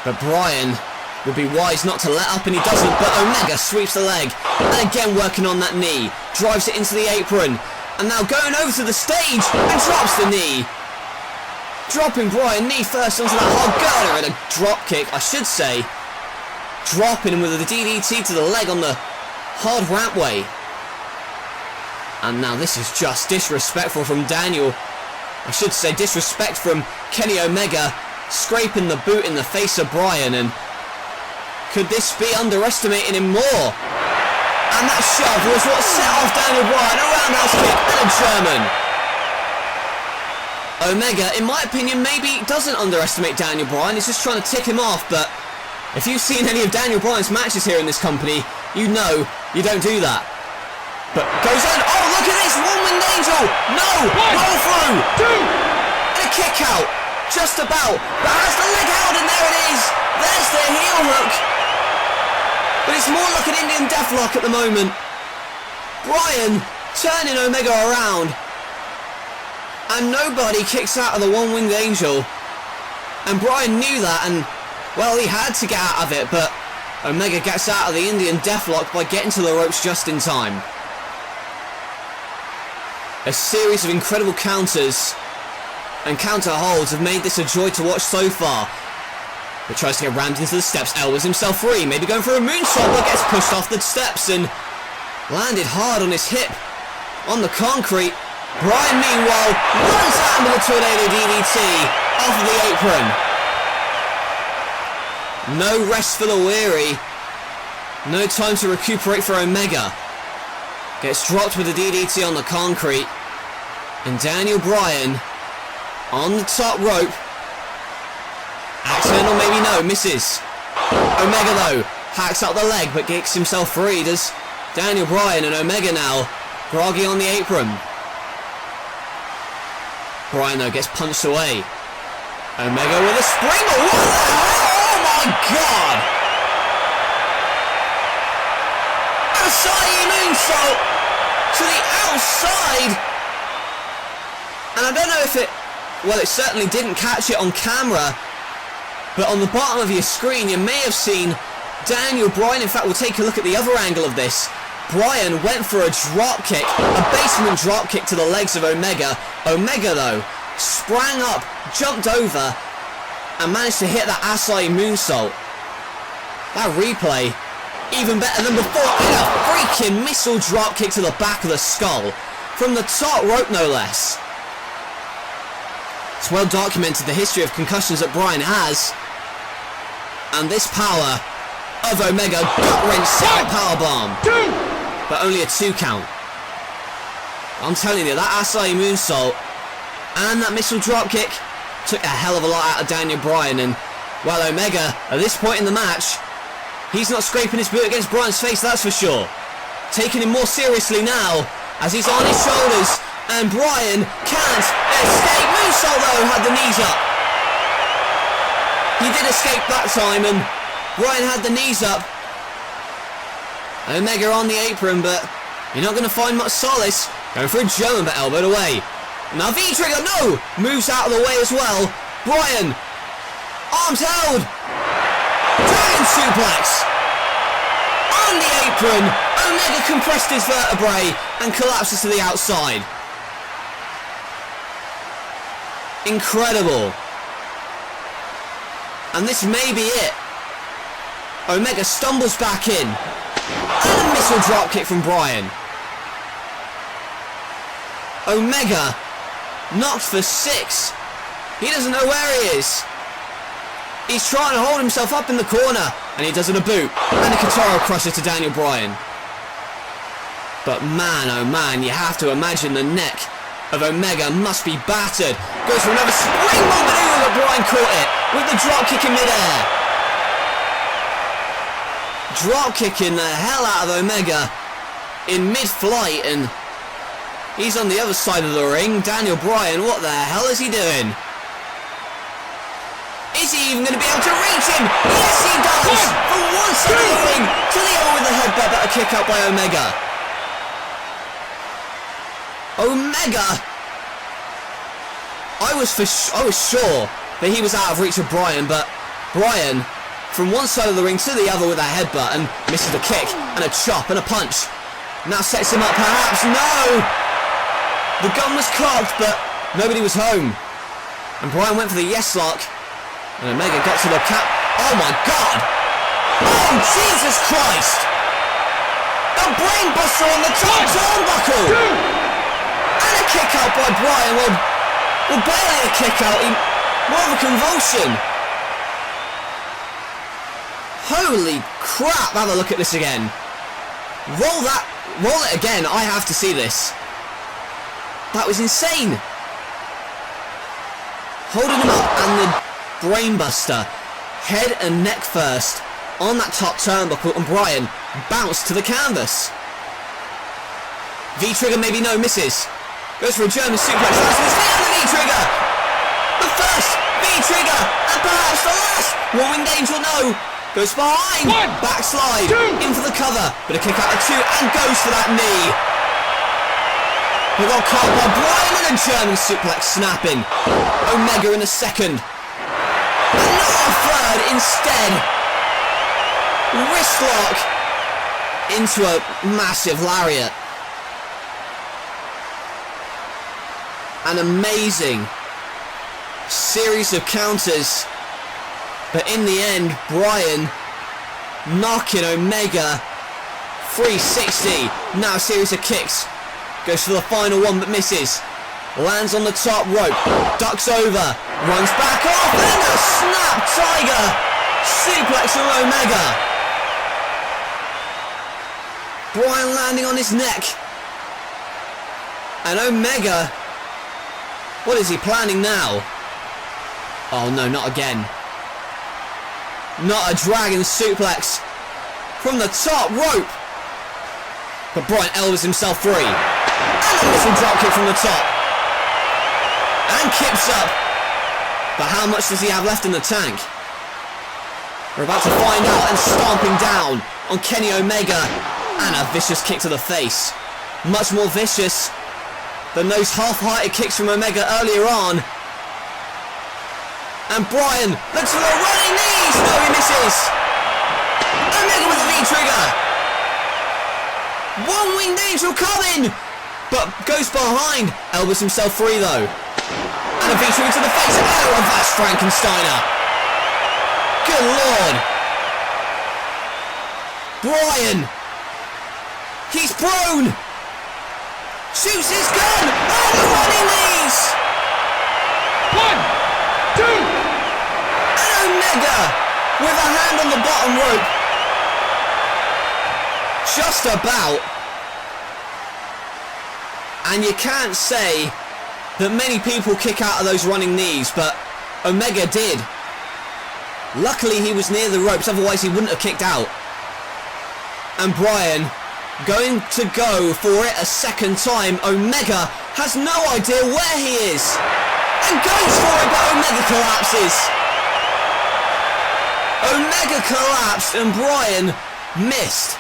but Bryan would be wise not to let up, and he doesn't, but Omega sweeps the leg, and again working on that knee, drives it into the apron, and now going over to the stage, and drops the knee. Dropping Bryan knee first onto that hard girder, and a drop kick, I should say. Dropping him with the DDT to the leg on the hard rampway. And now this is just disrespectful from Daniel. I should say disrespect from Kenny Omega, scraping the boot in the face of Bryan, and could this be underestimating him more? And that shove was what set off Daniel Bryan, a roundhouse kick and a German. Omega, in my opinion, maybe doesn't underestimate Daniel Bryan. He's just trying to tick him off, but if you've seen any of Daniel Bryan's matches here in this company, you know you don't do that. But goes on. Oh, look at this! One-winged angel! No! Roll through! And a kick out. Just about. But has the leg out, and there it is! There's the heel hook! But it's more like an Indian deathlock at the moment. Bryan turning Omega around. And nobody kicks out of the one-winged angel. And Bryan knew that, and, well, he had to get out of it, but Omega gets out of the Indian deathlock by getting to the ropes just in time. A series of incredible counters and counter holds have made this a joy to watch so far. But tries to get rammed into the steps, elbows himself free, maybe going for a moonsault, but gets pushed off the steps and landed hard on his hip on the concrete. Bryan, meanwhile, runs out with a tornado DDT off of the apron. No rest for the weary. No time to recuperate for Omega. Gets dropped with a DDT on the concrete. And Daniel Bryan on the top rope. Accidental, maybe no, misses. Omega, though, hacks up the leg but kicks himself free. Does Daniel Bryan, and Omega now groggy on the apron. Bryan, though, gets punched away. Omega with a springboard. What the hell? Oh my god! Asai moonsault to the outside. And I don't know if it... Well, it certainly didn't catch it on camera. But on the bottom of your screen, you may have seen Daniel Bryan. In fact, we'll take a look at the other angle of this. Bryan went for a drop kick, a basement drop kick to the legs of Omega. Omega, though, sprang up, jumped over, and managed to hit that Asai moonsault. That replay, even better than before, and a freaking missile drop kick to the back of the skull. From the top rope, no less. It's well documented the history of concussions that Bryan has. And this power of Omega, gut-wrench side powerbomb. But only a 2 count. I'm telling you, that Asai moonsault and that missile drop kick took a hell of a lot out of Daniel Bryan. And while Omega, at this point in the match, he's not scraping his boot against Bryan's face, that's for sure. Taking him more seriously now, as he's on his shoulders, And Bryan can't escape. Moonsault though, had the knees up. He did escape that time, and Bryan had the knees up. Omega on the apron, but you're not going to find much solace. Going for a German, but elbowed away. Now V-trigger, no! Moves out of the way as well. Bryan, arms held. Dragon suplex. On the apron, Omega compressed his vertebrae and collapses to the outside. Incredible. And this may be it. Omega stumbles back in. And a missile dropkick from Bryan. Omega knocked for 6. He doesn't know where he is. He's trying to hold himself up in the corner, and he does it a boot. And a Katara crusher to Daniel Bryan. But man, oh man, you have to imagine the neck of Omega must be battered. Goes for another springboard maneuver, but Bryan caught it with the dropkick in midair. Dropkicking the hell out of Omega in mid-flight, and he's on the other side of the ring. Daniel Bryan, what the hell is he doing? Is he even going to be able to reach him? Yes, he does! From one side of the ring to the other with the headbutt, but a kick out by Omega. Omega! I was sure that he was out of reach of Bryan, but Bryan, from one side of the ring to the other with a headbutt, and misses a kick, and a chop, and a punch. Now sets him up, perhaps. No! The gun was cocked, but nobody was home. And Bryan went for the yes lock. And Omega got to the cap. Oh my god! Oh Jesus Christ! The brainbuster on the top turnbuckle! And a kick out by Bryan. Well, barely a kick out. More of a convulsion. Holy crap! Have a look at this again. Roll it again. I have to see this. That was insane. Holding him up, and the brainbuster, head and neck first, on that top turnbuckle, and Bryan bounced to the canvas. V-trigger, maybe no, misses. Goes for a German suplex. That's his feet on the V-trigger. The first V-trigger, and perhaps the last. One winged angel, no. Goes behind. Backslide. In for the cover, but a kick out of 2, and goes for that knee. We got caught by Bryan, and a German suplex snapping. Omega in the second. And not a third, instead. Wrist lock into a massive lariat. An amazing series of counters. But in the end, Bryan knocking Omega 360. Now a series of kicks. Goes for the final one but misses. Lands on the top rope. Ducks over. Runs back off. And a snap tiger. Suplex from Omega. Bryan landing on his neck. And Omega, what is he planning now? Oh no, not again. Not a dragon suplex from the top rope. But Bryan elbows himself free. And a little dropkick from the top. And kips up. But how much does he have left in the tank? We're about to find out, and stomping down on Kenny Omega. And a vicious kick to the face. Much more vicious than those half-hearted kicks from Omega earlier on. And Bryan looks for the running knees. No, he misses. Omega with the V-trigger. One winged angel coming, but goes behind. Elbows himself free though. And a V-trigger to the face. And a reverse Frankensteiner. Good lord. Bryan. He's prone. Shoots his gun. And the running knees. 1, 2. Omega with a hand on the bottom rope. Just about. And you can't say that many people kick out of those running knees, but Omega did. Luckily he was near the ropes, otherwise he wouldn't have kicked out. And Bryan going to go for it a second time. Omega has no idea where he is and goes for it, but Omega collapses. Omega collapsed and Bryan missed.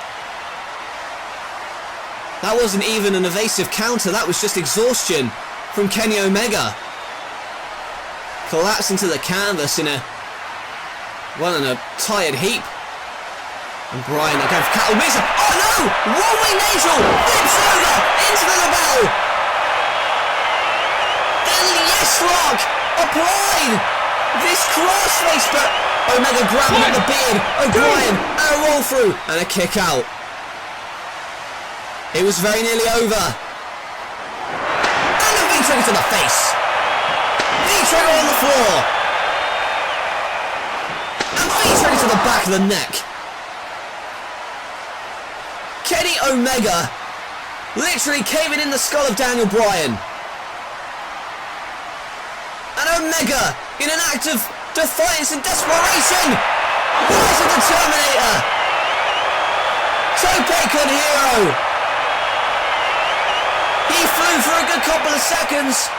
That wasn't even an evasive counter, that was just exhaustion from Kenny Omega. Collapsed into the canvas in a tired heap. And Bryan again for cattle miss. Oh no! One-winged angel flips over into the label. Then the yes lock applied. This crossface, but Omega grabbing at the beard of Bryan and a roll through and a kick out. It was very nearly over. And a V-trigger to the face. V-trigger on the floor. And V-trigger to the back of the neck. Kenny Omega literally caving in the skull of Daniel Bryan. And Omega, in an act of defiance and desperation, Rise of the Terminator. Tope con Hero. He flew for a good couple of seconds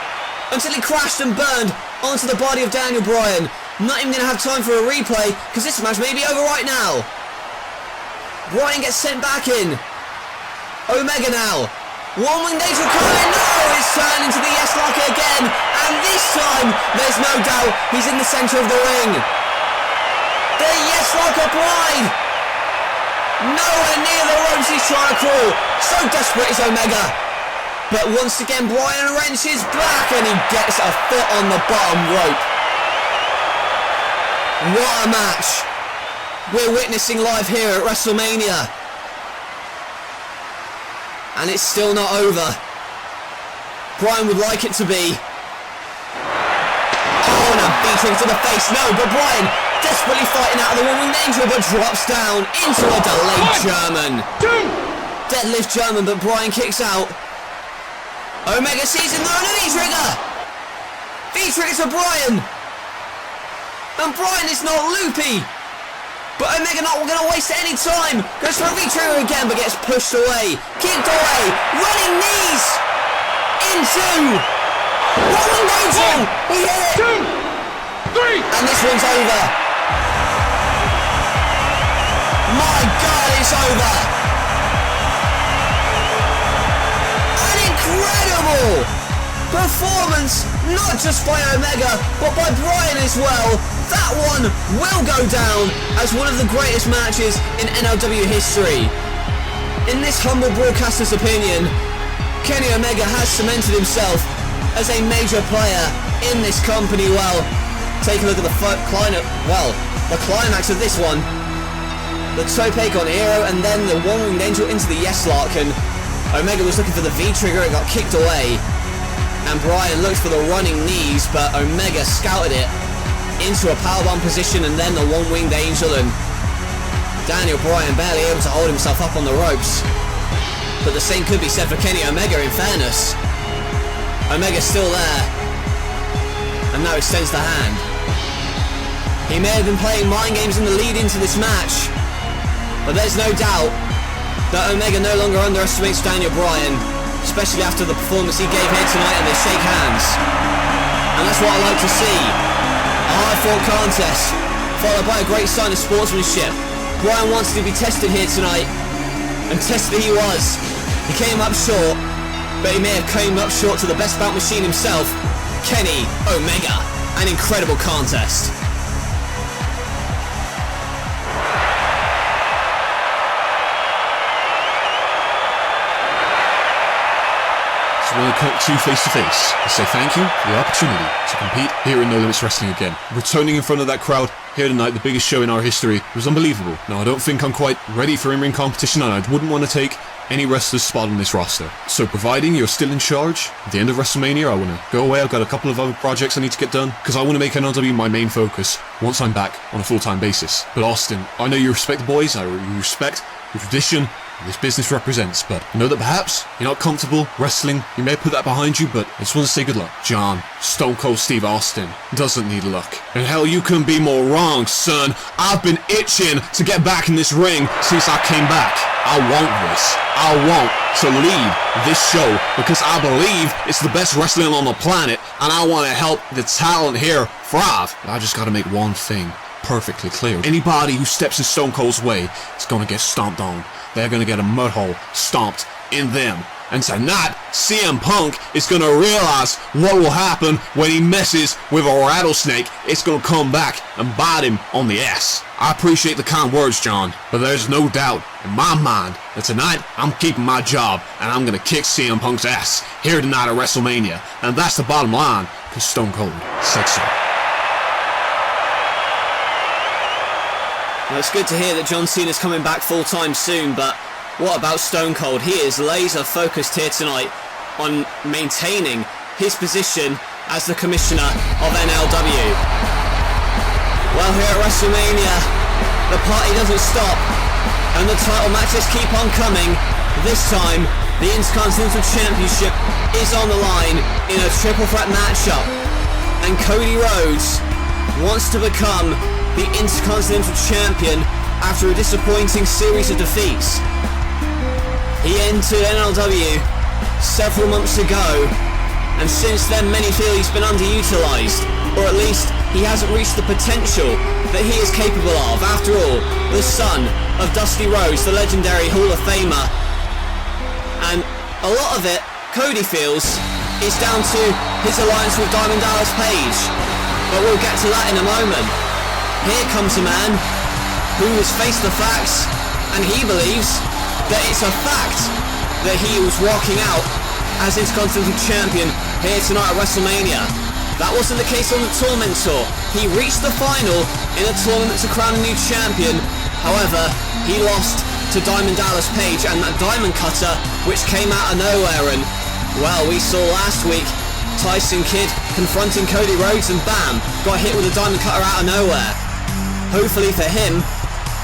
until he crashed and burned onto the body of Daniel Bryan. Not even going to have time for a replay because this match may be over right now. Bryan gets sent back in. Omega now. One-winged angel coming. No, it's turned into the yes lock again. And this time, there's no doubt he's in the centre of the ring. The yes lock applied. Nowhere near the ropes he's trying to crawl. So desperate is Omega. But once again, Bryan wrenches back and he gets a foot on the bottom rope. What a match we're witnessing live here at WrestleMania. And it's still not over. Bryan would like it to be. Oh, and a beating to the face. No, but Bryan desperately fighting out of the one-winged angel, but drops down into a delayed German. Deadlift German, but Bryan kicks out. Omega sees him there and a V-trigger. V-trigger to Bryan. And Bryan is not loopy. But Omega not going to waste any time. Goes for a V-trigger again, but gets pushed away. Kicked away. Running knees. Into. One-winged angel. He hit it. 2, 3. And this one's over. My God, it's over. An incredible performance, not just by Omega, but by Bryan as well. That one will go down as one of the greatest matches in NLW history. In this humble broadcaster's opinion, Kenny Omega has cemented himself as a major player in this company. Well, take a look at the climax of this one. The Tope con Hero and then the one-winged angel into the yes lock, and Omega was looking for the V-trigger, it got kicked away. And Bryan looked for the running knees, but Omega scouted it into a powerbomb position and then the one-winged angel, and Daniel Bryan barely able to hold himself up on the ropes. But the same could be said for Kenny Omega, in fairness. Omega's still there, and now extends the hand. He may have been playing mind games in the lead into this match, but there's no doubt that Omega no longer underestimates Daniel Bryan, especially after the performance he gave here tonight, and they shake hands. And that's what I like to see. A hard-fought contest, followed by a great sign of sportsmanship. Bryan wanted to be tested here tonight, and tested he was. He came up short, but he may have came up short to the best bout machine himself, Kenny Omega. An incredible contest. So we'll cut to face-to-face and say thank you for the opportunity to compete here in No Limits Wrestling again. Returning in front of that crowd here tonight, the biggest show in our history, was unbelievable. Now, I don't think I'm quite ready for in-ring competition, and I wouldn't want to take any wrestler's spot on this roster. So providing you're still in charge, at the end of WrestleMania, I want to go away. I've got a couple of other projects I need to get done, because I want to make NLW my main focus once I'm back on a full-time basis. But Austin, I know you respect the boys, I respect the tradition this business represents, but I know that perhaps you're not comfortable wrestling. You may put that behind you, but I just want to say good luck. John, Stone Cold Steve Austin doesn't need luck. And hell, you couldn't be more wrong, son. I've been itching to get back in this ring since I came back. I want this. I want to lead this show because I believe it's the best wrestling on the planet and I want to help the talent here thrive. I just got to make one thing perfectly clear. Anybody who steps in Stone Cold's way is going to get stomped on. They're going to get a mud hole stomped in them. And tonight, CM Punk is going to realize what will happen when he messes with a rattlesnake. It's going to come back and bite him on the ass. I appreciate the kind words, John, but there's no doubt in my mind that tonight I'm keeping my job and I'm going to kick CM Punk's ass here tonight at WrestleMania. And that's the bottom line, because Stone Cold said so. Well, it's good to hear that John Cena's coming back full-time soon, but what about Stone Cold? He is laser focused here tonight on maintaining his position as the commissioner of NLW. Well, here at WrestleMania, the party doesn't stop and the title matches keep on coming. This time, the Intercontinental Championship is on the line in a triple threat matchup, and Cody Rhodes wants to become the Intercontinental Champion after a disappointing series of defeats. He entered NLW several months ago, and since then many feel he's been underutilised, or at least he hasn't reached the potential that he is capable of. After all, the son of Dusty Rhodes, the legendary Hall of Famer. And a lot of it, Cody feels, is down to his alliance with Diamond Dallas Page, but we'll get to that in a moment. Here comes a man who has faced the facts, and he believes that it's a fact that he was walking out as Intercontinental Champion here tonight at WrestleMania. That wasn't the case on the Tournament Tour. He reached the final in a tournament to crown a new champion. However, he lost to Diamond Dallas Page and that Diamond Cutter, which came out of nowhere. And, well, we saw last week Tyson Kidd confronting Cody Rhodes and bam, got hit with a Diamond Cutter out of nowhere. Hopefully for him,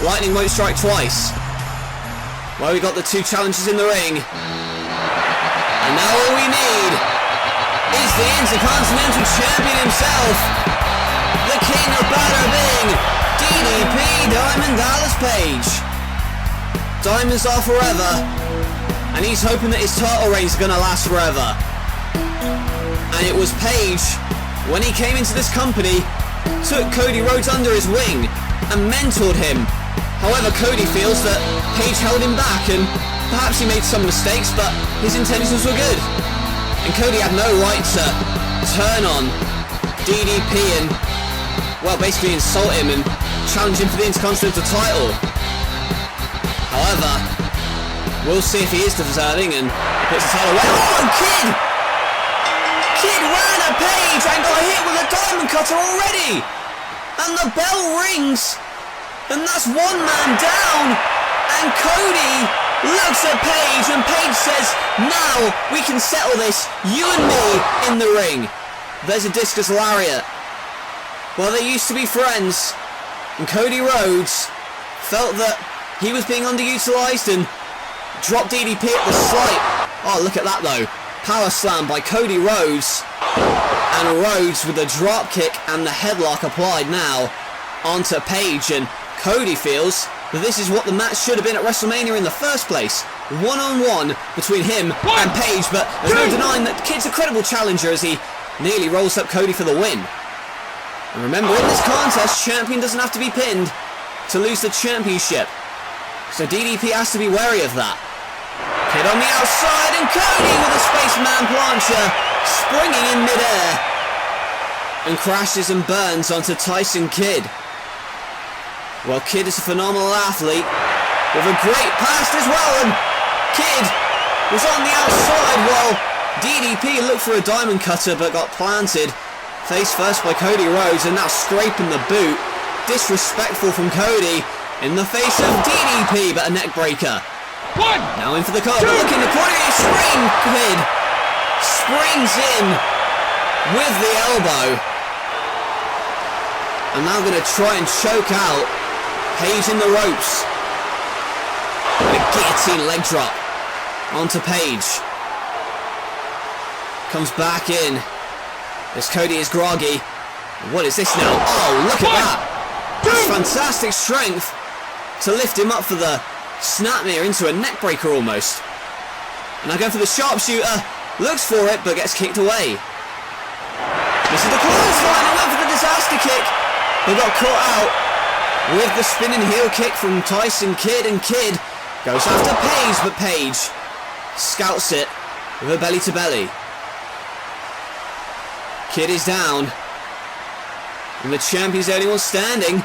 lightning won't strike twice. Well, we got the two challengers in the ring. And now all we need is the Intercontinental Champion himself, the King of Bada Bing, DDP Diamond Dallas Page. Diamonds are forever, and he's hoping that his title reign is going to last forever. And it was Page, when he came into this company, took Cody Rhodes under his wing and mentored him. However, Cody feels that Page held him back and perhaps he made some mistakes, but his intentions were good. And Cody had no right to turn on DDP and, well, basically insult him and challenge him for the Intercontinental title. However, we'll see if he is deserving and puts the title away. Oh, Kidd! Kidd ran at Page and got hit with a Diamond Cutter already! And the bell rings! And that's one man down, and Cody looks at Page, and Page says, now we can settle this, you and me in the ring. There's a discus lariat. Well, they used to be friends, and Cody Rhodes felt that he was being underutilised and dropped DDP at the slight. Oh, look at that though. Power slam by Cody Rhodes, and Rhodes with the drop kick and the headlock applied now onto Page, and Cody feels that this is what the match should have been at WrestleMania in the first place. One-on-one between him and Page, but there's no denying that Kidd's a credible challenger as he nearly rolls up Cody for the win. And remember, in this contest, champion doesn't have to be pinned to lose the championship. So DDP has to be wary of that. Kidd on the outside, and Cody with a spaceman plancher, springing in midair, and crashes and burns onto Tyson Kidd. Well, Kidd is a phenomenal athlete with a great past as well, and Kidd was on the outside while DDP looked for a Diamond Cutter but got planted face first by Cody Rhodes, and now scraping the boot. Disrespectful from Cody in the face of DDP, but a neck breaker. Now in for the cover, look in the corner, spring Kidd springs in with the elbow, and now going to try and choke out Page in the ropes. And a guillotine leg drop onto Page. Comes back in as Cody is groggy. What is this now? Oh, look at that. That's fantastic strength to lift him up for the snapmare into a neckbreaker almost. And I go for the sharpshooter. Looks for it, but gets kicked away. Misses the clothesline and went for the disaster kick, but got caught out with the spinning heel kick from Tyson Kidd, and Kidd goes after Paige, but Paige scouts it with a belly to belly. Kidd is down, and the champion's the only one standing.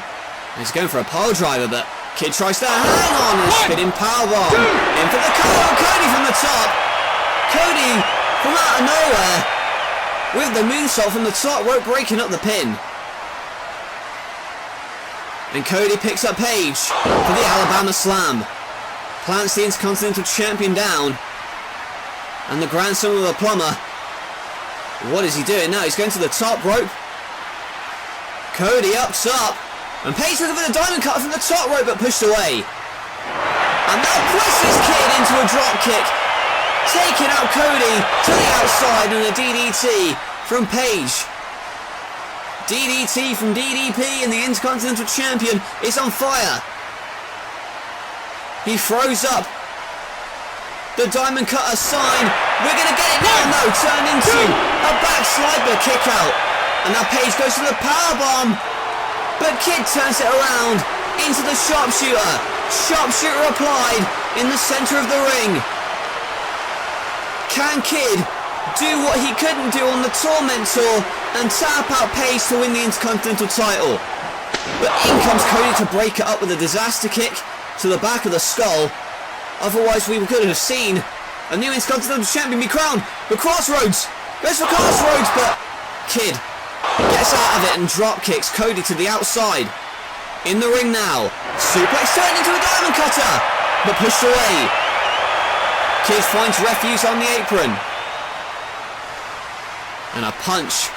He's going for a pile driver, but Kidd tries to hang on and spinning powerbomb. In for the cover, Cody from the top. Cody from out of nowhere with the moonsault from the top rope, breaking up the pin. And Cody picks up Paige for the Alabama Slam. Plants the Intercontinental Champion down. And the grandson of the plumber. What is he doing now? He's going to the top rope. Cody up top. And Paige looking for the diamond cut from the top rope, but pushed away. And now presses Kidd into a drop kick, taking out Cody to the outside, and a DDT from Paige. DDT from DDP, and the Intercontinental Champion is on fire. He throws up the diamond cutter sign. We're going to get it now. No, turn into a backslide, but kick out. And now Paige goes to the powerbomb, but Kidd turns it around into the sharpshooter. Sharpshooter applied in the center of the ring. Can Kidd do what he couldn't do on the Torment Tour and tap out Paige to win the Intercontinental title? But in comes Cody to break it up with a disaster kick to the back of the skull. Otherwise we could have seen a new Intercontinental Champion be crowned. But Crossroads goes for Crossroads, but Kidd gets out of it and drop kicks Cody to the outside. In the ring now, suplex turned into a diamond cutter, but pushed away. Kidd finds refuge on the apron. And a punch,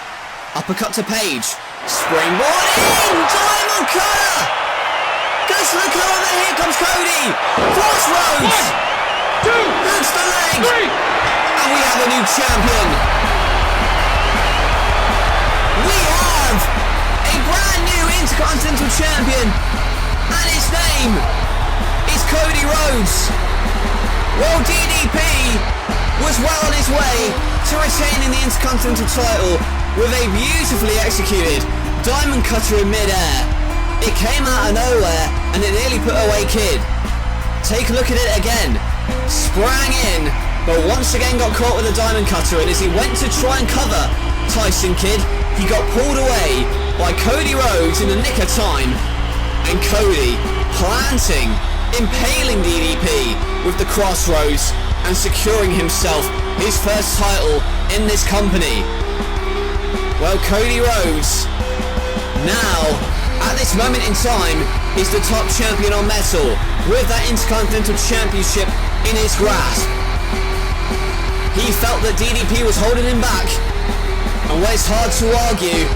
uppercut to Paige. Springboard in, diamond cutter! Goes to the corner, here comes Cody! Crossroads! 1, 2, hooks the leg! 3. And we have a new champion! We have a brand new Intercontinental Champion, and his name is Cody Rhodes. Well, DDP was well on his way to retaining the Intercontinental title with a beautifully executed diamond cutter in mid-air. It came out of nowhere and it nearly put away Kidd. Take a look at it again. Sprang in, but once again got caught with a diamond cutter, and as he went to try and cover Tyson Kidd, he got pulled away by Cody Rhodes in the nick of time, and Cody planting, impaling DDP with the Crossroads and securing himself his first title in this company. Well, Cody Rhodes now, at this moment in time, is the top champion on metal with that Intercontinental Championship in his grasp. He felt that DDP was holding him back, and when it's hard to argue,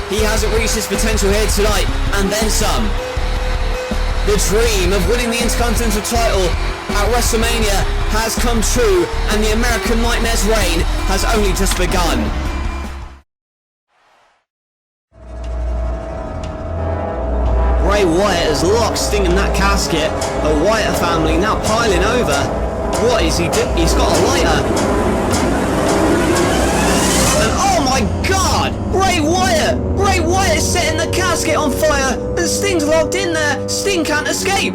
he hasn't reached his potential here tonight, and then some. The dream of winning the Intercontinental title at WrestleMania has come true, and the American Nightmare's reign has only just begun. Bray Wyatt has locked Sting in that casket. The Wyatt family now piling over. What is he doing? He's got a lighter. And oh my god! Bray Wyatt! Bray Wyatt is setting the casket on fire, and Sting's locked in there. Sting can't escape.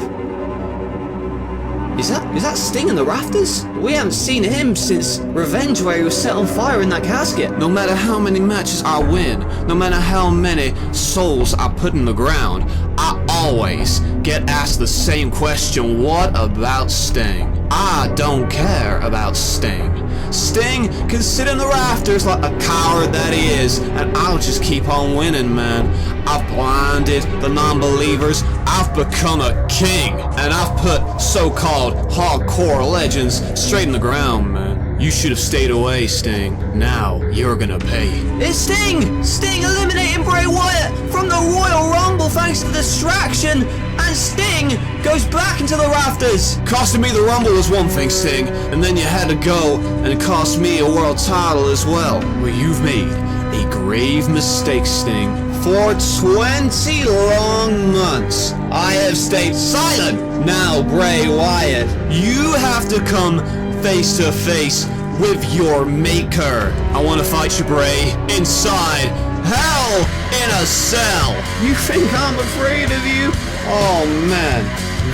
Is that Sting in the rafters? We haven't seen him since Revenge, where he was set on fire in that casket. No matter how many matches I win, no matter how many souls I put in the ground, I always get asked the same question: what about Sting? I don't care about Sting. Sting can sit in the rafters like a coward that he is, and I'll just keep on winning, man. I've blinded the non-believers, I've become a king, and I've put so-called hardcore legends straight in the ground, man. You should have stayed away, Sting. Now you're gonna pay. It's Sting! Sting eliminating Bray Wyatt from the Royal Rumble thanks to the distraction, and Sting goes back into the rafters. Costing me the Rumble was one thing, Sting, and then you had to go and cost me a world title as well. Well, you've made a grave mistake, Sting. For 20 long months, I have stayed silent. Now, Bray Wyatt, you have to come face to face with your maker. I want to fight you, Bray, inside Hell in a Cell. You think I'm afraid of you? Oh man,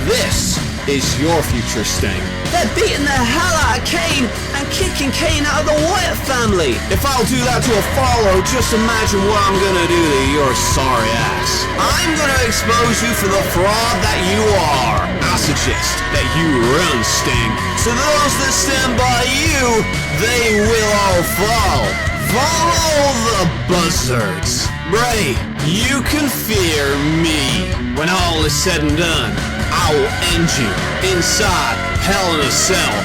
this is your future, Sting. They're beating the hell out of Kane and kicking Kane out of the Wyatt family. If I'll do that to a follower, just imagine what I'm gonna do to your sorry ass. I'm gonna expose you for the fraud that you are. I suggest that you run, Sting. To those that stand by you, they will all fall. Follow the buzzards. Bray, you can fear me. When all is said and done, I will end you inside Hell in a Cell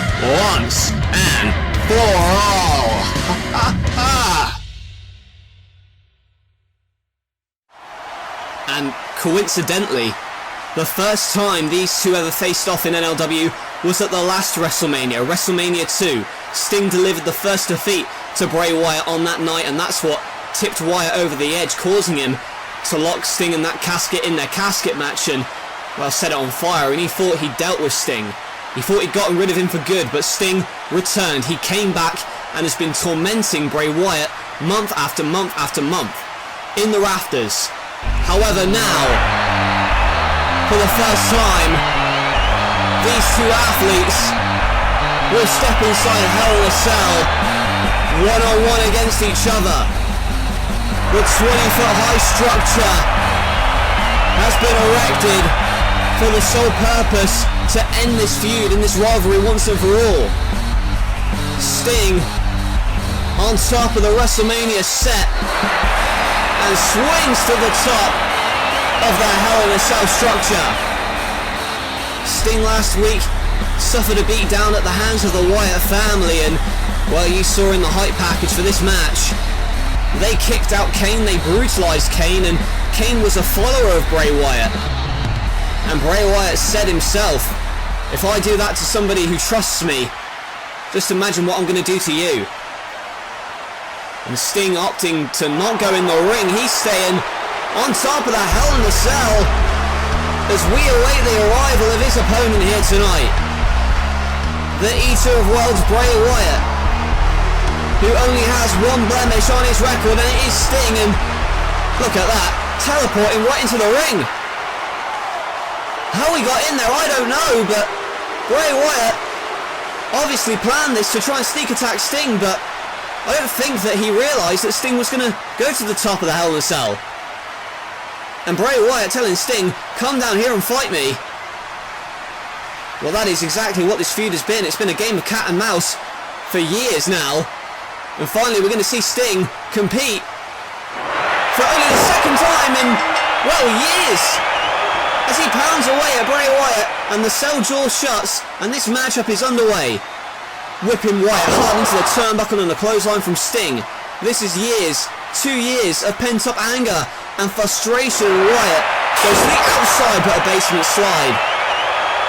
once and for all. And coincidentally, the first time these two ever faced off in NLW was at the last WrestleMania, WrestleMania 2. Sting delivered the first defeat to Bray Wyatt on that night, and that's what tipped Wyatt over the edge, causing him to lock Sting in that casket in their casket match and, well, set it on fire. And he thought he'd dealt with Sting. He thought he'd gotten rid of him for good, but Sting returned. He came back and has been tormenting Bray Wyatt month after month after month in the rafters. However, now, for the first time, these two athletes will step inside Hell in a Cell, one-on-one against each other. The 20-foot high structure has been erected for the sole purpose to end this feud and this rivalry once and for all. Sting on top of the WrestleMania set and swings to the top of the Hell in a Cell structure. Sting last week suffered a beat down at the hands of the Wyatt family, and, well, you saw in the hype package for this match, they kicked out Kane, they brutalised Kane, and Kane was a follower of Bray Wyatt. And Bray Wyatt said himself, if I do that to somebody who trusts me, just imagine what I'm going to do to you. And Sting opting to not go in the ring, he's staying on top of the Hell in a Cell as we await the arrival of his opponent here tonight. The Eater of Worlds, Bray Wyatt, who only has one blemish on his record, and it is Sting, and look at that, teleporting right into the ring. How he got in there, I don't know, but Bray Wyatt obviously planned this to try and sneak attack Sting, but I don't think that he realised that Sting was going to go to the top of the Hell in a Cell. And Bray Wyatt telling Sting, come down here and fight me. Well, that is exactly what this feud has been. It's been a game of cat and mouse for years now. And finally we're going to see Sting compete for only the second time in, well, years, as he pounds away at Bray Wyatt and the cell jaw shuts and this matchup is underway. Whipping Wyatt hard into the turnbuckle and the clothesline from Sting. This is years, 2 years of pent-up anger and frustration. Wyatt goes to the outside but a basement slide.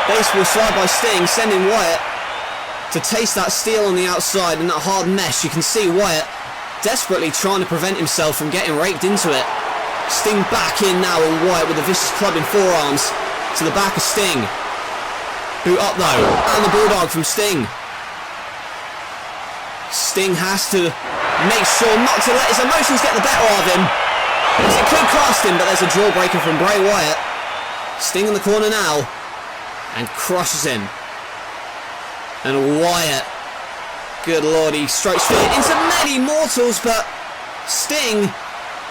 Baseball slide by Sting, sending Wyatt to taste that steel on the outside and that hard mesh. You can see Wyatt desperately trying to prevent himself from getting raked into it. Sting back in now, and Wyatt with a vicious club in forearms to the back of Sting. Boot up though, and the Bulldog from Sting. Sting has to make sure not to let his emotions get the better of him, because it could cost him, but there's a jawbreaker from Bray Wyatt. Sting in the corner now, and crushes him. And Wyatt, good lord, he strikes fear into many mortals, but Sting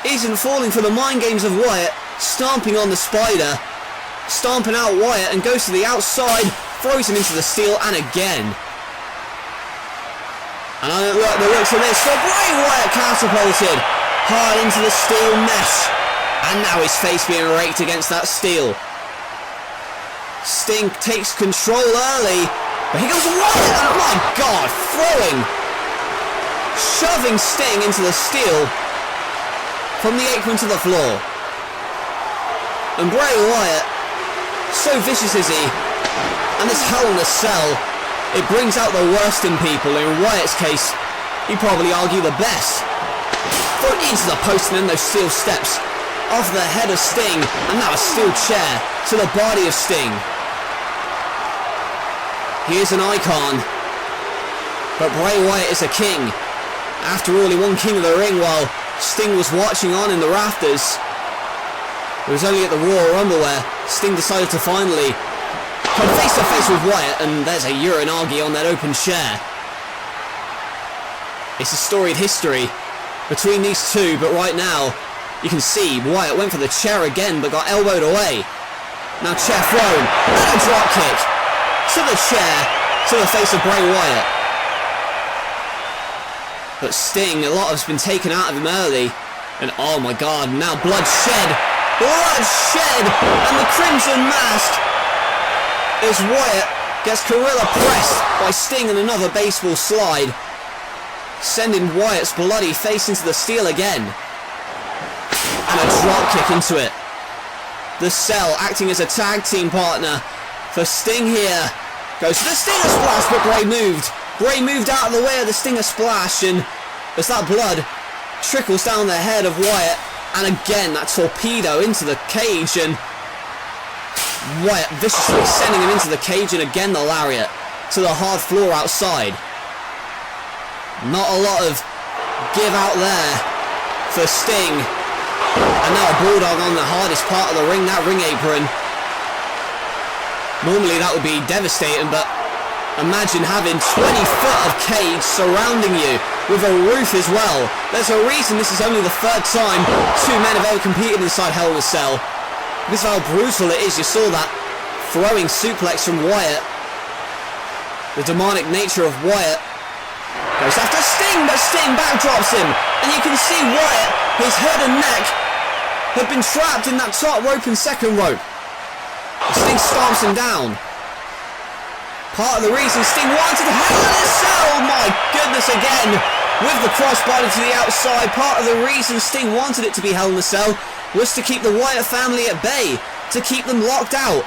isn't falling for the mind games of Wyatt, stomping on the spider, stomping out Wyatt, and goes to the outside, throws him into the steel, and again. And I don't like the looks of this, but Bray Wyatt catapulted hard into the steel mesh, and now his face being raked against that steel. Sting takes control early, but here goes Wyatt, and oh my god, shoving Sting into the steel from the apron to the floor. And Bray Wyatt, so vicious is he, and this Hell in a Cell, it brings out the worst in people. In Wyatt's case, he'd probably argue the best. Thrown into the post and then those steel steps, off the head of Sting, and now a steel chair to the body of Sting. He is an icon, But Bray Wyatt is a king. After all, he won King of the Ring while Sting was watching on in the rafters. It was only at the Royal Rumble where Sting decided to finally come face to face with Wyatt, and there's a Uranagi on that open chair. It's a storied history between these two, but right now you can see Wyatt went for the chair again but got elbowed away. Now chair thrown and a drop kick to the chair to the face of Bray Wyatt. But Sting, a lot has been taken out of him early, and oh my god, now bloodshed, and the Crimson Mask as Wyatt gets gorilla pressed by Sting and another baseball slide, sending Wyatt's bloody face into the steel again, and a drop kick into it. The Cell acting as a tag team partner for Sting here, goes for the Stinger Splash, but Bray moved out of the way of the Stinger Splash, and as that blood trickles down the head of Wyatt, and again that torpedo into the cage, and Wyatt viciously sending him into the cage, and again the lariat to the hard floor outside. Not a lot of give out there for Sting, and now a bulldog on the hardest part of the ring, that ring apron. Normally that would be devastating, but imagine having 20 foot of cage surrounding you with a roof as well. There's a reason this is only the third time two men have ever competed inside Hell in a Cell, because of how brutal it is. You saw that throwing suplex from Wyatt. The demonic nature of Wyatt goes after Sting, but Sting backdrops him, and you can see Wyatt, his head and neck have been trapped in that top rope and second rope. Sting stomps him down. Part of the reason Sting wanted Hell in a Cell, my goodness, again with the crossbody to the outside. Part of the reason Sting wanted it to be Hell in a Cell was to keep the Wyatt family at bay, to keep them locked out.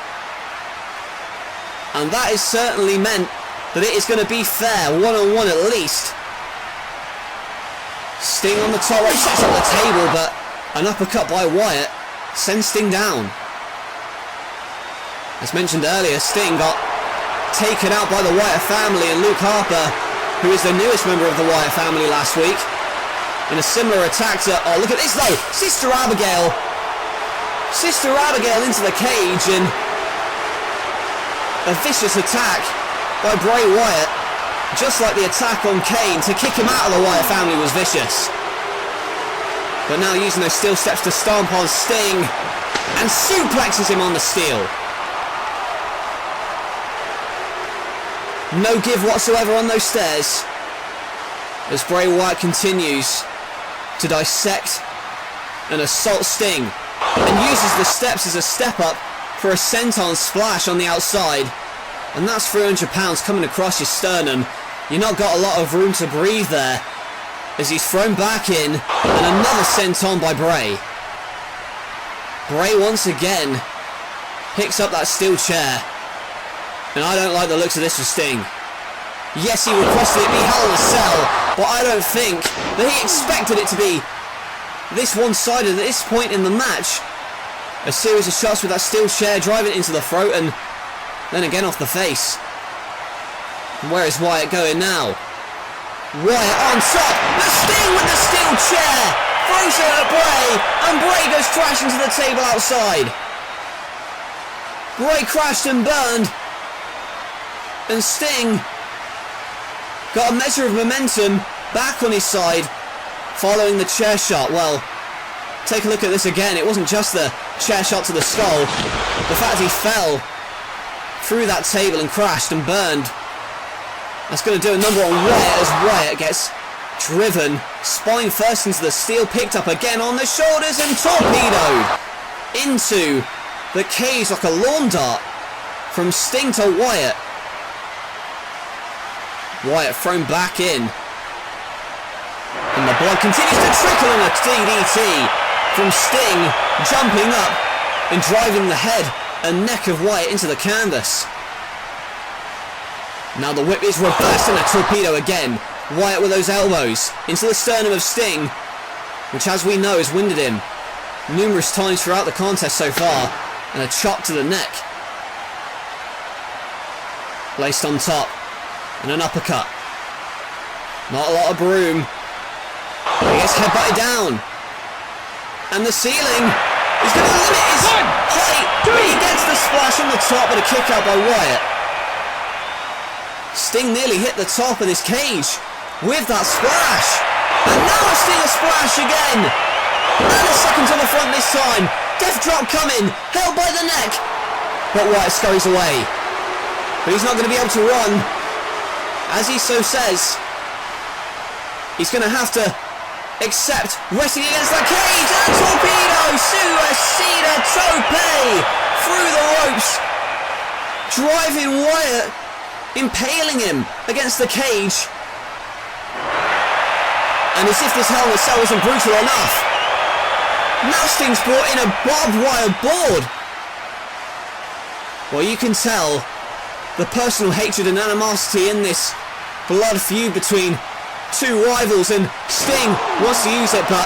And that is certainly meant that it is going to be fair, one-on-one at least. Sting on the top rope, sets up the table, but an uppercut by Wyatt sends Sting down. As mentioned earlier, Sting got taken out by the Wyatt family and Luke Harper, who is the newest member of the Wyatt family last week, in a similar attack to, oh look at this though, Sister Abigail into the cage, and a vicious attack by Bray Wyatt, just like the attack on Kane to kick him out of the Wyatt family was vicious. But now using those steel steps to stomp on Sting, and suplexes him on the steel. No give whatsoever on those stairs, as Bray Wyatt continues to dissect and assault Sting, and uses the steps as a step up for a senton splash on the outside, and that's 300 pounds coming across your sternum. You've not got a lot of room to breathe there, as he's thrown back in, and another senton by Bray. Bray once again picks up that steel chair, and I don't like the looks of this for Sting. Yes, he requested it be Hell in a Cell, but I don't think that he expected it to be this one-sided at this point in the match. A series of shots with that steel chair, driving it into the throat, and then again off the face. And where is Wyatt going now? Wyatt on top, the Sting with the steel chair, throws it at Bray, and Bray goes crashing to the table outside. Bray crashed and burned, and Sting got a measure of momentum back on his side following the chair shot. Well, take a look at this again. It wasn't just the chair shot to the skull. The fact he fell through that table and crashed and burned, that's going to do a number on Wyatt, as Wyatt gets driven spine first into the steel, picked up again on the shoulders and torpedoed into the cage like a lawn dart from Sting to Wyatt. Wyatt thrown back in, and the blood continues to trickle in a DDT from Sting, jumping up and driving the head and neck of Wyatt into the canvas. Now the whip is reversed and a torpedo again. Wyatt with those elbows into the sternum of Sting, which, as we know, has winded him numerous times throughout the contest so far, and a chop to the neck. Placed on top, and an uppercut. Not a lot of room. He gets headbutted down. And the ceiling is going to limit his height. But he gets the splash on the top and a kick out by Wyatt. Sting nearly hit the top of this cage with that splash. And now a Stinger splash again. And a second to the front this time. Death drop coming. Held by the neck. But Wyatt scurries away. But he's not going to be able to run. As he so says, he's going to have to accept wrestling against the cage. And a torpedo. Suicida tope. Through the ropes. Driving Wyatt. Impaling him against the cage. And as if this Hell in a Cell wasn't brutal enough, now Sting's brought in a barbed wire board. Well, you can tell the personal hatred and animosity in this blood feud between two rivals, and Sting wants to use it, but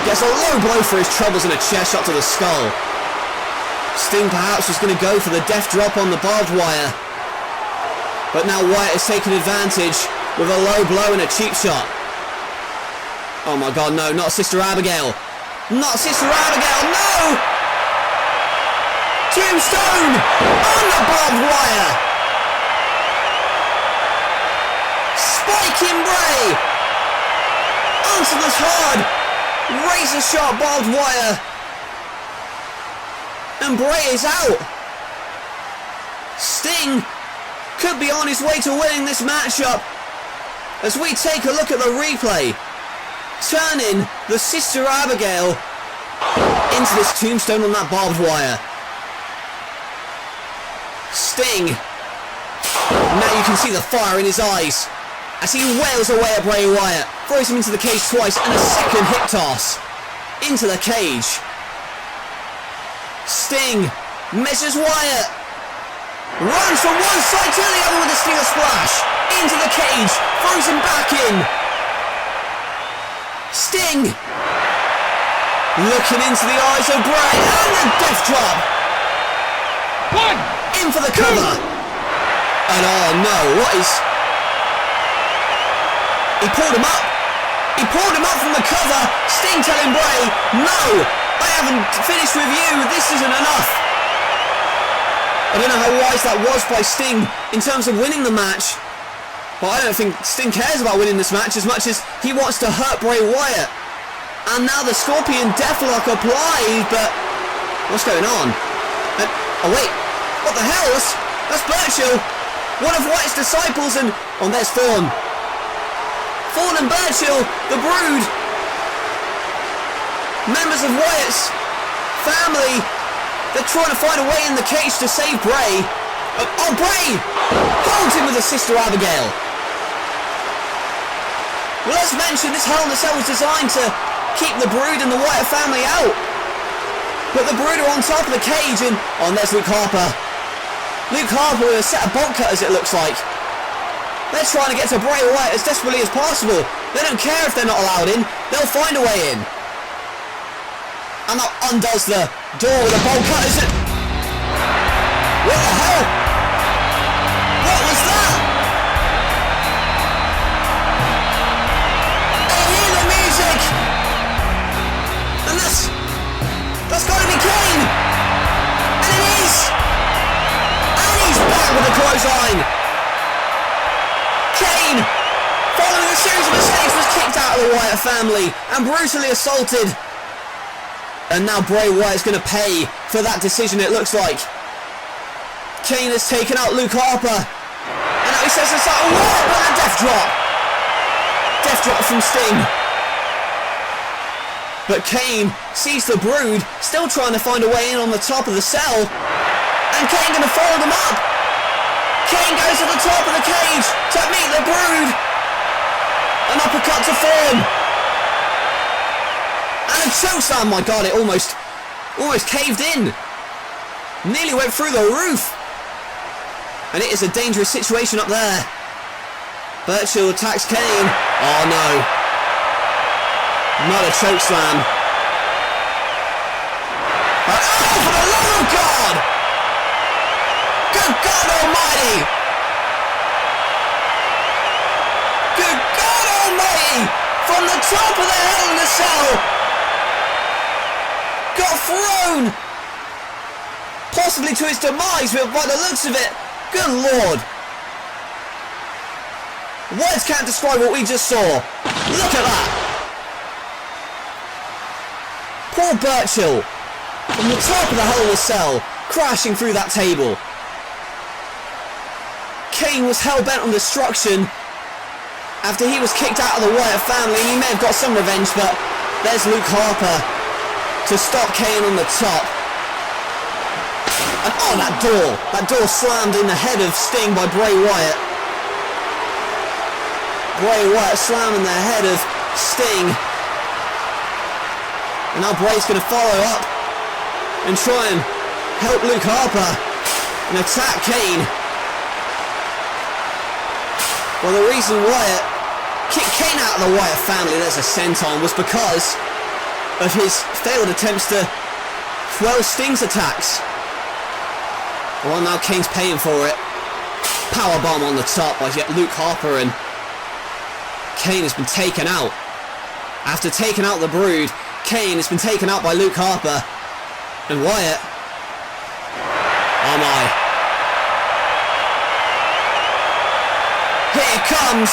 gets a low blow for his troubles and a chair shot to the skull. Sting perhaps was going to go for the death drop on the barbed wire, but now Wyatt has taken advantage with a low blow and a cheap shot. Oh my god, no, not Sister Abigail. Not Sister Abigail, no! Tombstone on the barbed wire. Spiking Bray. Onto this hard razor sharp barbed wire. And Bray is out. Sting could be on his way to winning this matchup as we take a look at the replay, turning the Sister Abigail into this tombstone on that barbed wire. Sting, now you can see the fire in his eyes as he wails away at Bray Wyatt, throws him into the cage twice and a second hip toss into the cage. Sting measures Wyatt, runs from one side to the other with a Stinger splash into the cage, throws him back in. Sting looking into the eyes of Bray, and the death drop. One, in for the cover. And oh no, what is... He pulled him up. He pulled him up from the cover. Sting telling Bray, no, I haven't finished with you. This isn't enough. I don't know how wise that was by Sting in terms of winning the match, but I don't think Sting cares about winning this match as much as he wants to hurt Bray Wyatt. And now the Scorpion Deathlock applied, but what's going on? Oh wait, what the hell? That's Burchill, one of Wyatt's disciples, and oh, there's Thorne. Thorne and Burchill, the Brood, members of Wyatt's family. They're trying to find a way in the cage to save Bray. Oh, Bray holds him with a Sister Abigail. Well, as mentioned, this Hell in a Cell was designed to keep the Brood and the Wyatt family out. But the Brood are on top of the cage, and oh, there's Luke Harper. Luke Harper with a set of bolt cutters, it looks like. They're trying to get to Bray Wyatt as desperately as possible. They don't care if they're not allowed in. They'll find a way in. And that undoes the door with the bolt cutters. What the hell? What was that? I hear the music. And that's got to be Kane. And it is. And he's back with a clothesline. Kane, following a series of mistakes, was kicked out of the Wyatt family and brutally assaulted. And now Bray Wyatt's going to pay for that decision, it looks like. Kane has taken out Luke Harper. And now he says it's like, what? But a death drop. Death drop from Sting. But Kane sees the Brood still trying to find a way in on the top of the cell. And Kane going to follow them up. Kane goes to the top of the cage to meet the Brood. An uppercut to Thorne. And a chokeslam, my god, it almost caved in. Nearly went through the roof. And it is a dangerous situation up there. Burchill attacks Kane. Oh no. Not a chokeslam. But oh, for the love of God! Good God Almighty! Good almighty! From the top of the Hell in a Cell! Got thrown! Possibly to his demise, but by the looks of it, good lord. Words can't describe what we just saw. Look at that! Paul Burchill, from the top of the Hell in a Cell, crashing through that table. Kane was hell-bent on destruction after he was kicked out of the Wyatt family, and he may have got some revenge, but there's Luke Harper to stop Kane on the top. And oh, that door slammed in the head of Sting by Bray Wyatt. Bray Wyatt slamming the head of Sting. And now Bray's going to follow up and try and help Luke Harper and attack Kane. Well, the reason Wyatt kicked Kane out of the Wyatt family, there's a senton, was because of his failed attempts to quell Sting's attacks. Well, now Kane's paying for it. Powerbomb on the top by Luke Harper, and Kane has been taken out. After taking out the Brood, Kane has been taken out by Luke Harper. And Wyatt... oh my... here comes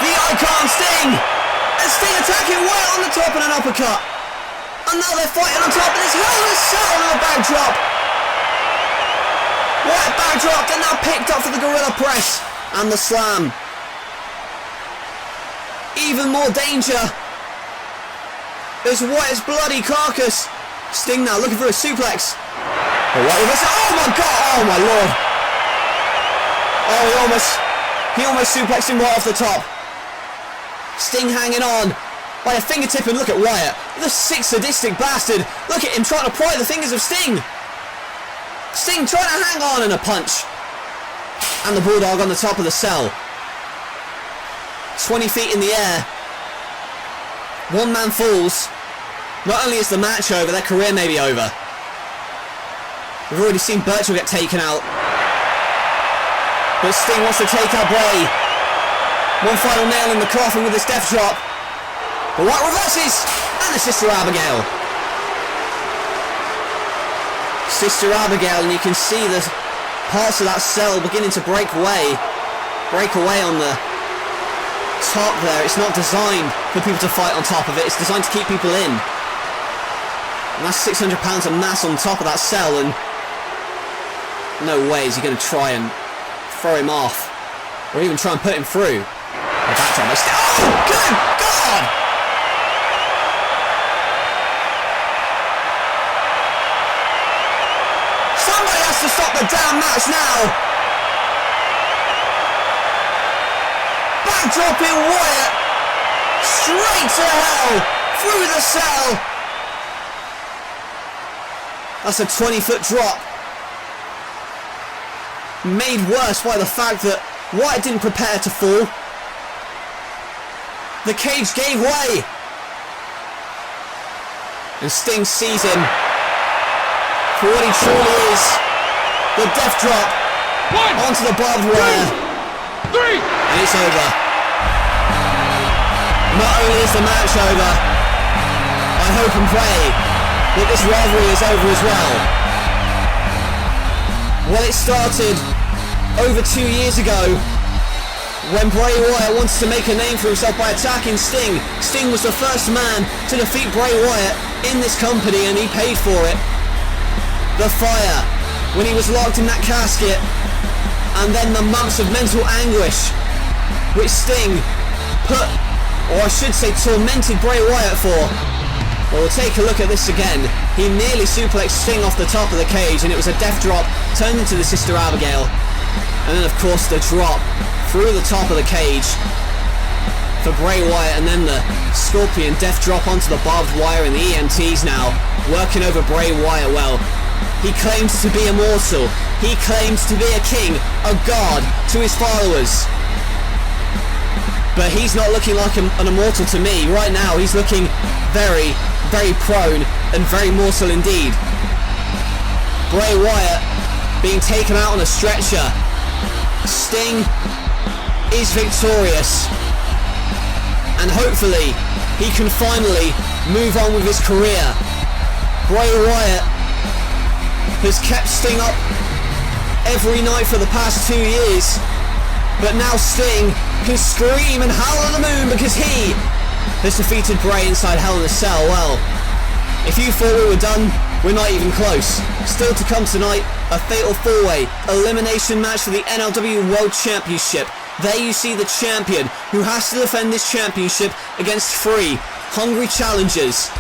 the Icon Sting! And Sting attacking Wyatt on the top and an uppercut. And now they're fighting on top of this Hell in a Cell on a backdrop. Wyatt backdropped and now picked up for the Gorilla Press and the Slam. Even more danger. There's Wyatt's bloody carcass. Sting now looking for a suplex. Oh my god! Oh my lord! Oh, he almost suplexed him right off the top. Sting hanging on by a fingertip, and look at Wyatt, the sick sadistic bastard. Look at him trying to pry the fingers of Sting. Sting trying to hang on, and a punch. And the Bulldog on the top of the cell. 20 feet in the air. One man falls. Not only is the match over, their career may be over. We've already seen Burchill get taken out. But Sting wants to take out Bray. One final nail in the coffin with his death drop. But Wyatt reverses! And a Sister Abigail. Sister Abigail, and you can see the parts of that cell beginning to break away. Break away on the top there. It's not designed for people to fight on top of it. It's designed to keep people in. And that's 600 pounds of mass on top of that cell, and no way is he going to try and throw him off, or even try and put him through. Oh, good God! Somebody has to stop the damn match now! Backdropping Wyatt straight to hell through the cell. That's a 20-foot drop. Made worse by the fact that Wyatt didn't prepare to fall. The cage gave way. And Sting sees him for what he truly is. The death drop onto the barbed wire. And it's over. Not only is the match over, I hope and pray that this rivalry is over as well. Well, it started over 2 years ago when Bray Wyatt wanted to make a name for himself by attacking Sting. Sting was the first man to defeat Bray Wyatt in this company, and he paid for it. The fire, when he was locked in that casket, and then the months of mental anguish which Sting put, or I should say tormented Bray Wyatt for. Well, we'll take a look at this again. He nearly suplexed Sting off the top of the cage, and it was a death drop turned into the Sister Abigail. And then of course the drop through the top of the cage for Bray Wyatt, and then the Scorpion death drop onto the barbed wire, and the EMTs now working over Bray Wyatt. Well, he claims to be immortal. He claims to be a king, a god to his followers. But he's not looking like an immortal to me. Right now he's looking very, very prone and very mortal indeed. Bray Wyatt being taken out on a stretcher. Sting is victorious. and hopefully he can finally move on with his career. Bray Wyatt has kept Sting up every night for the past 2 years, but now Sting can scream and howl at the moon because he has defeated Bray inside Hell in a Cell. Well, if you thought we were done, we're not even close. Still to come tonight, a fatal 4-way elimination match for the NLW World Championship. There you see the champion who has to defend this championship against 3 hungry challengers.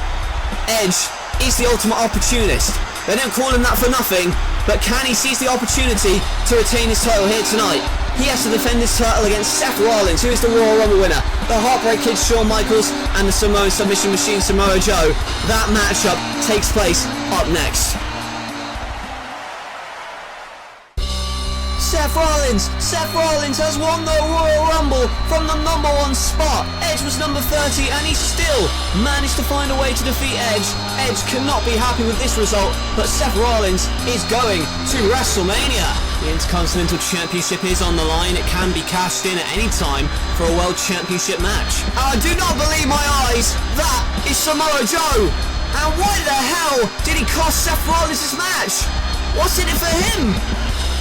Edge is the ultimate opportunist. They don't call him that for nothing, but can he seize the opportunity to retain his title here tonight? He has to defend his title against Seth Rollins, who is the Royal Rumble winner, the Heartbreak Kid Shawn Michaels, and the Samoan Submission Machine Samoa Joe. That matchup takes place up next. Seth Rollins has won the Royal Rumble from the number 1 spot. Edge was number 30 and he still managed to find a way to defeat Edge. Edge cannot be happy with this result, but Seth Rollins is going to WrestleMania. The Intercontinental Championship is on the line. It can be cashed in at any time for a World Championship match. I do not believe my eyes. That is Samoa Joe. And why the hell did he cost Seth Rollins this match? What's in it for him?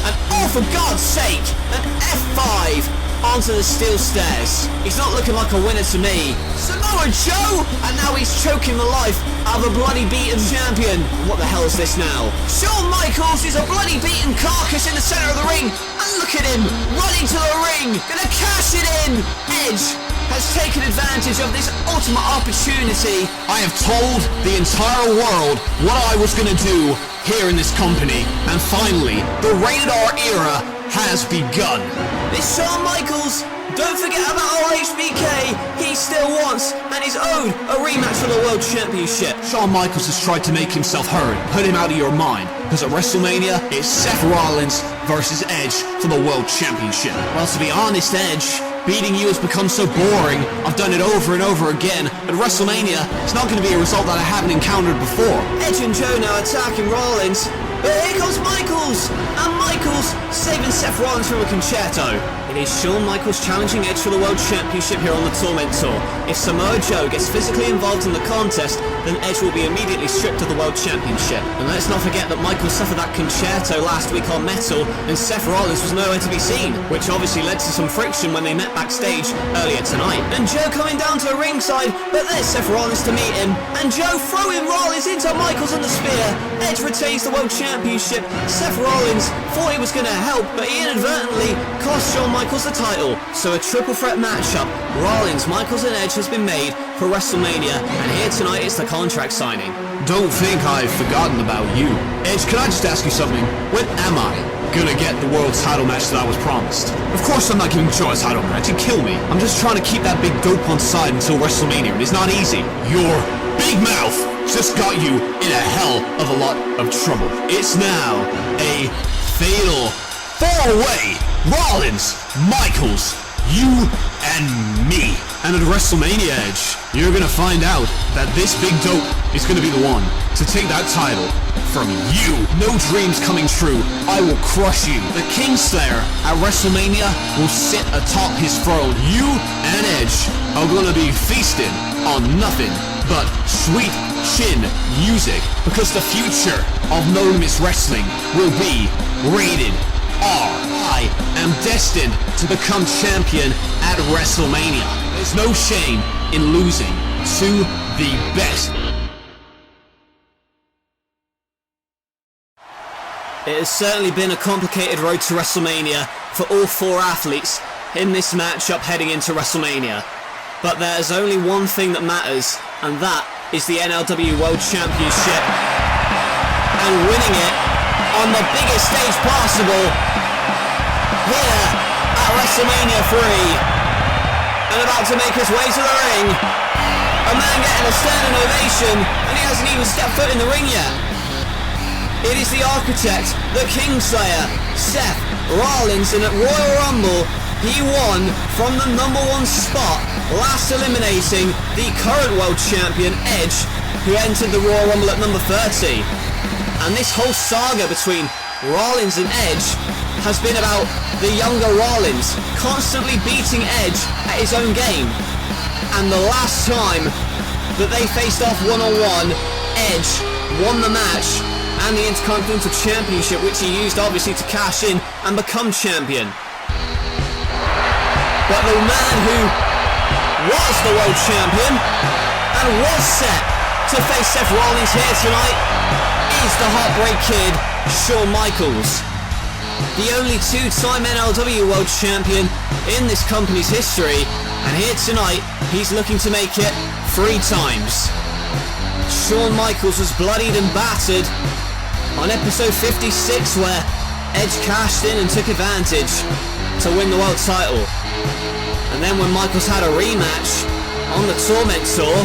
And oh, for God's sake, an F5 onto the steel stairs. He's not looking like a winner to me. Samoa Joe! And now he's choking the life out of a bloody beaten champion. What the hell is this now? Shawn Michaels is a bloody beaten carcass in the center of the ring. And look at him, running to the ring, gonna cash it in. Edge has taken advantage of this ultimate opportunity. I have told the entire world what I was gonna do here in this company, and finally, the Rated R era has begun. This Shawn Michaels, don't forget about old HBK. He still wants and is owed a rematch for the World Championship. Shawn Michaels has tried to make himself heard. Put him out of your mind, because at WrestleMania, it's Seth Rollins versus Edge for the World Championship. Well, to be honest, Edge, beating you has become so boring. I've done it over and over again. At WrestleMania, it's not going to be a result that I haven't encountered before. Edge and Joe now attacking Rollins. But here comes Michaels! And Michaels saving Seth Rollins from a concerto. It is Shawn Michaels challenging Edge for the World Championship here on the Torment Tour. If Samoa Joe gets physically involved in the contest, then Edge will be immediately stripped of the World Championship. And let's not forget that Michaels suffered that concerto last week on Metal, and Seth Rollins was nowhere to be seen, which obviously led to some friction when they met backstage earlier tonight. And Joe coming down to the ringside, but there's Seth Rollins to meet him, and Joe throwing Rollins into Michaels on the spear. Edge retains the World Championship. Seth Rollins thought he was going to help, but he inadvertently cost Shawn Michaels the title. So a triple threat matchup, Rollins, Michaels and Edge, has been made for WrestleMania, and here tonight is the contract signing. Don't think I've forgotten about you. Edge, can I just ask you something? When am I gonna get the world title match that I was promised? Of course I'm not giving Joe a title match, he'd kill me. I'm just trying to keep that big dope on side until WrestleMania, and it's not easy. Your big mouth just got you in a hell of a lot of trouble. It's now a fatal 4-way Rollins, Michaels, you and me. And at WrestleMania, Edge, you're gonna find out that this big dope is gonna be the one to take that title from you. No dreams coming true. I will crush you. The Kingslayer at WrestleMania will sit atop his throne. You and Edge are gonna be feasting on nothing but sweet chin music, because the future of No Limits Wrestling will be Rated R. I am destined to become champion at WrestleMania. There's no shame in losing to the best. It has certainly been a complicated road to WrestleMania for all 4 athletes in this matchup heading into WrestleMania. But there's only one thing that matters, and that is the NLW World Championship. And winning it on the biggest stage possible here at WrestleMania 3. And about to make his way to the ring, a man getting a standing ovation, and he hasn't even stepped foot in the ring yet. It is the Architect, the Kingslayer, Seth Rollins, and at Royal Rumble, he won from the number 1 spot, last eliminating the current world champion, Edge, who entered the Royal Rumble at number 30. And this whole saga between Rollins and Edge has been about the younger Rollins constantly beating Edge at his own game. And the last time that they faced off one-on-one, Edge won the match and the Intercontinental Championship, which he used obviously to cash in and become champion. But the man who was the world champion and was set to face Seth Rollins here tonight is the Heartbreak Kid, Shawn Michaels. The only two-time NLW World Champion in this company's history, and here tonight he's looking to make it 3 times. Shawn Michaels was bloodied and battered on episode 56, where Edge cashed in and took advantage to win the world title. And then when Michaels had a rematch on the Torment Tour,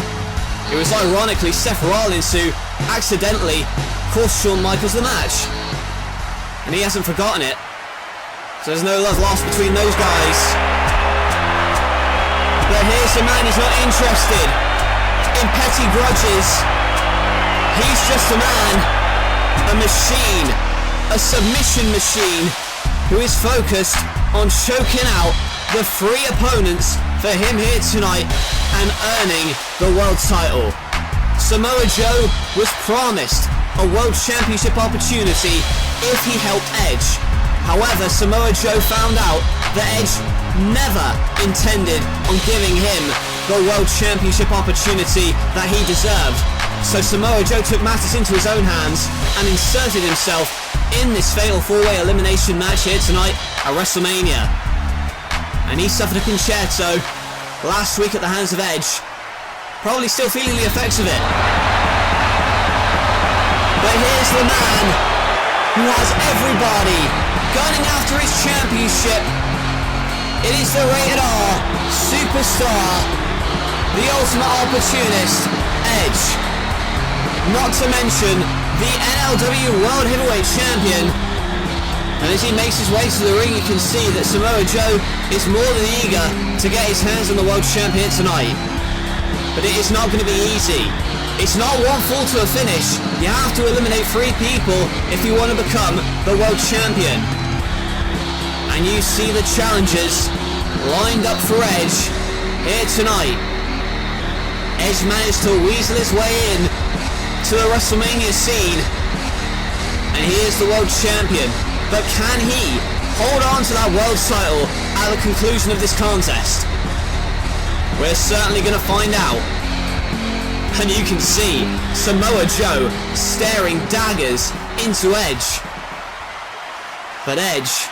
it was ironically Seth Rollins who accidentally cost Shawn Michaels the match. And he hasn't forgotten it. So there's no love lost between those guys. But here's a man who's not interested in petty grudges. He's just a man, a machine, a submission machine, who is focused on choking out the 3 opponents for him here tonight and earning the world title. Samoa Joe was promised a world championship opportunity if he helped Edge. However, Samoa Joe found out that Edge never intended on giving him the world championship opportunity that he deserved. So Samoa Joe took matters into his own hands and inserted himself in this fatal 4-way elimination match here tonight at WrestleMania. And he suffered a concerto last week at the hands of Edge. Probably still feeling the effects of it. But here's the man who has everybody gunning after his championship. It is the Rated R superstar, the ultimate opportunist, Edge. Not to mention the NLW World Heavyweight Champion. And as he makes his way to the ring, you can see that Samoa Joe is more than eager to get his hands on the world champion tonight. But it is not going to be easy. It's not one fall to a finish. You have to eliminate 3 people if you want to become the world champion. And you see the challengers lined up for Edge here tonight. Edge managed to weasel his way in to the WrestleMania scene, and he is the world champion. But can he hold on to that world title at the conclusion of this contest? We're certainly going to find out. And you can see Samoa Joe staring daggers into Edge. But Edge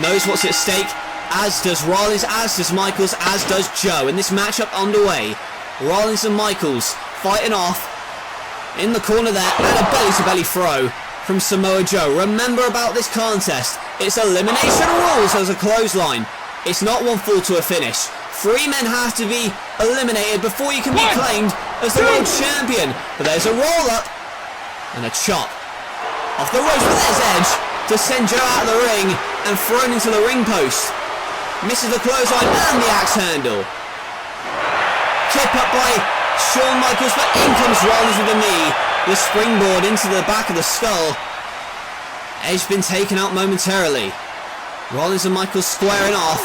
knows what's at stake, as does Rollins, as does Michaels, as does Joe. In this matchup underway, Rollins and Michaels fighting off in the corner there, and a belly-to-belly throw from Samoa Joe. Remember about this contest, it's elimination rules as a clothesline. It's not one fall to a finish. 3 men have to be eliminated before you can be claimed as the world champion. But there's a roll-up and a chop off the ropes, but there's Edge to send Joe out of the ring and thrown into the ring post. Misses the clothesline and the axe handle. Kip up by Shawn Michaels, but in comes Rollins with a knee. The springboard into the back of the skull. Edge been taken out momentarily. Rollins and Michaels squaring off.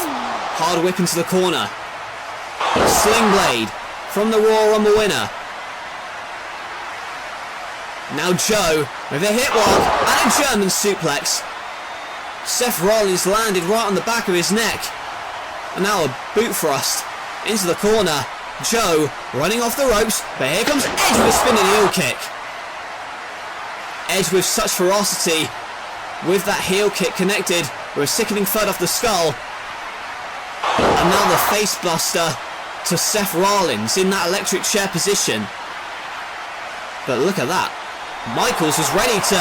Hard whip into the corner. Sling blade from the Royal Rumble winner. Now Joe with a hit lock and a German suplex. Seth Rollins landed right on the back of his neck. And now a boot thrust into the corner. Joe running off the ropes, but here comes Edge with a spinning heel kick. Edge with such ferocity, with that heel kick connected with a sickening thud off the skull. And now the face buster to Seth Rollins in that electric chair position. But look at that. Michaels was ready to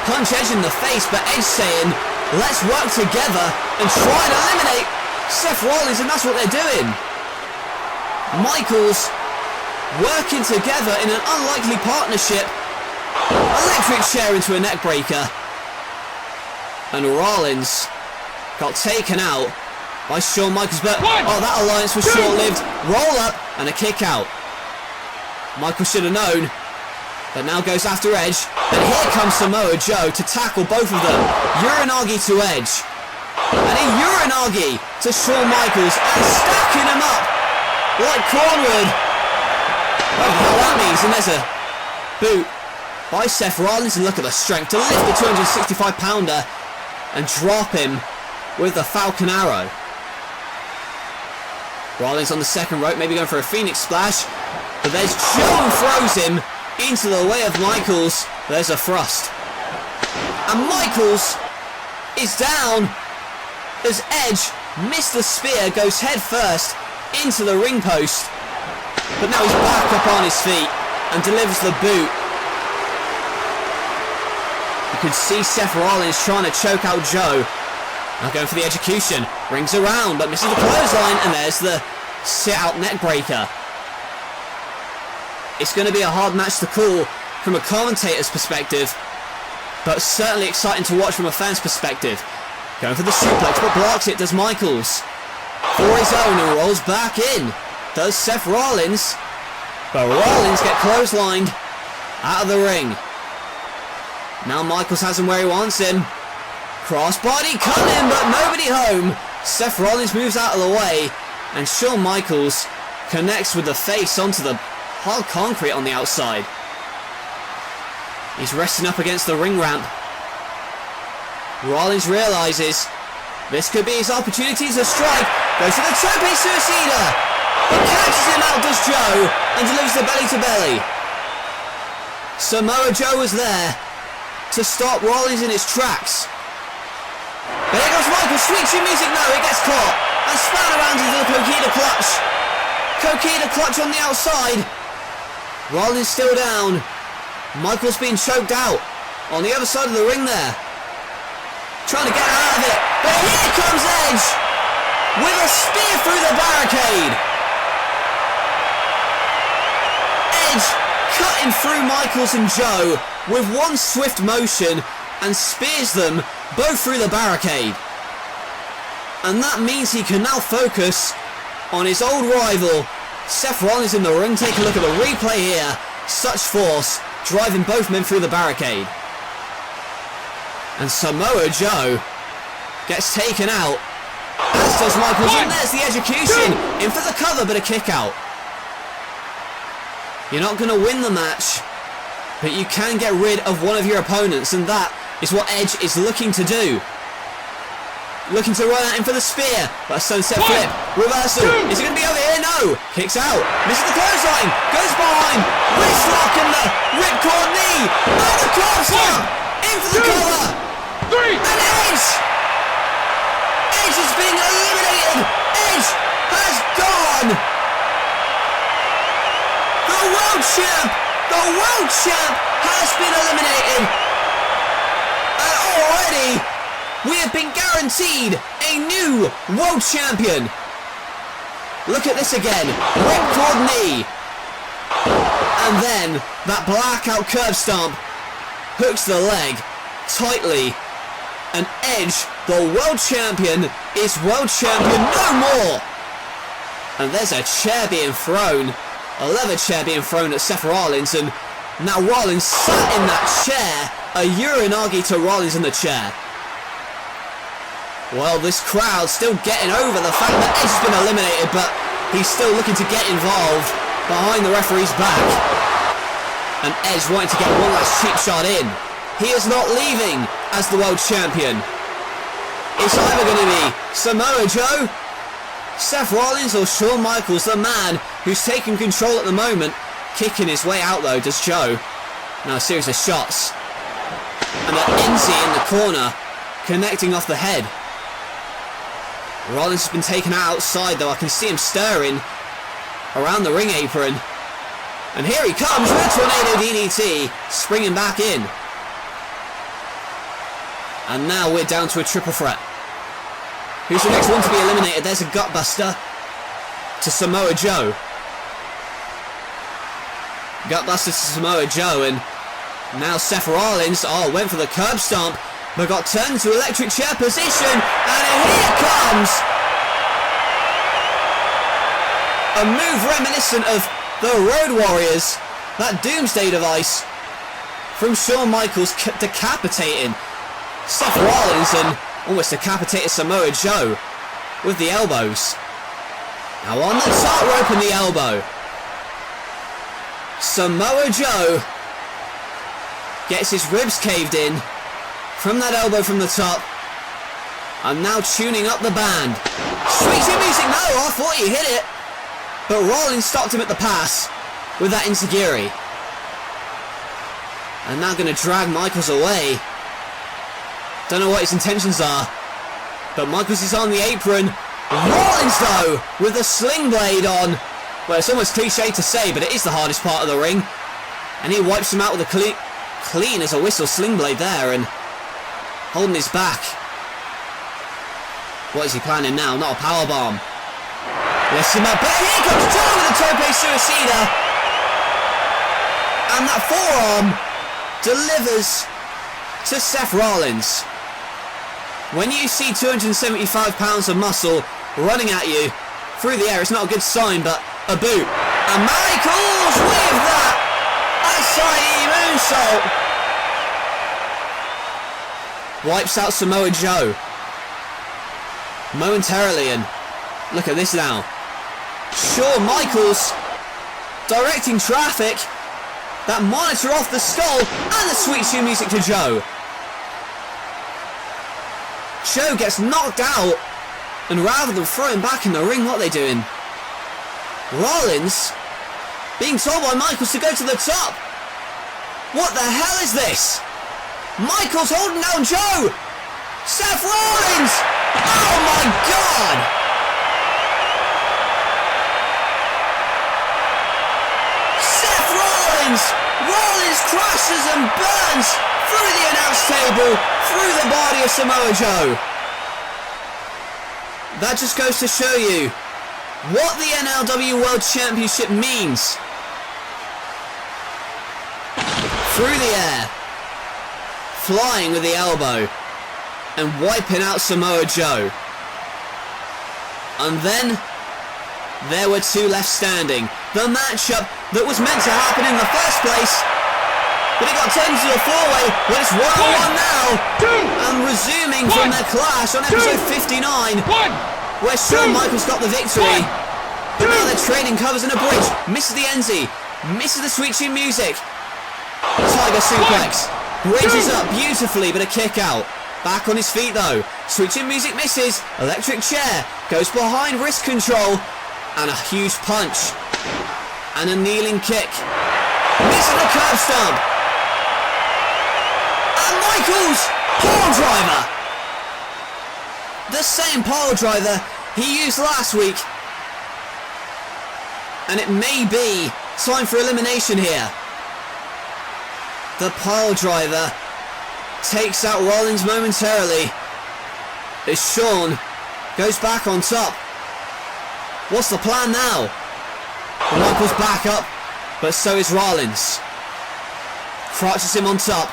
punch Edge in the face, but Edge saying, let's work together and try and eliminate Seth Rollins, and that's what they're doing. Michaels working together in an unlikely partnership. Electric chair into a neck breaker. And Rollins got taken out by Shawn Michaels, but that alliance was short-lived. Roll up and a kick out. Michaels should have known, but now goes after Edge, and here comes Samoa Joe to tackle both of them. Uranagi to Edge, and a Uranagi to Shawn Michaels, and stacking him up like Cornwood. I don't know what that means. And there's a boot by Seth Rollins, and look at the strength to lift the 265 pounder and drop him with the Falcon Arrow. Rollins on the second rope, maybe going for a Phoenix Splash, but there's Joe who throws him into the way of Michaels. There's a thrust, and Michaels is down as Edge missed the spear, goes head first into the ring post, but now he's back up on his feet and delivers the boot. You can see Seth Rollins trying to choke out Joe. Now going for the execution, rings around but misses the clothesline, and there's the sit-out neck breaker. It's going to be a hard match to call from a commentator's perspective, but certainly exciting to watch from a fan's perspective. Going for the suplex, but blocks it, does Michaels. For his own, and rolls back in. Does Seth Rollins, but Rollins get clotheslined out of the ring. Now Michaels has him where he wants him. Crossbody coming, but nobody home. Seth Rollins moves out of the way, and Shawn Michaels connects with the face onto the hard concrete on the outside. He's resting up against the ring ramp. Rollins realises this could be his opportunity to strike. Goes for the Tope Suicida, but catches him out, does Joe, and delivers the belly to belly. Samoa Joe was there to stop Rollins in his tracks. But here goes Michael, sweet chin music, no, it gets caught, and spun around into the Coquina Clutch. Coquina Clutch on the outside. Rollins still down. Michael's being choked out on the other side of the ring there, trying to get out of it. But here comes Edge with a spear through the barricade. Edge cutting through Michaels and Joe with one swift motion and spears them both through the barricade. And that means he can now focus on his old rival, Seth Rollins, in the ring. Take a look at the replay here. Such force driving both men through the barricade. And Samoa Joe gets taken out, as does Michaels, and there's the execution. In for the cover, but a kick out. You're not going to win the match, but you can get rid of one of your opponents, and that is what Edge is looking to do. Looking to run out in for the spear, but a sunset flip, reversal. Is it going to be over here? No. Kicks out, misses the clothesline, goes behind, wrist lock and the ripcord knee, and the cross up, in for the cover. And Edge is being eliminated. Edge has gone. The world champ has been eliminated. And already we have been guaranteed a new world champion. Look at this again. Ripcord knee. And then that blackout curb stomp hooks the leg tightly. And Edge, the world champion, is world champion no more. And there's a chair being thrown, a leather chair being thrown at Seth Rollins, and now Rollins sat in that chair, a uranagi to Rollins in the chair. Well, this crowd still getting over the fact that Edge has been eliminated, but he's still looking to get involved behind the referee's back. And Edge wanting to get one last cheap shot in. He is not leaving as the world champion. It's either going to be Samoa Joe, Seth Rollins, or Shawn Michaels, the man who's taking control at the moment. Kicking his way out though, does Joe. Now a series of shots. And an Enzy in the corner, connecting off the head. Rollins has been taken outside though. I can see him stirring around the ring apron. And here he comes with a Tornado DDT, springing back in. And now we're down to a triple threat. Who's the next one to be eliminated? There's a gutbuster to Samoa Joe. Gutbuster to Samoa Joe, and now Seth Rollins, went for the curb stomp, but got turned to electric chair position, and here comes a move reminiscent of the Road Warriors, that Doomsday device from Shawn Michaels, decapitating Seth Rollins and almost decapitated Samoa Joe with the elbows. Now on the top rope and the elbow. Samoa Joe gets his ribs caved in from that elbow from the top. And now tuning up the band. Sweet chin music, no, I thought he hit it. But Rollins stopped him at the pass with that enziguri. And now going to drag Michaels away. Don't know what his intentions are. But Michaels is on the apron. Rollins though, with the sling blade on. Well, it's almost cliche to say, but it is the hardest part of the ring. And he wipes him out with a clean as a whistle sling blade there, and holding his back. What is he planning now? Not a powerbomb. Lifts him up, but here comes Joe with a tope suicida. And that forearm delivers to Seth Rollins. When you see 275 pounds of muscle running at you through the air, it's not a good sign, but a boot. And Michaels with that Asai moonsault. Wipes out Samoa Joe momentarily, and look at this now. Shawn Michaels directing traffic. That monitor off the skull, and the sweet chin music to Joe. Joe gets knocked out, and rather than throw him back in the ring, what are they doing? Rollins being told by Michaels to go to the top. What the hell is this? Michaels holding down Joe. Seth Rollins! Oh my god! Seth Rollins! Rollins crashes and burns through the announce table, through the body of Samoa Joe. That just goes to show you what the NLW World Championship means. Through the air, flying with the elbow, and wiping out Samoa Joe. And then there were two left standing. The matchup that was meant to happen in the first place, but it got turned into a four-way, but it's 1-on-1 now. And resuming from their clash on episode 59, where Shawn Michaels got the victory. But now they're trading covers in a bridge. Misses the Enzy, misses the sweet chin music. Tiger suplex, bridges up beautifully, but a kick out. Back on his feet though. Sweet chin music misses. Electric chair goes behind wrist control, and a huge punch, and a kneeling kick. Missing the curb stomp. And Michaels, pile driver. The same pile driver he used last week. And it may be time for elimination here. The pile driver takes out Rollins momentarily as Shawn goes back on top. What's the plan now? Well, Michaels back up, but so is Rollins. Crouches him on top.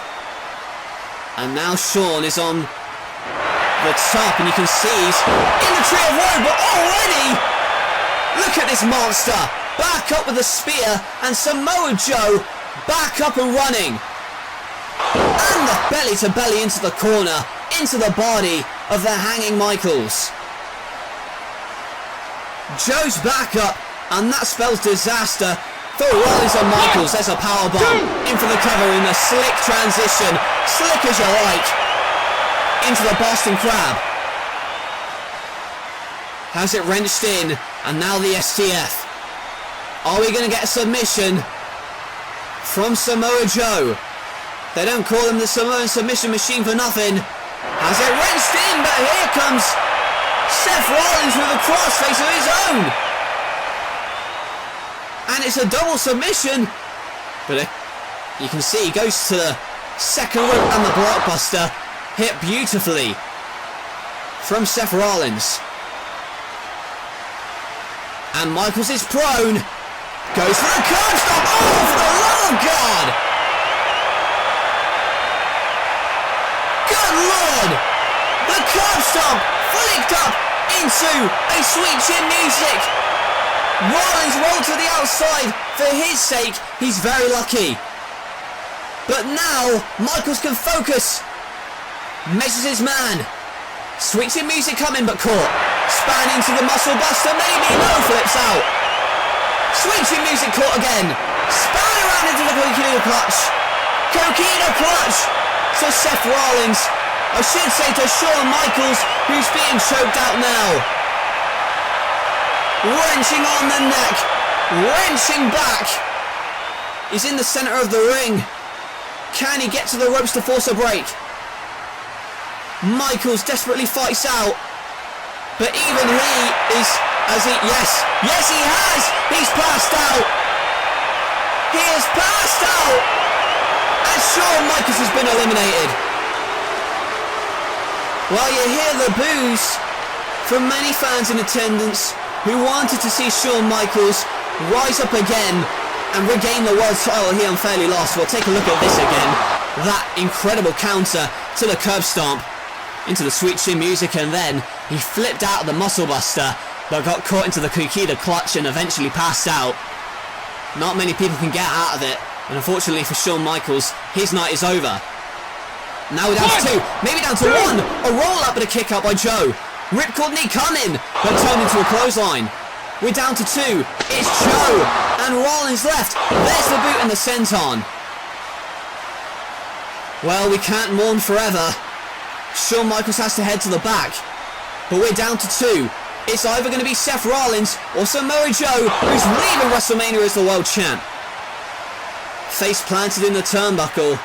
And now Shawn is on the top, and you can see he's in the tree of woe, but already, look at this monster. Back up with a spear, and Samoa Joe back up and running. And the belly to belly into the corner, into the body of the hanging Michaels. Joe's back up, and that spells disaster for Rollins and Michaels. There's a powerbomb in for the cover in a slick transition, slick as you like, into the Boston Crab. Has it wrenched in, and now the STF. Are we going to get a submission from Samoa Joe? They don't call him the Samoan submission machine for nothing. Has it wrenched in, but here comes Seth Rollins with a crossface of his own. And it's a double submission. But you can see he goes to the second rope, and the blockbuster hit beautifully from Seth Rollins. And Michaels is prone. Goes for the curb stomp. Oh, for the love of God! Good Lord! The curb stomp flicked up into a sweet chin music. Rollins rolled to the outside. For his sake, he's very lucky. But now, Michaels can focus. Measures his man. Sweet chin music coming, but caught. Span into the muscle buster, maybe, no, flips out. Switching music caught again. Span around into the Coquina clutch. Coquina clutch to Seth Rollins. I should say to Shawn Michaels, who's being choked out now. Wrenching on the neck. Wrenching back. He's in the centre of the ring. Can he get to the ropes to force a break? Michaels desperately fights out. But even he is, yes he has! He's passed out! He has passed out! And Shawn Michaels has been eliminated. Well, you hear the boos from many fans in attendance who wanted to see Shawn Michaels rise up again and regain the world title he unfairly lost. Well, take a look at this again. That incredible counter to the curb stomp into the sweet chin music, and then he flipped out of the muscle buster but got caught into the Kukida clutch and eventually passed out. Not many people can get out of it, and unfortunately for Shawn Michaels, his night is over. Now we're down to 2, maybe down to 1. A roll up and a kick out by Joe. Ripcord knee coming, but turned into a clothesline. We're down to 2. It's Joe and Rollins left. There's the boot and the senton. Well, we can't mourn forever. Shawn Michaels has to head to the back. But we're down to 2. It's either going to be Seth Rollins or Samoa Joe, who's leaving WrestleMania as the world champ. Face planted in the turnbuckle.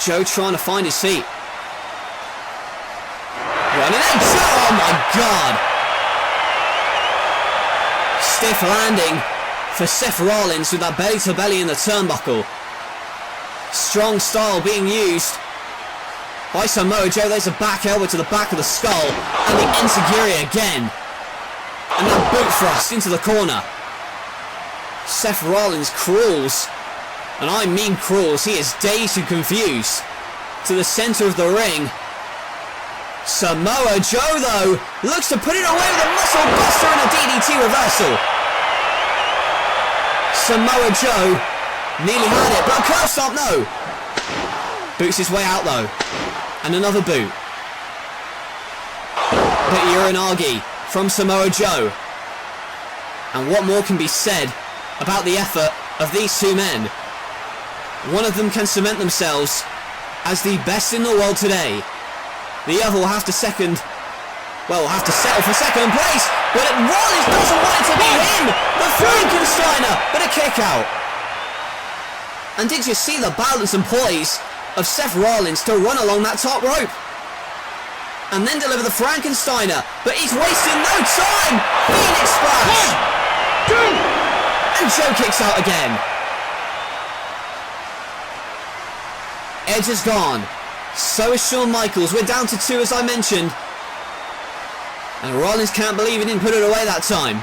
Joe trying to find his feet. Running edge. Oh my god. Stiff landing for Seth Rollins with that belly to belly in the turnbuckle. Strong style being used by Samoa Joe. There's a back elbow to the back of the skull, and the enziguri again. And that boot thrust into the corner. Seth Rollins crawls, and I mean crawls, he is dazed and confused, to the centre of the ring. Samoa Joe, though, looks to put it away with a muscle buster and a DDT reversal. Samoa Joe nearly had it, but a curve stomp, no. Boots his way out, though. And another boot. But Uranagi from Samoa Joe. And what more can be said about the effort of these two men? One of them can cement themselves as the best in the world today. The other will have to settle for second place. But Rollins doesn't want it to be him. The Frankensteiner, but a kick out. And did you see the balance and poise of Seth Rollins to run along that top rope? And then deliver the Frankensteiner, but he's wasting no time! Phoenix Splash! 1, 2! And Joe kicks out again. Edge is gone. So is Shawn Michaels. We're down to 2 as I mentioned. And Rollins can't believe he didn't put it away that time.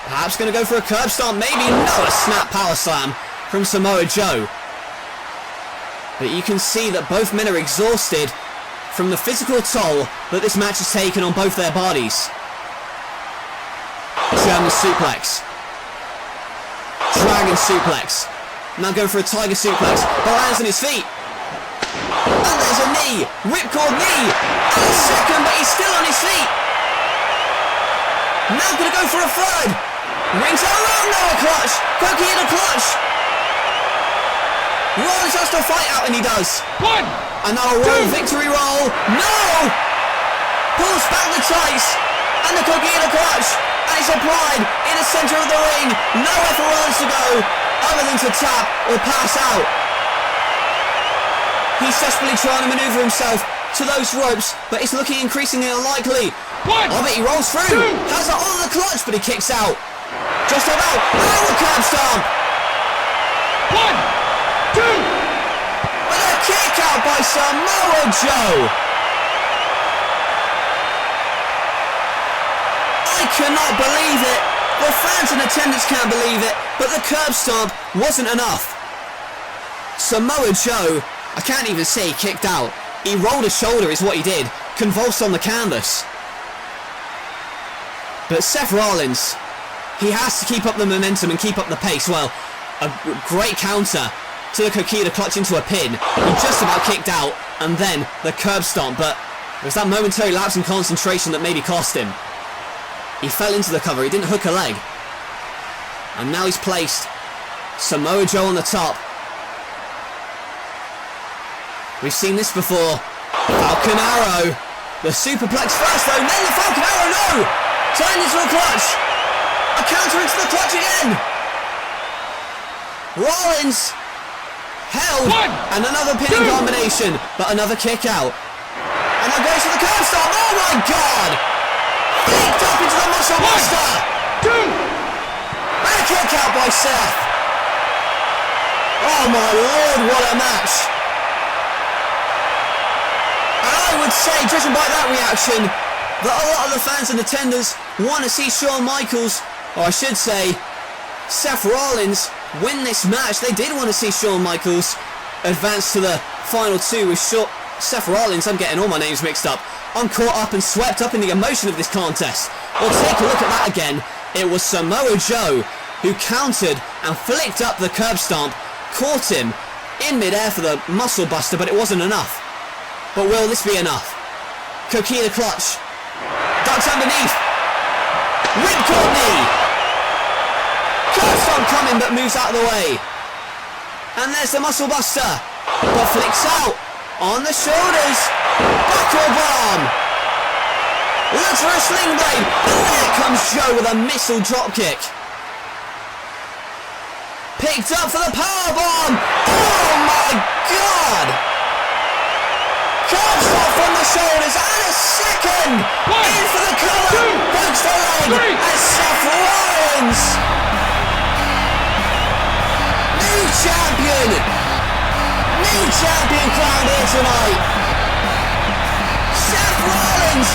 Perhaps going to go for a curb stomp, maybe. No, a snap power slam from Samoa Joe. But you can see that both men are exhausted from the physical toll that this match has taken on both their bodies. German suplex. Dragon suplex. Now going for a tiger suplex. But lands on his feet. And there's a knee. Ripcord knee. And a second, but he's still on his feet. Now going to go for a third. Rings around, no, a clutch. Pokey in a clutch. Rollins has to fight out, and he does. 1, And now a roll, victory roll. No! Pulls back the tights. And the Coquina clutch. And it's applied in the centre of the ring. Nowhere for Rollins to go other than to tap or pass out. He's desperately trying to manoeuvre himself to those ropes, but it's looking increasingly unlikely. 1, Oh, but he rolls through. 2. Has it on the clutch, but he kicks out. Just about. And the curb stomp. 1, 2! With a kick out by Samoa Joe. I cannot believe it. The fans in attendance can't believe it, but the curb stomp wasn't enough. Samoa Joe, I can't even say he kicked out. He rolled his shoulder is what he did, convulsed on the canvas. But Seth Rollins, he has to keep up the momentum and keep up the pace. Well, a great counter to the Coquina clutch into a pin. He just about kicked out, and then the curb stomp, but It was that momentary lapse in concentration that maybe cost him. He fell into the cover, he didn't hook a leg. And now he's placed Samoa Joe on the top. We've seen this before. Falcon Arrow. The superplex first though, then the Falcon Arrow, no! Turned into a clutch. A counter into the clutch again. Rollins held. And another pinning combination, but another kick out. And then goes for the curb stomp. Oh my god! Flicked up into the muscle buster. 2. And a kick out by Seth. Oh my lord, what a match. And I would say, judging by that reaction, that a lot of the fans and attendants want to see Shawn Michaels, or I should say, Seth Rollins, win this match. They did want to see Shawn Michaels advance to the final two with Seth Rollins. I'm getting all my names mixed up. I'm caught up and swept up in the emotion of this contest. Well, take a look at that again. It was Samoa Joe who countered and flicked up the curb stomp, caught him in midair for the muscle buster, but it wasn't enough. But will this be enough? Coquina clutch. Ducks underneath. Ripcord knee. Curb stomp coming, but moves out of the way. And there's the muscle buster. But flicks out on the shoulders. Buckle bomb. Looks for a sling blade. And there comes Joe with a missile dropkick. Picked up for the power bomb. Oh my god. Curb stomp from the shoulders. And a second. In for the cover. Pokes the leg. And Seth Rollins. New champion crowned here tonight. Seth Rollins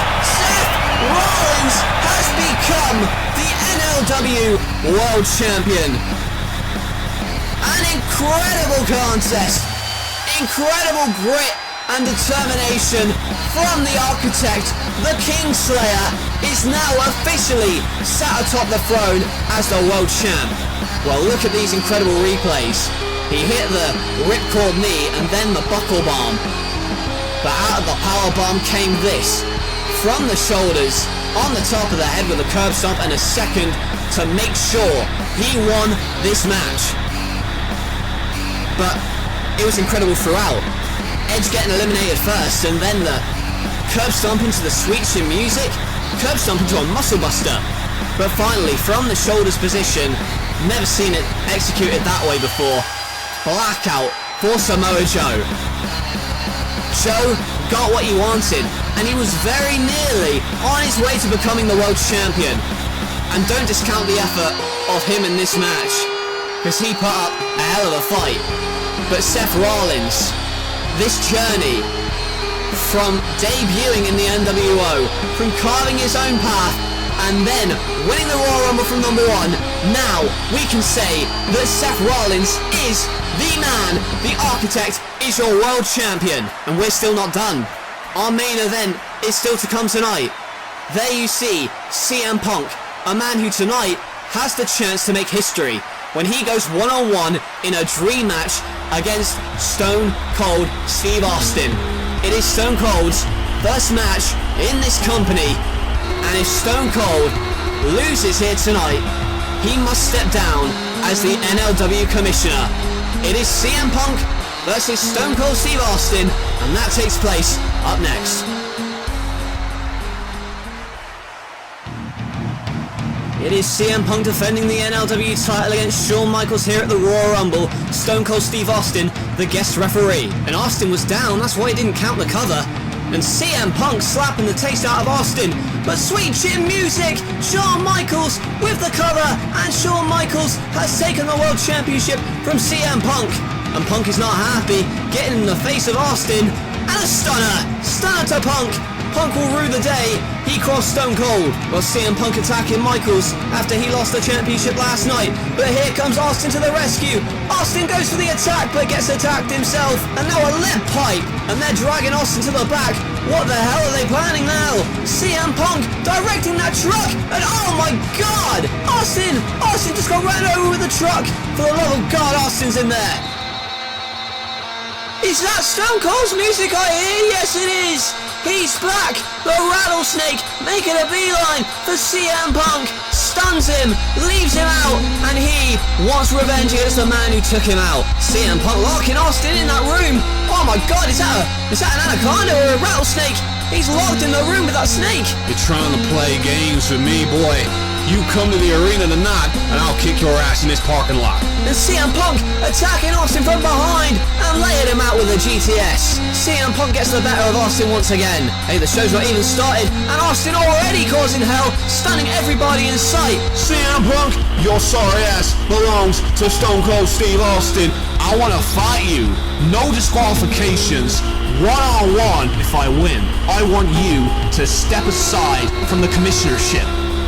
has become the NLW World Champion. An incredible contest, incredible grit and determination from the Architect. The Kingslayer is now officially sat atop the throne as the World Champ. Well, look at these incredible replays. He hit the ripcord knee and then the buckle bomb. But out of the power bomb came this. From the shoulders, on the top of the head with a curb stomp and a second to make sure he won this match. But it was incredible throughout. Edge getting eliminated first and then the curb stomp into the sweet chin music, curb stomp into a muscle buster. But finally, from the shoulders position, never seen it executed that way before. Blackout for Samoa Joe. Joe got what he wanted, and he was very nearly on his way to becoming the world champion. And don't discount the effort of him in this match, because he put up a hell of a fight. But Seth Rollins, this journey from debuting in the NWO, from carving his own path, and then winning the Royal Rumble from number 1, now we can say that Seth Rollins is the man, the Architect, is your world champion. And we're still not done. Our main event is still to come tonight. There you see CM Punk, a man who tonight has the chance to make history when he goes one-on-one in a dream match against Stone Cold Steve Austin. It is Stone Cold's first match in this company. And if Stone Cold loses here tonight, he must step down as the NLW Commissioner. It is CM Punk versus Stone Cold Steve Austin, and that takes place up next. It is CM Punk defending the NLW title against Shawn Michaels here at the Royal Rumble. Stone Cold Steve Austin, the guest referee. And Austin was down, that's why he didn't count the cover. And CM Punk slapping the taste out of Austin. But sweet chin music, Shawn Michaels with the cover, and Shawn Michaels has taken the World Championship from CM Punk. And Punk is not happy, getting in the face of Austin, and a stunner to Punk. Punk will rue the day he crossed Stone Cold, while CM Punk attacking Michaels after he lost the championship last night. But here comes Austin to the rescue. Austin goes for the attack but gets attacked himself, and now a lead pipe, and they're dragging Austin to the back. What the hell are they planning now? CM Punk directing that truck, and oh my god! Austin just got ran over with the truck. For the love of God, Austin's in there. Is that Stone Cold's music I hear? Yes it is! He's back! The Rattlesnake making a beeline for CM Punk. Stuns him, leaves him out, and he wants revenge against the man who took him out. CM Punk locking Austin in that room. Oh my god, is that an anaconda or a rattlesnake? He's locked in the room with that snake. You're trying to play games with me, boy. You come to the arena tonight, and I'll kick your ass in this parking lot. And CM Punk attacking Austin from behind and laying him out with a GTS. CM Punk gets the better of Austin once again. Hey, the show's not even started, and Austin already causing hell, stunning everybody in sight. CM Punk, your sorry ass belongs to Stone Cold Steve Austin. I want to fight you. No disqualifications. One-on-one if I win. I want you to step aside from the commissionership.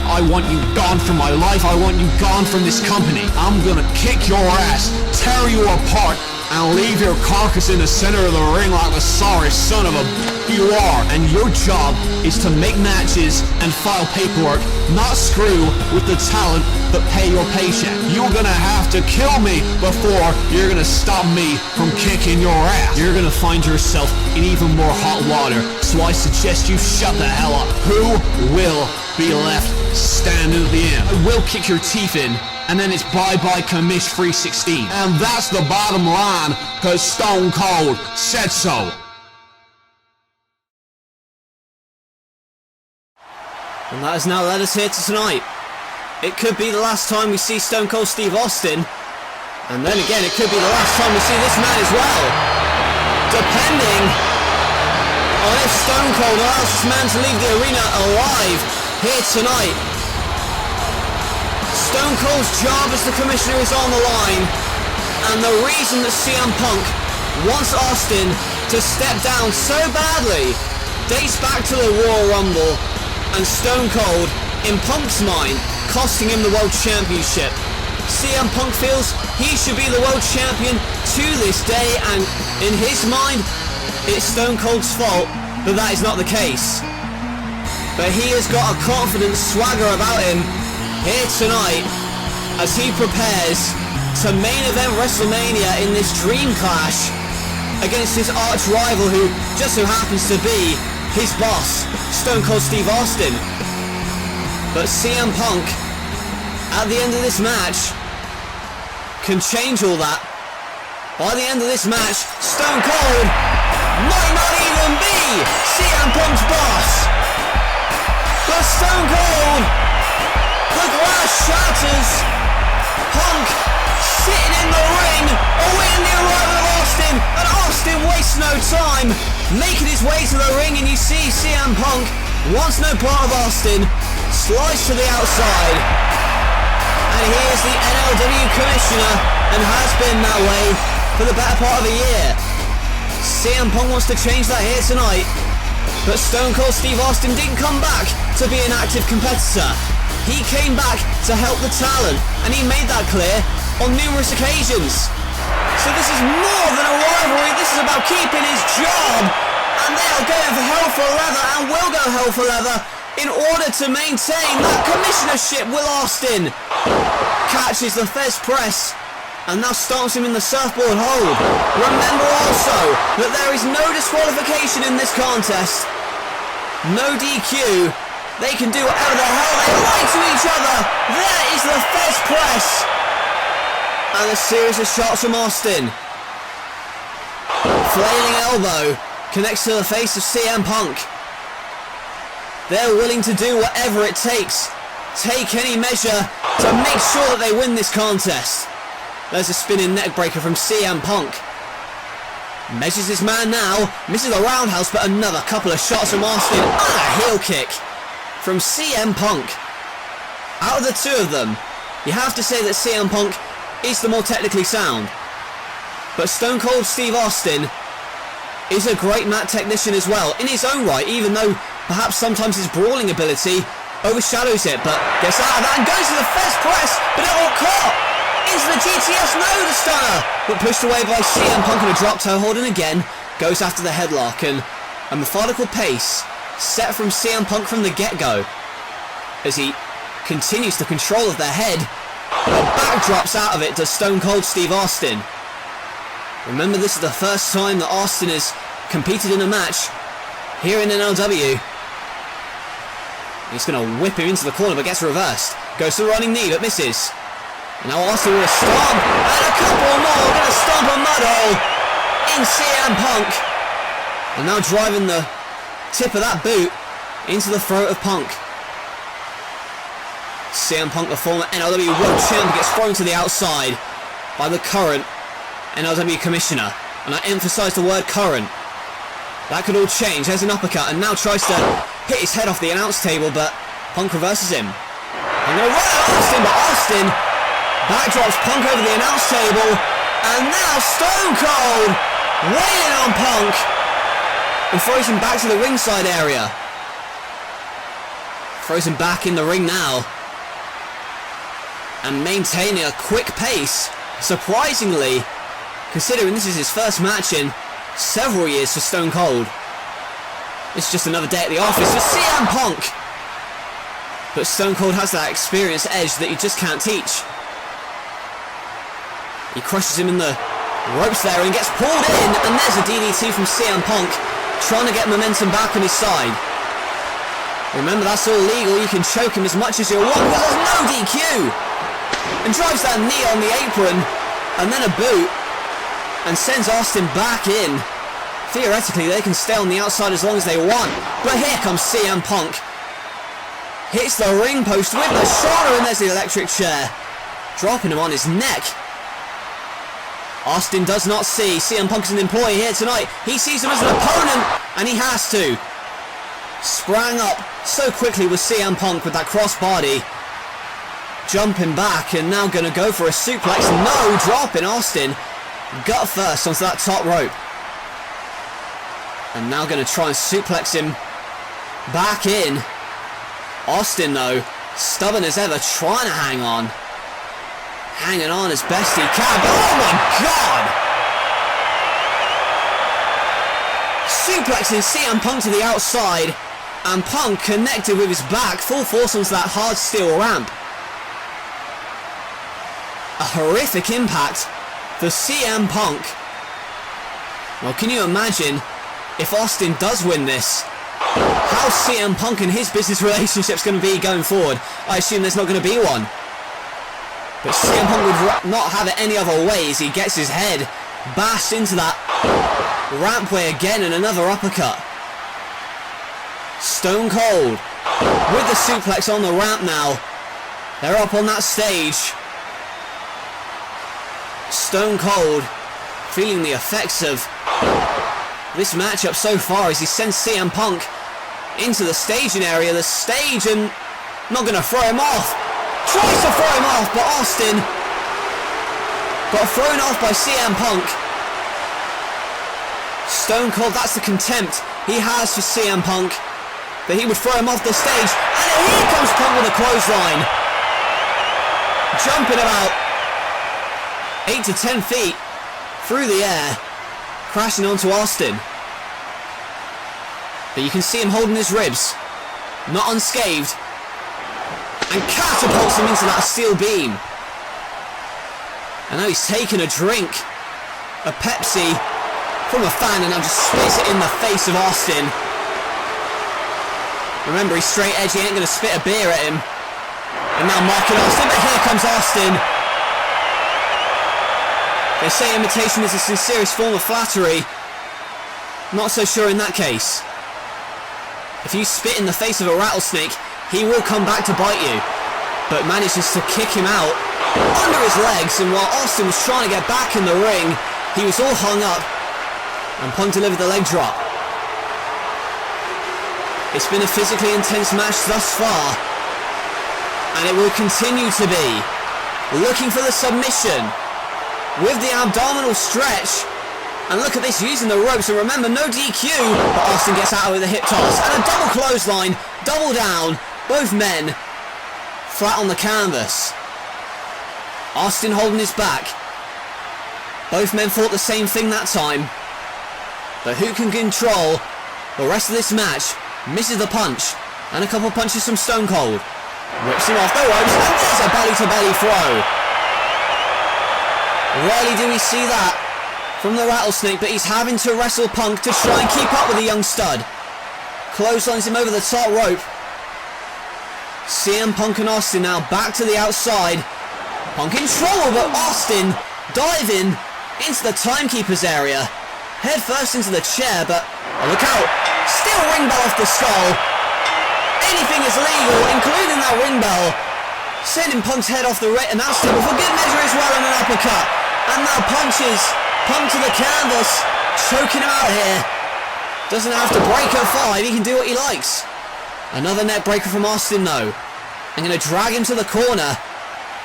I want you gone from my life. I want you gone from this company. I'm gonna kick your ass, tear you apart, and leave your carcass in the center of the ring like the sorry son of a you are. And your job is to make matches and file paperwork, not screw with the talent that pay your paycheck. You're gonna have to kill me before you're gonna stop me from kicking your ass. You're gonna find yourself in even more hot water, so I suggest you shut the hell up. Who will be left standing at the end? I will kick your teeth in, and then it's bye-bye commish 316. And that's the bottom line, cause Stone Cold said so. And that has now led us here to tonight. It could be the last time we see Stone Cold Steve Austin. And then again, it could be the last time we see this man as well. Depending on if Stone Cold allows this man to leave the arena alive here tonight. Stone Cold's job as the commissioner is on the line. And the reason that CM Punk wants Austin to step down so badly dates back to the Royal Rumble and Stone Cold, in Punk's mind, costing him the World Championship. CM Punk feels he should be the World Champion to this day, and in his mind, it's Stone Cold's fault that that is not the case. But he has got a confident swagger about him here tonight as he prepares to main event WrestleMania in this dream clash against his arch rival, who just so happens to be his boss, Stone Cold Steve Austin. But CM Punk, at the end of this match, can change all that. By the end of this match, Stone Cold might not even be CM Punk's boss. But Stone Cold, the glass shatters. Punk sitting in the ring, awaiting the arrival of Austin, and Austin wastes no time, making his way to the ring, and you see CM Punk wants no part of Austin, slides to the outside, and he is the NLW Commissioner, and has been that way for the better part of a year. CM Punk wants to change that here tonight, but Stone Cold Steve Austin didn't come back to be an active competitor. He came back to help the talent, and he made that clear on numerous occasions. So this is more than a rivalry, this is about keeping his job, and they are going for hell for leather, and will go hell for leather, in order to maintain that commissionership with Austin. Catches the Fez press, and now stomps him in the surfboard hold. Remember also that there is no disqualification in this contest. No DQ. They can do whatever the hell they like to each other. There is the Fez press. And a series of shots from Austin. Flailing elbow connects to the face of CM Punk. They're willing to do whatever it takes. Take any measure to make sure that they win this contest. There's a spinning neckbreaker from CM Punk. Measures his man now. Misses the roundhouse, but another couple of shots from Austin. And a heel kick from CM Punk. Out of the two of them, you have to say that CM Punk is the more technically sound. But Stone Cold Steve Austin is a great mat technician as well, in his own right, even though perhaps sometimes his brawling ability overshadows it. But gets out of that and goes to the Fez press, but it all caught into the GTS. No, the stunner, but pushed away by CM Punk in a drop toe hold, and again goes after the headlock, and a methodical pace set from CM Punk from the get-go as he continues the control of the head, but backdrops out of it to Stone Cold Steve Austin. Remember, this is the first time that Austin has competed in a match here in NLW. He's going to whip him into the corner, but gets reversed. Goes to the running knee, but misses. And now Austin with a stomp, and a couple more. Going to stomp a mud hole in CM Punk. And now driving the tip of that boot into the throat of Punk. CM Punk, the former NLW World Champ, gets thrown to the outside by the current NLW Commissioner. And I emphasise the word current. That could all change. There's an uppercut, and now tries to hit his head off the announce table, but Punk reverses him. I'm going to run at Austin, but Austin backdrops Punk over the announce table, and now Stone Cold weighing on Punk and throws him back to the ringside area. Throws him back in the ring now, and maintaining a quick pace, surprisingly, considering this is his first match in several years for Stone Cold. It's just another day at the office for CM Punk. But Stone Cold has that experience edge that you just can't teach. He crushes him in the ropes there and gets pulled in, and there's a DDT from CM Punk, trying to get momentum back on his side. Remember, that's all legal. You can choke him as much as you want because there's no DQ. And drives that knee on the apron, and then a boot, and sends Austin back in. Theoretically, they can stay on the outside as long as they want. But here comes CM Punk. Hits the ring post with the shoulder, and there's the electric chair, dropping him on his neck. Austin does not see CM Punk as an employee here tonight. He sees him as an opponent, and he has to. Sprang up so quickly with CM Punk with that crossbody. Jumping back, and now going to go for a suplex. No, dropping Austin gut first onto that top rope. And now going to try and suplex him back in. Austin, though, stubborn as ever, trying to hang on. Hanging on as best he can. But oh my God! Suplexing CM Punk to the outside. And Punk connected with his back, full force onto that hard steel ramp. A horrific impact for CM Punk. Well, can you imagine if Austin does win this, how CM Punk and his business relationship's going to be going forward? I assume there's not going to be one. But CM Punk would not have it any other way as he gets his head bashed into that rampway again, and another uppercut. Stone Cold with the suplex on the ramp now. They're up on that stage. Stone Cold feeling the effects of this matchup so far as he sends CM Punk into the staging area. The stage, and not going to throw him off. Tries to throw him off, but Austin got thrown off by CM Punk. Stone Cold, that's the contempt he has for CM Punk, that he would throw him off the stage. And here comes Punk with a clothesline. Jumping about 8 to 10 feet through the air, crashing onto Austin. But you can see him holding his ribs, not unscathed, and catapults him into that steel beam. And now he's taken a drink, a Pepsi, from a fan, and now just spits it in the face of Austin. Remember, he's straight edge, he ain't going to spit a beer at him. And now mocking Austin, but here comes Austin. They say imitation is the sincerest form of flattery. Not so sure in that case. If you spit in the face of a rattlesnake, he will come back to bite you. But manages to kick him out under his legs, and while Austin was trying to get back in the ring, he was all hung up, and Punk delivered the leg drop. It's been a physically intense match thus far, and it will continue to be. Looking for the submission with the abdominal stretch, and look at this, using the ropes, and remember, no DQ, but Austin gets out with a hip toss, and a double clothesline, double down, both men flat on the canvas. Austin holding his back. Both men thought the same thing that time, but who can control the rest of this match? Misses the punch, and a couple punches from Stone Cold. Whips him off the ropes, and there's a belly-to-belly throw. Rarely do we see that from the Rattlesnake, but he's having to wrestle Punk to try and keep up with the young stud. Clotheslines him over the top rope. CM Punk and Austin now back to the outside. Punk in trouble, but Austin diving into the timekeeper's area. Head first into the chair, but look out. Still ring bell off the skull. Anything is legal, including that ring bell. Sending Punk's head off the announce table for good measure as well, and an uppercut. And now punches Punk to the canvas, choking him out here. Doesn't have to break at 5, he can do what he likes. Another neck breaker from Austin though. I'm going to drag him to the corner,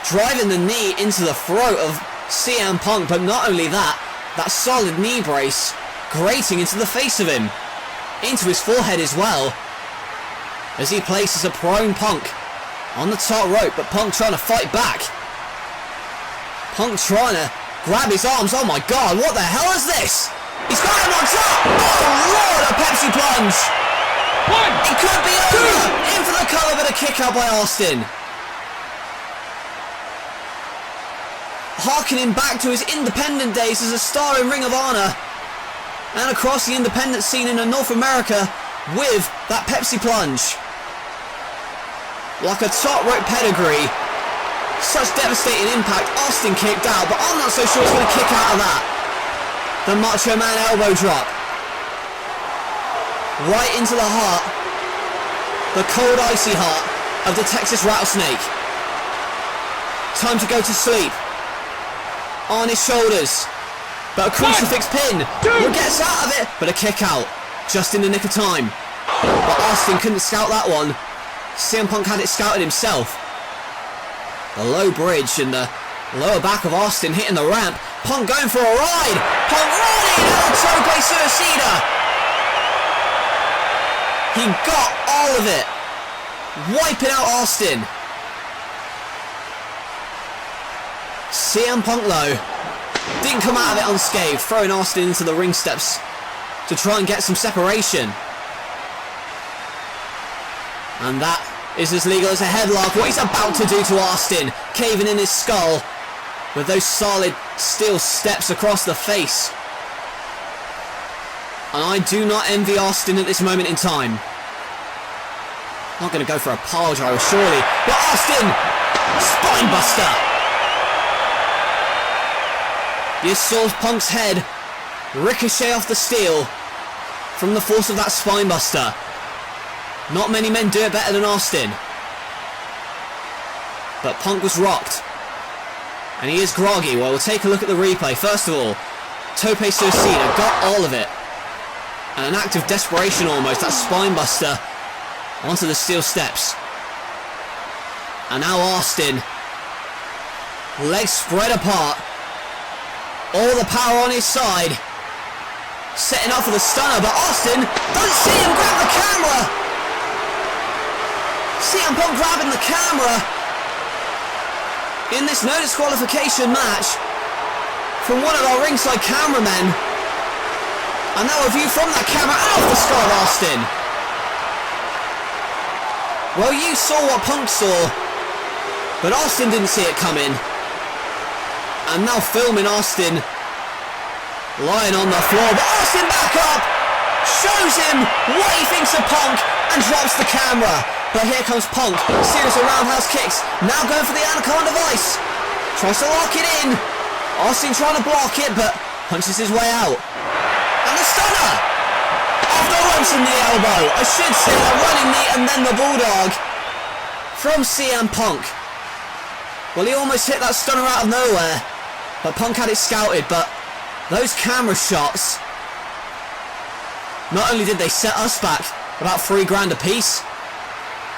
driving the knee into the throat of CM Punk, but not only that, that solid knee brace grating into the face of him, into his forehead as well, as he places a prone Punk on the top rope, but Punk trying to fight back. Punk trying to grab his arms. Oh my god, what the hell is this? He's got him on top! Oh lord, a Pepsi plunge! It could be over! In for the cover, but a kick out by Austin. Harkening back to his independent days as a star in Ring of Honor, and across the independent scene in North America with that Pepsi plunge. Like a top rope pedigree. Such devastating impact. Austin kicked out, but I'm not so sure he's going to kick out of that. The Macho Man elbow drop. Right into the heart. The cold icy heart of the Texas Rattlesnake. Time to go to sleep. On his shoulders. But a crucifix pin. He gets out of it, but a kick out. Just in the nick of time. But Austin couldn't scout that one. CM Punk had it scouted himself. The low bridge and the lower back of Austin hitting the ramp. Punk going for a ride. Punk rolling out of Tope Suicida. He got all of it. Wiping out Austin. CM Punk though didn't come out of it unscathed, throwing Austin into the ring steps to try and get some separation. And that is as legal as a headlock. What he's about to do to Austin, caving in his skull with those solid steel steps across the face. And I do not envy Austin at this moment in time. Not going to go for a pile driver, surely. But Austin! Spinebuster! You saw Punk's head ricochet off the steel from the force of that spinebuster. Not many men do it better than Austin. But Punk was rocked. And he is groggy. Well, we'll take a look at the replay. First of all, Tope Suicida got all of it. And an act of desperation almost. That spinebuster onto the steel steps. And now Austin. Legs spread apart. All the power on his side. Setting up for the stunner. But Austin doesn't see him grab the camera. CM Punk grabbing the camera in this no disqualification match from one of our ringside cameramen. And now a view from that camera out of the skull of Austin. Well, you saw what Punk saw, but Austin didn't see it coming. And now filming Austin lying on the floor, but Austin back up, shows him what he thinks of Punk and drops the camera. But here comes Punk, series of roundhouse kicks, now going for the Anaconda Vice. Tries to lock it in. Austin trying to block it, but punches his way out. And the stunner! Off the ropes in the elbow. I should say the running knee and then the bulldog from CM Punk. Well, he almost hit that stunner out of nowhere, but Punk had it scouted. But those camera shots, not only did they set us back about $3,000 a piece,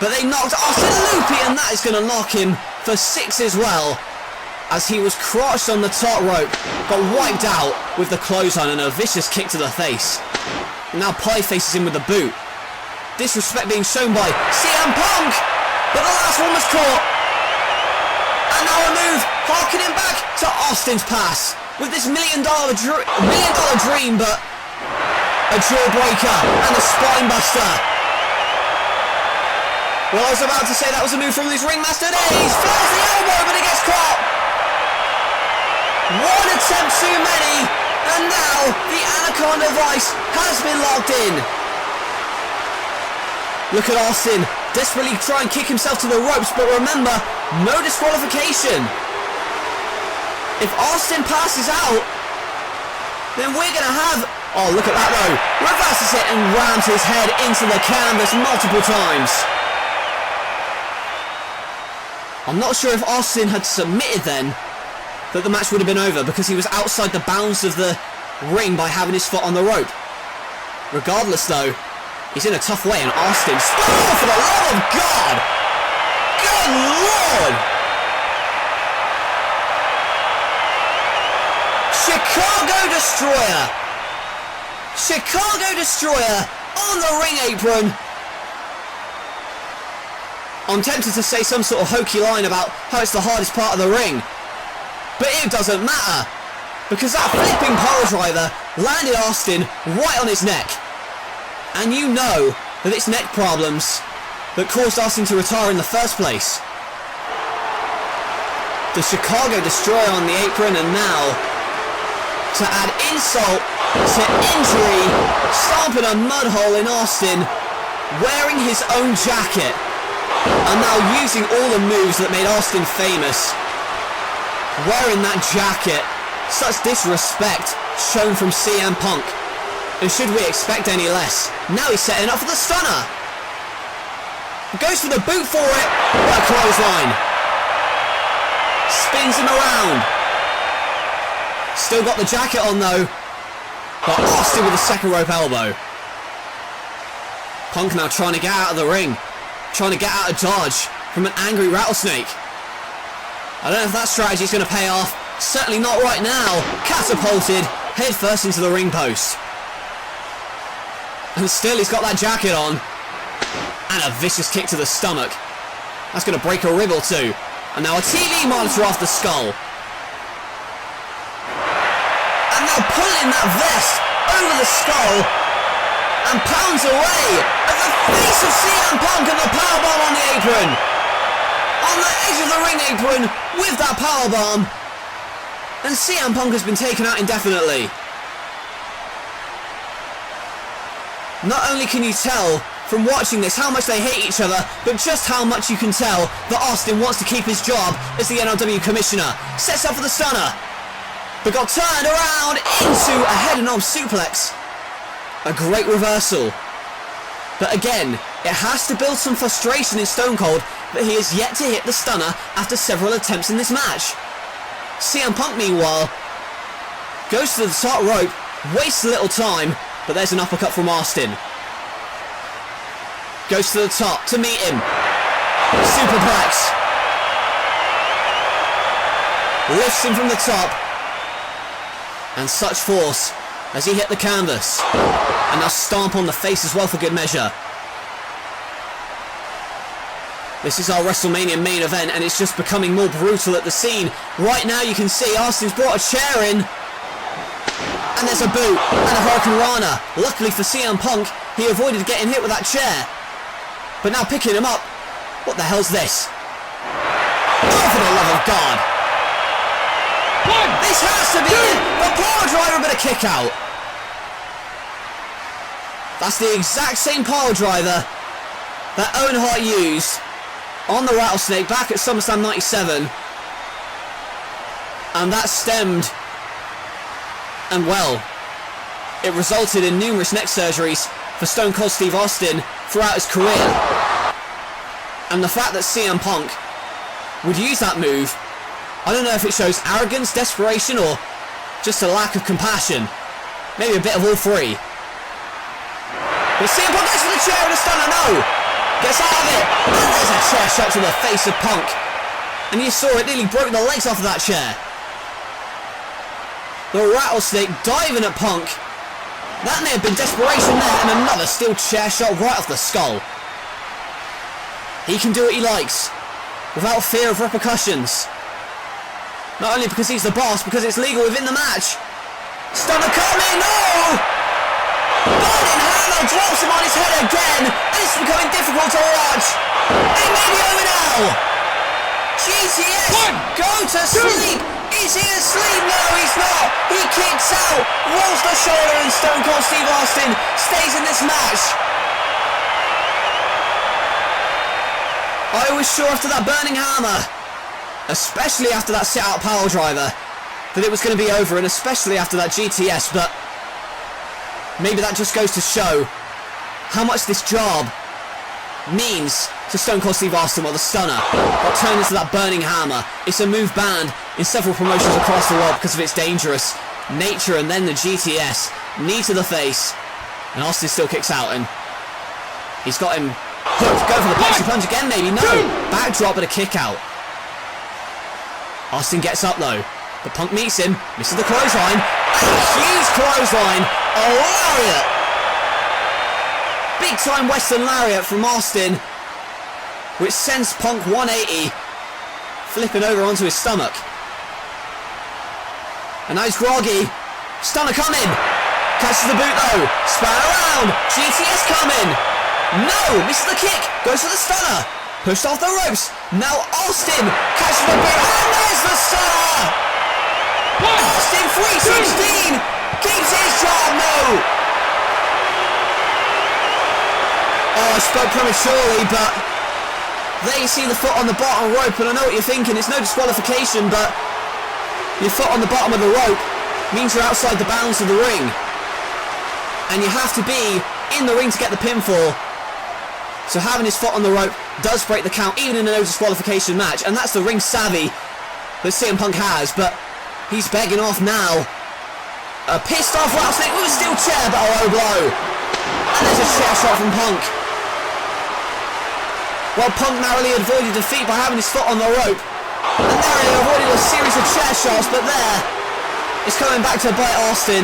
but they knocked Austin loopy, and that is going to knock him for 6 as well, as he was crotched on the top rope, got wiped out with the clothesline and a vicious kick to the face. Now Pie faces him with the boot. Disrespect being shown by CM Punk, but the last one was caught. And now a move, harkening back to Austin's pass with this $1 million dream, but a jawbreaker and a spinebuster. Well, I was about to say that was a move from his ringmaster days. Flies the elbow, but it gets caught. One attempt too many, and now the Anaconda Vice has been locked in. Look at Austin, desperately try and kick himself to the ropes, but remember, no disqualification. If Austin passes out, then we're going to have... Oh, look at that though. Reverses it and rams his head into the canvas multiple times. I'm not sure if Austin had submitted then, that the match would have been over, because he was outside the bounds of the ring by having his foot on the rope. Regardless though, he's in a tough way, and Austin... Oh, for the love of God! Good Lord! Chicago Destroyer! Chicago Destroyer on the ring apron! I'm tempted to say some sort of hokey line about how it's the hardest part of the ring. But it doesn't matter, because that flipping pile driver landed Austin right on his neck. And you know that it's neck problems that caused Austin to retire in the first place. The Chicago Destroyer on the apron, and now, to add insult to injury, stomping a mud hole in Austin, wearing his own jacket, and now using all the moves that made Austin famous. Wearing that jacket, such disrespect shown from CM Punk. And should we expect any less? Now he's setting up for the stunner. Goes for the boot for it. What a clothesline. Spins him around. Still got the jacket on though. But Austin with a second rope elbow. Punk now trying to get out of the ring. Trying to get out of dodge from an angry rattlesnake. I don't know if that strategy is going to pay off. Certainly not right now. Catapulted head first into the ring post. And still he's got that jacket on. And a vicious kick to the stomach. That's going to break a rib or two. And now a TV monitor off the skull. And now pulling that vest over the skull. And pounds away at the face of CM Punk, and the powerbomb on the apron. On the edge of the ring apron with that powerbomb. And CM Punk has been taken out indefinitely. Not only can you tell from watching this how much they hate each other, but just how much you can tell that Austin wants to keep his job as the NLW commissioner. Sets up for the stunner, but got turned around into a head and arm suplex. A great reversal. But again, it has to build some frustration in Stone Cold that he has yet to hit the stunner after several attempts in this match. CM Punk, meanwhile, goes to the top rope, wastes a little time, but there's an uppercut from Austin. Goes to the top to meet him. Superplex. Lifts him from the top. And such force as he hit the canvas. And now stomp on the face as well for good measure. This is our WrestleMania main event, and it's just becoming more brutal at the scene. Right now you can see Austin's brought a chair in. And there's a boot and a Hurricane Rana. Luckily for CM Punk, he avoided getting hit with that chair. But now picking him up. What the hell's this? Oh, for the love of God. This has to be it. The power driver, but a kick out. That's the exact same power driver that Owen Hart used on the Rattlesnake back at SummerSlam 97. And that stemmed, and well, it resulted in numerous neck surgeries for Stone Cold Steve Austin throughout his career. And the fact that CM Punk would use that move, I don't know if it shows arrogance, desperation, or just a lack of compassion. Maybe a bit of all three. But CM Punk gets to the chair and a stunner, no! Gets out of it, and there's a chair shot to the face of Punk. And you saw it nearly broke the legs off of that chair. The Rattlesnake diving at Punk. That may have been desperation there, and another steel chair shot right off the skull. He can do what he likes, without fear of repercussions. Not only because he's the boss, because it's legal within the match. Stunner coming, no! Burning Hammer drops him on his head again, and it's becoming difficult to watch. It may be over now. GTS, go to sleep. Is he asleep? No, he's not. He kicks out, rolls the shoulder, and Stone Cold Steve Austin stays in this match. I was sure after that burning hammer, especially after that sit-out power driver, that it was going to be over, and especially after that GTS, but maybe that just goes to show how much this job means to Stone Cold Steve Austin. Well, the stunner got turned into that burning hammer. It's a move banned in several promotions across the world because of its dangerous nature, and then the GTS, knee to the face, and Austin still kicks out, and he's got him hooked. Go for the boxing punch again, maybe. No! Backdrop, but a kick out. Austin gets up though. The Punk meets him, misses the clothesline. Huge clothesline. A lariat. Big time Western lariat from Austin, which sends Punk 180, flipping over onto his stomach. And now he's groggy. Stunner coming. Catches the boot though. Span around. GTS coming. No! Misses the kick. Goes for the stunner. Pushed off the ropes. Now Austin catches the boot. And there's the stunner! Austin 316 keeps his job. No! Oh, I spoke prematurely, but there you see the foot on the bottom rope, and I know what you're thinking. It's no disqualification, but your foot on the bottom of the rope means you're outside the bounds of the ring, and you have to be in the ring to get the pinfall. So having his foot on the rope does break the count, even in a no disqualification match, and that's the ring savvy that CM Punk has. But he's begging off now. A pissed off Rattlesnake with a steel chair, but a low blow. And there's a chair shot from Punk. Well, Punk narrowly avoided defeat by having his foot on the rope, and narrowly avoided a series of chair shots, but there, it's coming back to bite Austin,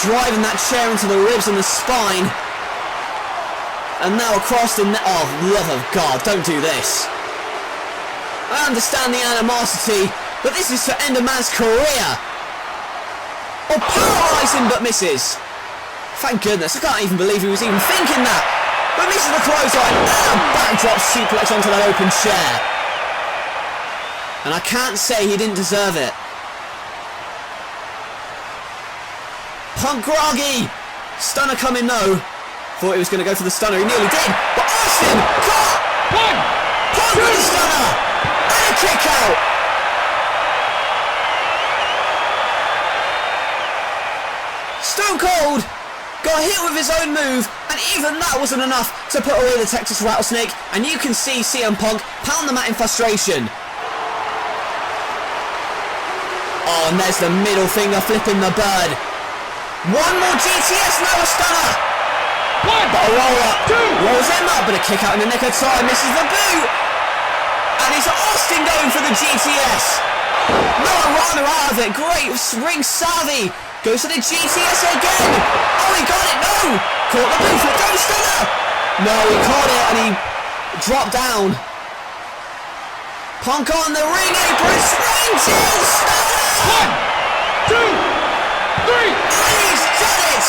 driving that chair into the ribs and the spine, and now across the neck. Oh, love of God, don't do this. I understand the animosity, but this is to end a man's career. Or paralyse him, but misses. Thank goodness, I can't even believe he was even thinking that. But misses the clothesline, and a backdrop suplex onto that open chair. And I can't say he didn't deserve it. Punk groggy. Stunner coming though. Thought he was going to go for the stunner, he nearly did. But Austin caught. Punk with the stunner. And a kick out. Stone Cold got hit with his own move, and even that wasn't enough to put away the Texas Rattlesnake, and you can see CM Punk pound the mat in frustration. Oh, and there's the middle finger flipping the bird. One more GTS, now a stunner. But a roll up, rolls him up, but a kick out in the nick of time, misses the boot. And it's Austin going for the GTS. No Rana out of it, great ring savvy. Goes for the GTS again. Oh, he got it, no. Caught the boot, flip down stunner. No, he caught it and he dropped down. Punk on the ring apron, sprinting stunner. 1, 2, 3. And he's done it.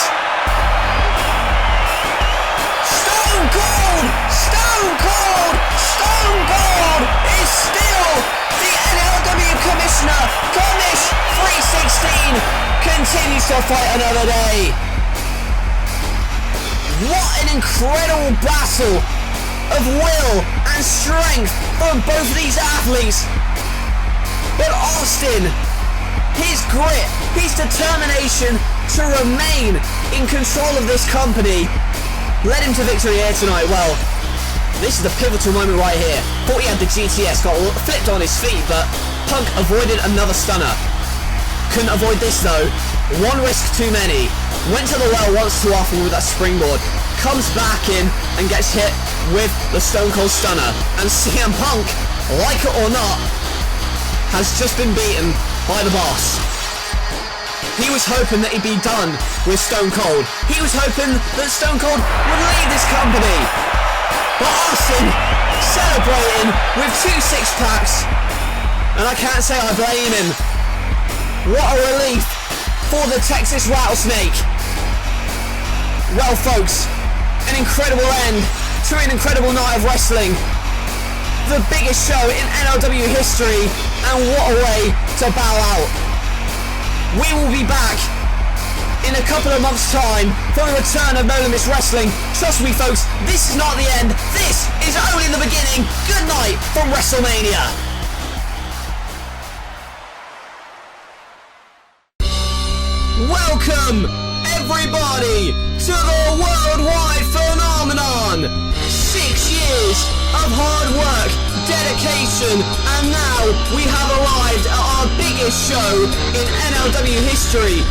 Stone Cold, Stone Cold, Stone Cold is still the NLW Commissioner. Commish 316 continues to fight another day. What an incredible battle of will and strength from both of these athletes. But Austin, his grit, his determination to remain in control of this company led him to victory here tonight. Well, this is the pivotal moment right here. Thought he had the GTS, got flipped on his feet, but Punk avoided another stunner. Couldn't avoid this though. One risk too many. Went to the well once too often with that springboard. Comes back in and gets hit with the Stone Cold Stunner. And CM Punk, like it or not, has just been beaten by the boss. He was hoping that he'd be done with Stone Cold. He was hoping that Stone Cold would leave this company. But Austin celebrating with 2 6-packs. And I can't say I blame him. What a relief for the Texas Rattlesnake. Well folks, an incredible end to an incredible night of wrestling. The biggest show in NLW history, and what a way to bow out. We will be back in a couple of months' time for the return of No Limits Wrestling. Trust me, folks, this is not the end. This is only the beginning. Good night from WrestleMania. Welcome, everybody, to the worldwide phenomenon. 6 years of hard work, dedication, and now we have arrived at our biggest show in NLW history.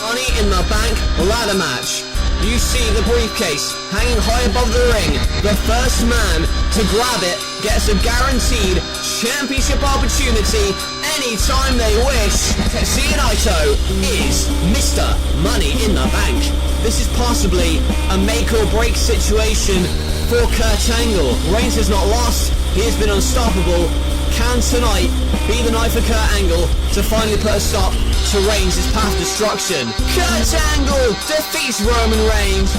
Money in the Bank ladder match. You see the briefcase hanging high above the ring. The first man to grab it gets a guaranteed championship opportunity anytime they wish. Tetsuya Naito is Mr. Money in the Bank. This is possibly a make or break situation for Kurt Angle. Reigns has not lost. He has been unstoppable. Can tonight be the night for Kurt Angle to finally put a stop to Reigns' path destruction? Kurt Angle defeats Roman Reigns.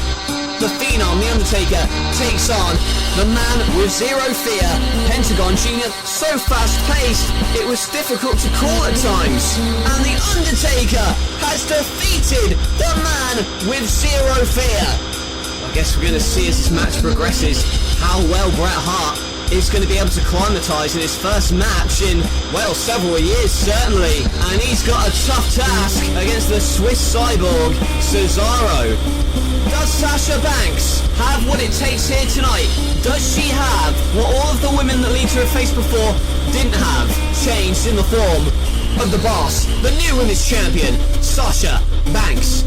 The Phenom, the Undertaker, takes on the man with zero fear, Pentagon Jr. So fast-paced, it was difficult to call at times. And the Undertaker has defeated the man with zero fear. I guess we're going to see as this match progresses how well Bret Hart is going to be able to climatize in his first match in, well, several years certainly. And he's got a tough task against the Swiss cyborg, Cesaro. Does Sasha Banks have what it takes here tonight? Does she have what all of the women that Lita have faced before didn't have? Changed in the form of the boss, the new women's champion, Sasha Banks.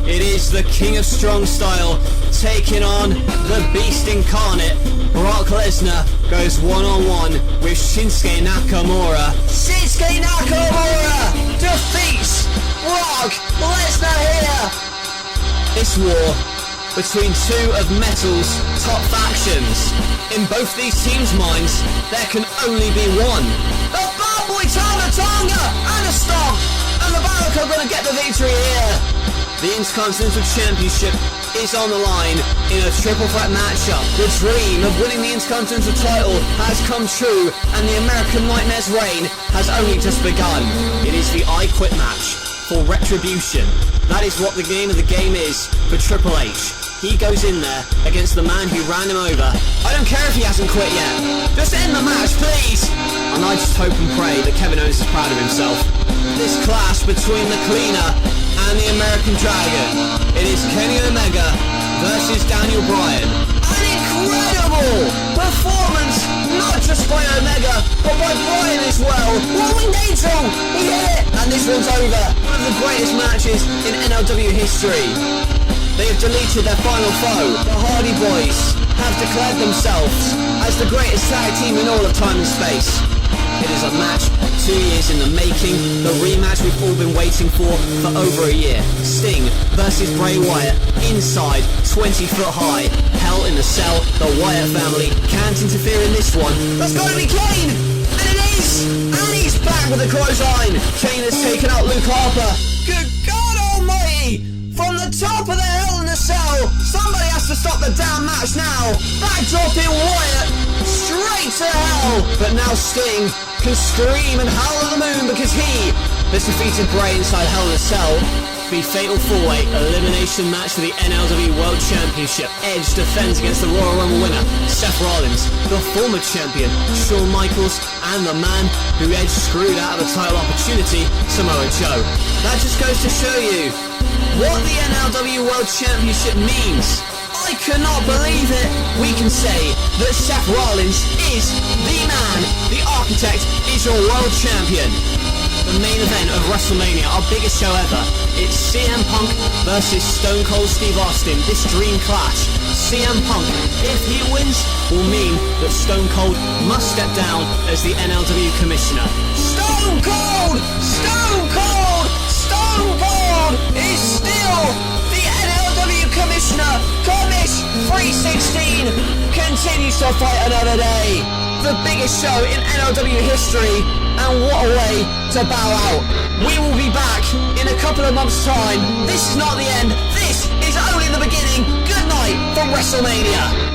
It is the King of Strong Style taking on the Beast Incarnate. Brock Lesnar goes one-on-one with Shinsuke Nakamura. Shinsuke Nakamura defeats Brock Lesnar here. This war between two of Metal's top factions. In both these teams' minds, there can only be one. The Bad Boy Tonga and a stomp. And the Balor are going to get the victory here. The Intercontinental Championship is on the line in a triple threat matchup. The dream of winning the Intercontinental title has come true, and the American Nightmare's reign has only just begun. It is the I Quit match for Retribution. That is what the name of the game is for Triple H. He goes in there against the man who ran him over. I don't care if he hasn't quit yet. Just end the match, please! And I just hope and pray that Kevin Owens is proud of himself. This clash between the Cleaner and the American Dragon. It is Kenny Omega versus Daniel Bryan. An incredible performance, not just by Omega, but by Bryan as well. Rolling Angel, he hit it, and this one's over. One of the greatest matches in NLW history. They have deleted their final foe. The Hardy Boys have declared themselves as the greatest tag team in all of time and space. It is a match 2 years in the making, the rematch we've all been waiting for over a year. Sting versus Bray Wyatt, inside 20 foot high, Hell in the Cell. The Wyatt family can't interfere in this one. That's got to be Kane! And it is! And he's back with a clothesline. Kane has taken out Luke Harper. Good God almighty! From the top of the Hell in the Cell, somebody has to stop the damn match now. Backdropping Wyatt straight to hell. But now Sting can scream and howl at the moon because he has defeated Bray inside Hell in a Cell. The Fatal 4-Way Elimination match for the NLW World Championship. Edge defends against the Royal Rumble winner, Seth Rollins, the former champion, Shawn Michaels, and the man who Edge screwed out of the title opportunity, Samoa Joe. That just goes to show you what the NLW World Championship means. I cannot believe it. We can say that Seth Rollins is the man. The Architect is your world champion. The main event of WrestleMania, our biggest show ever. It's CM Punk versus Stone Cold Steve Austin. This dream clash. CM Punk, if he wins, will mean that Stone Cold must step down as the NLW Commissioner. Stone Cold! Stone Cold! Stone Cold is still the NLW Commissioner. Commish 316 continues to fight another day. The biggest show in NLW history, and what a way to bow out. We will be back in a couple of months' time. This is not the end. This is only the beginning. Good night from WrestleMania.